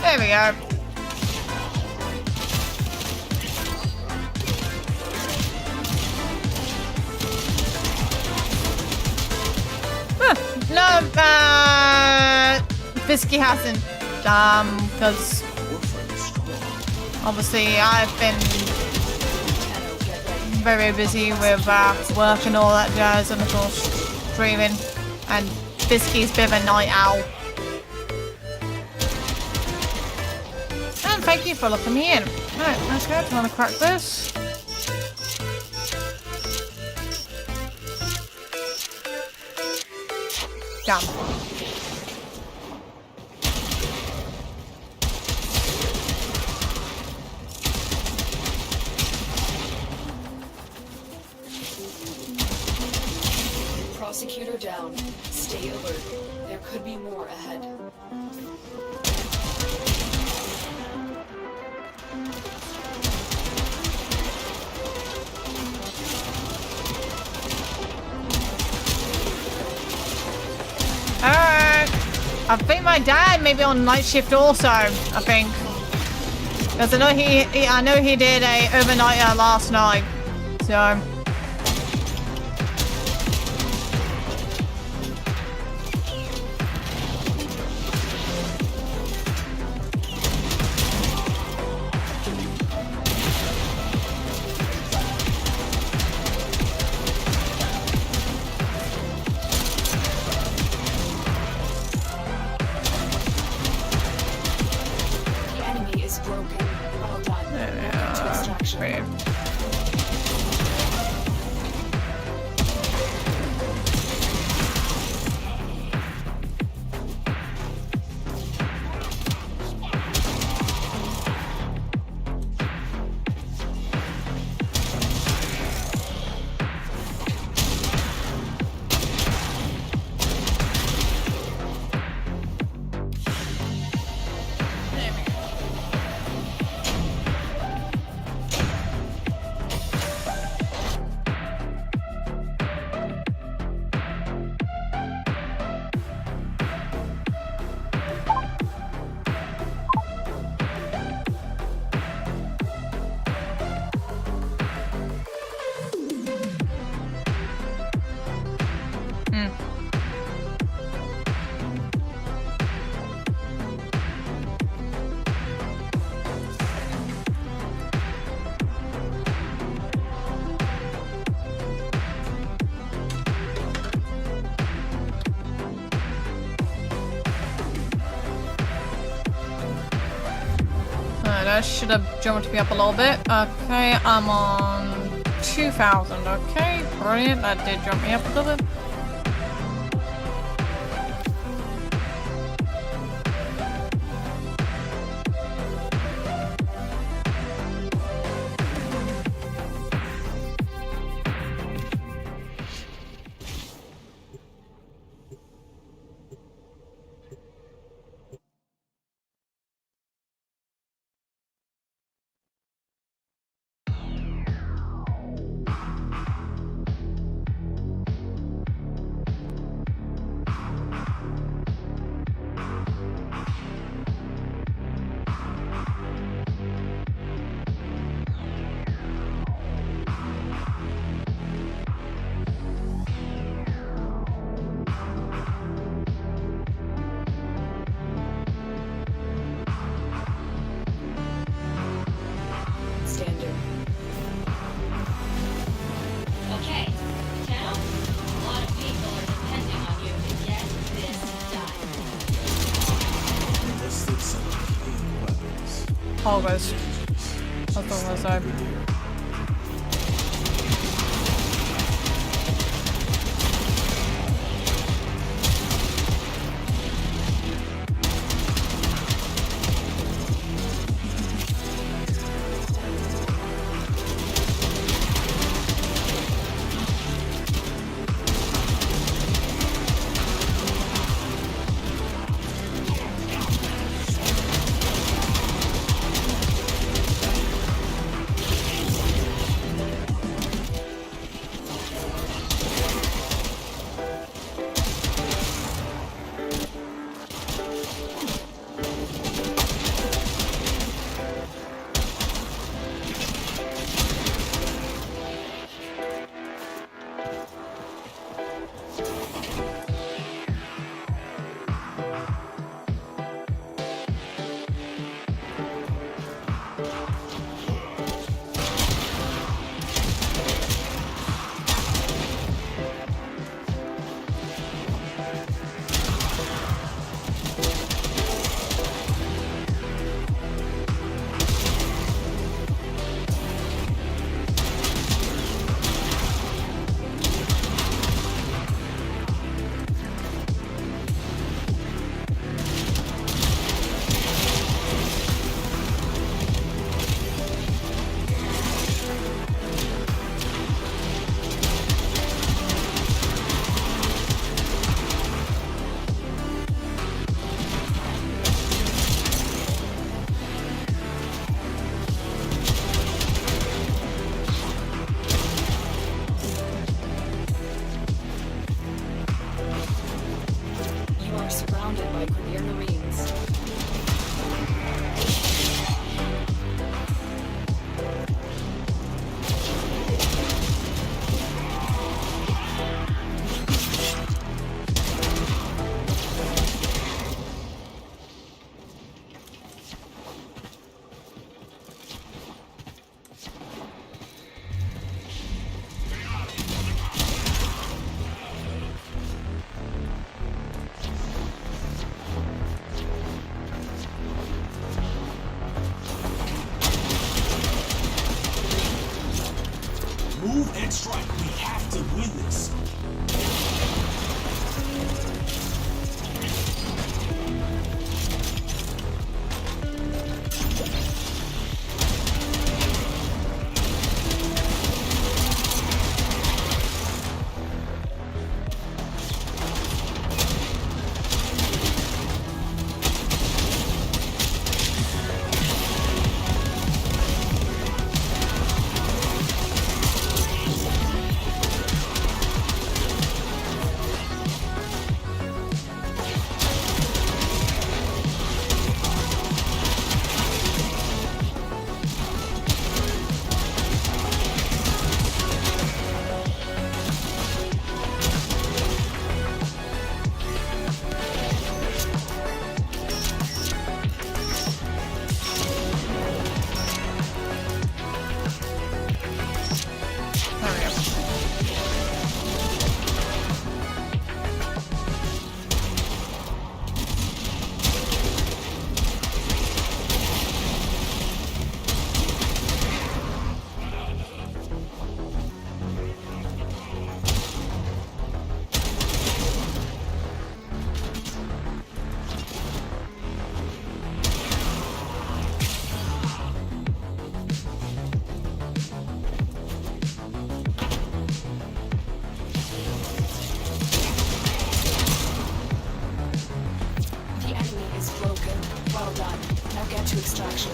There we go. No, Bisky hasn't, because obviously I've been very busy with work and all that jazz, and of course streaming, and Bisky's a bit of a night owl. And thank you for looking me in. Right, okay, do you want to crack this? Done. Prosecutor down. Stay alert. There could be more ahead. Alright. I think my dad may be on night shift also, I think. Because I know he did a overnighter last night. So that should have jumped me up a little bit. Okay, I'm on 2,000. Okay, brilliant. That did jump me up a little bit. Always. That's all I say. extraction.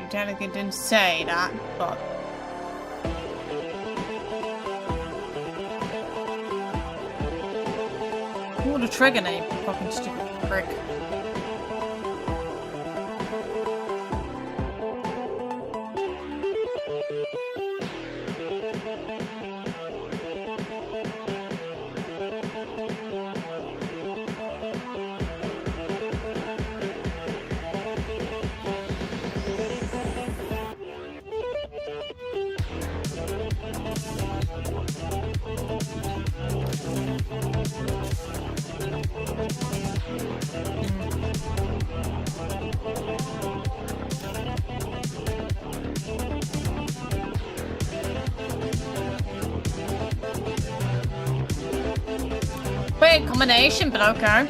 Technically didn't say that, but pull the trigger now, you fucking stupid prick. Weird combination, but okay.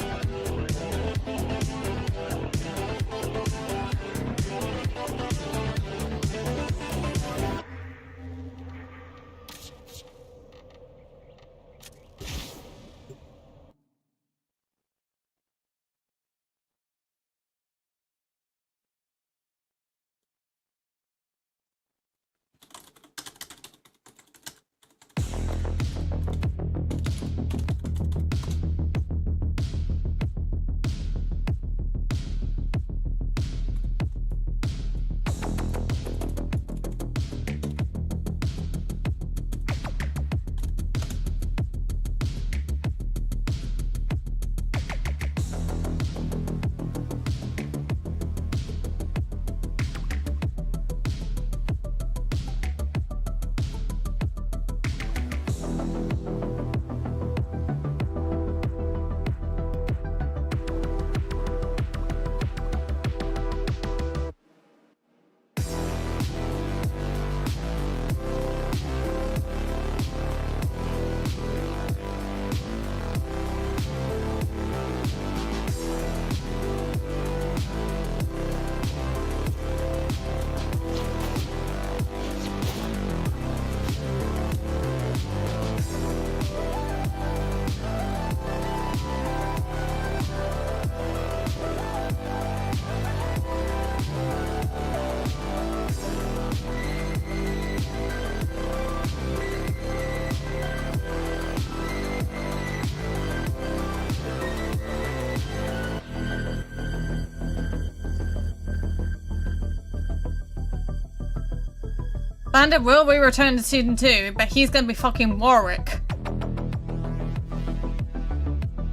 Bandit will be returning to season 2, but he's gonna be fucking Warwick.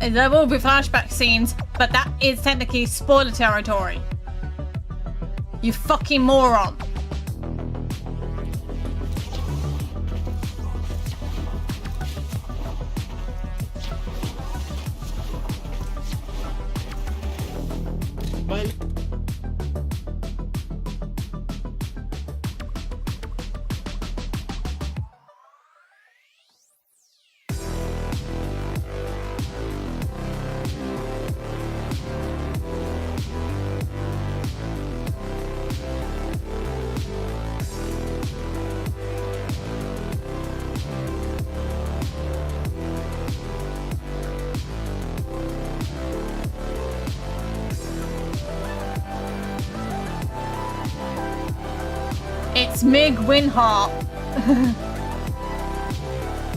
And there will be flashback scenes, but that is technically spoiler territory. You fucking moron. It's Mig Winhart.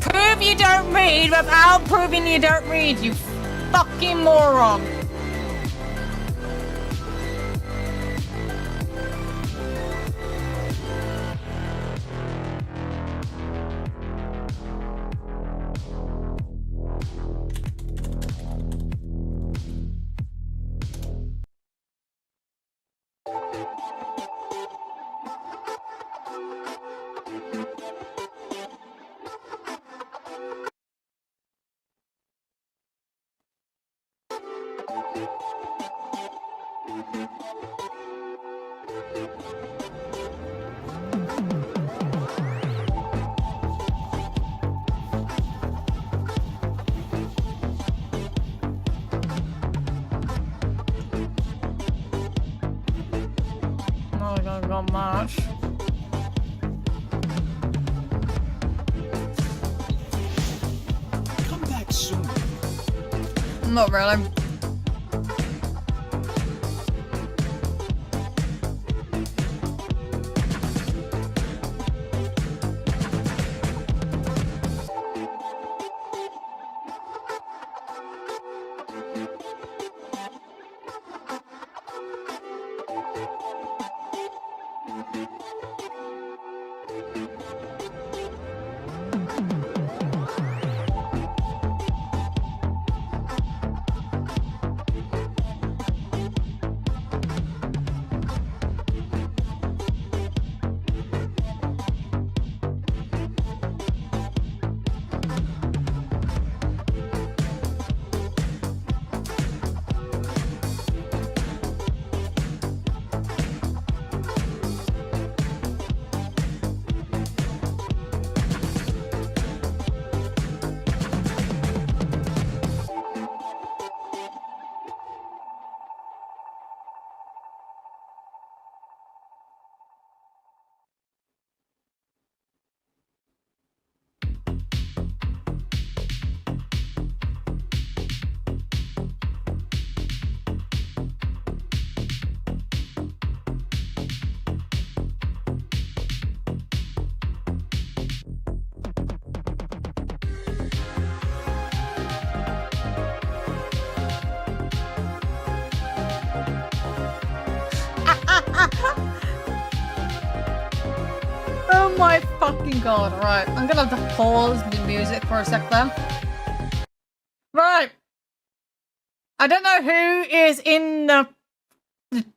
Prove you don't read without proving you don't read, you fucking moron. Oh, I gotta go march. Come back soon. Not really. Oh my fucking god. Right, I'm gonna have to pause the music for a sec then. Right. I don't know who is in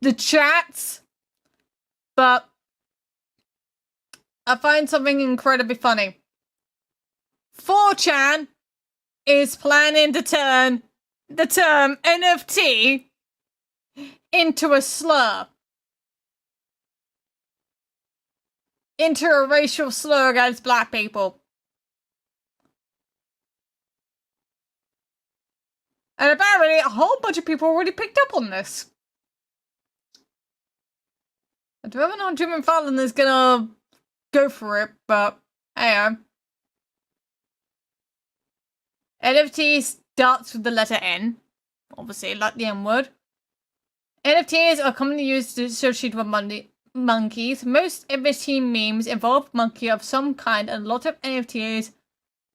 the chats, but I find something incredibly funny. 4chan is planning to turn the term NFT into a slur. Into a racial slur against black people. And apparently a whole bunch of people already picked up on this. I don't know if Jim and Fallon is gonna go for it, but hey. NFT starts with the letter N. Obviously, like the N word. NFTs are commonly used to associate with monkeys. Most NFT memes involve monkey of some kind, and a lot of NFTs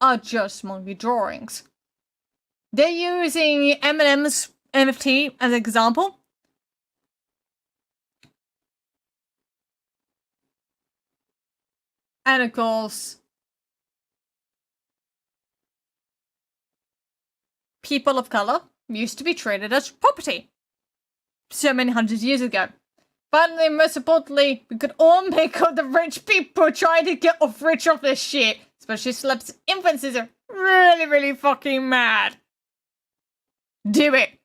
are just monkey drawings. They're using Eminem's NFT as an example. And of course, people of color used to be treated as property so many hundreds of years ago. Finally, most importantly, we could all make all the rich people trying to get rich off this shit. Especially celebs, influencers are really, really fucking mad. Do it.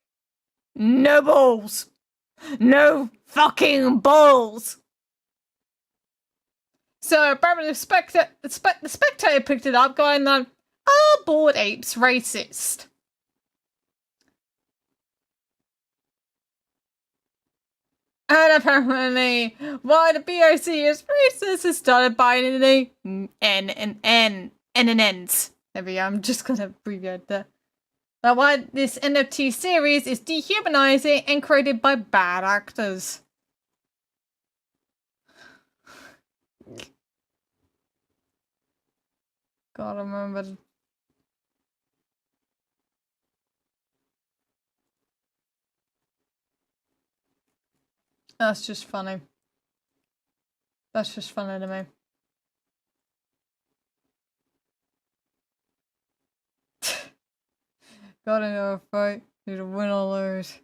No balls. No fucking balls. So apparently the Spectator picked it up, going on, "Are Bored Apes racist?" And apparently, why the BOC is racist is started by the N and N's. There we go, I'm just gonna abbreviate that. Now, why this NFT series is dehumanizing and created by bad actors. Gotta remember. That's just funny. That's just funny to me. Gotta know a fight. Either win or lose.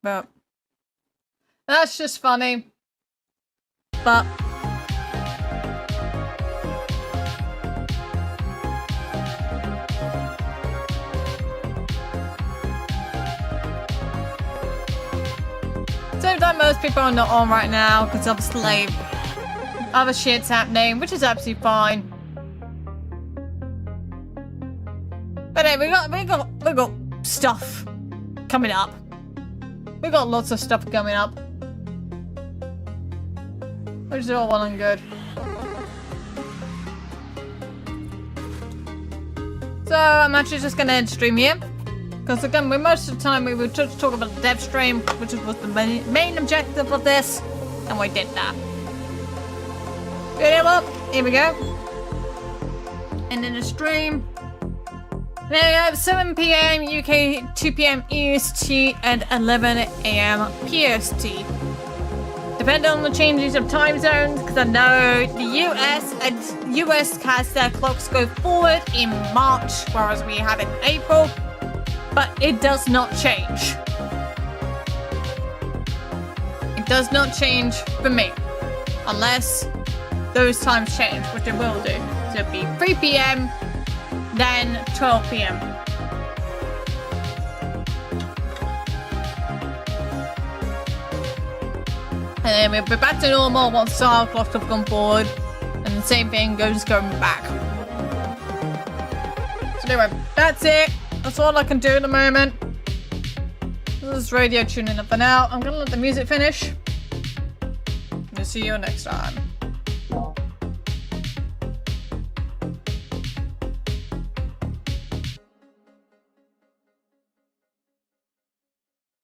But that's just funny. But so that most people are not on right now because obviously other shit's happening, which is absolutely fine. But hey, we got stuff coming up. We got lots of stuff coming up, which is all well and good. So I'm actually just gonna end stream here, because again, most of the time we would just talk about the Devstream, which was the main objective of this, and we did that. Here we go. And in the stream. There we go, 7 PM UK, 2 PM EST, and 11 AM PST. Depending on the changes of time zones, because I know the US has their clocks go forward in March, whereas we have in April, but it does not change. It does not change for me, unless those times change, which it will do. So it'll be 3 PM, then 12 PM. And then we'll be back to normal once our clocks have gone forward. And the same thing goes going back. So anyway, that's it. That's all I can do at the moment. This is radio tuning up for now. I'm gonna let the music finish. We'll see you next time.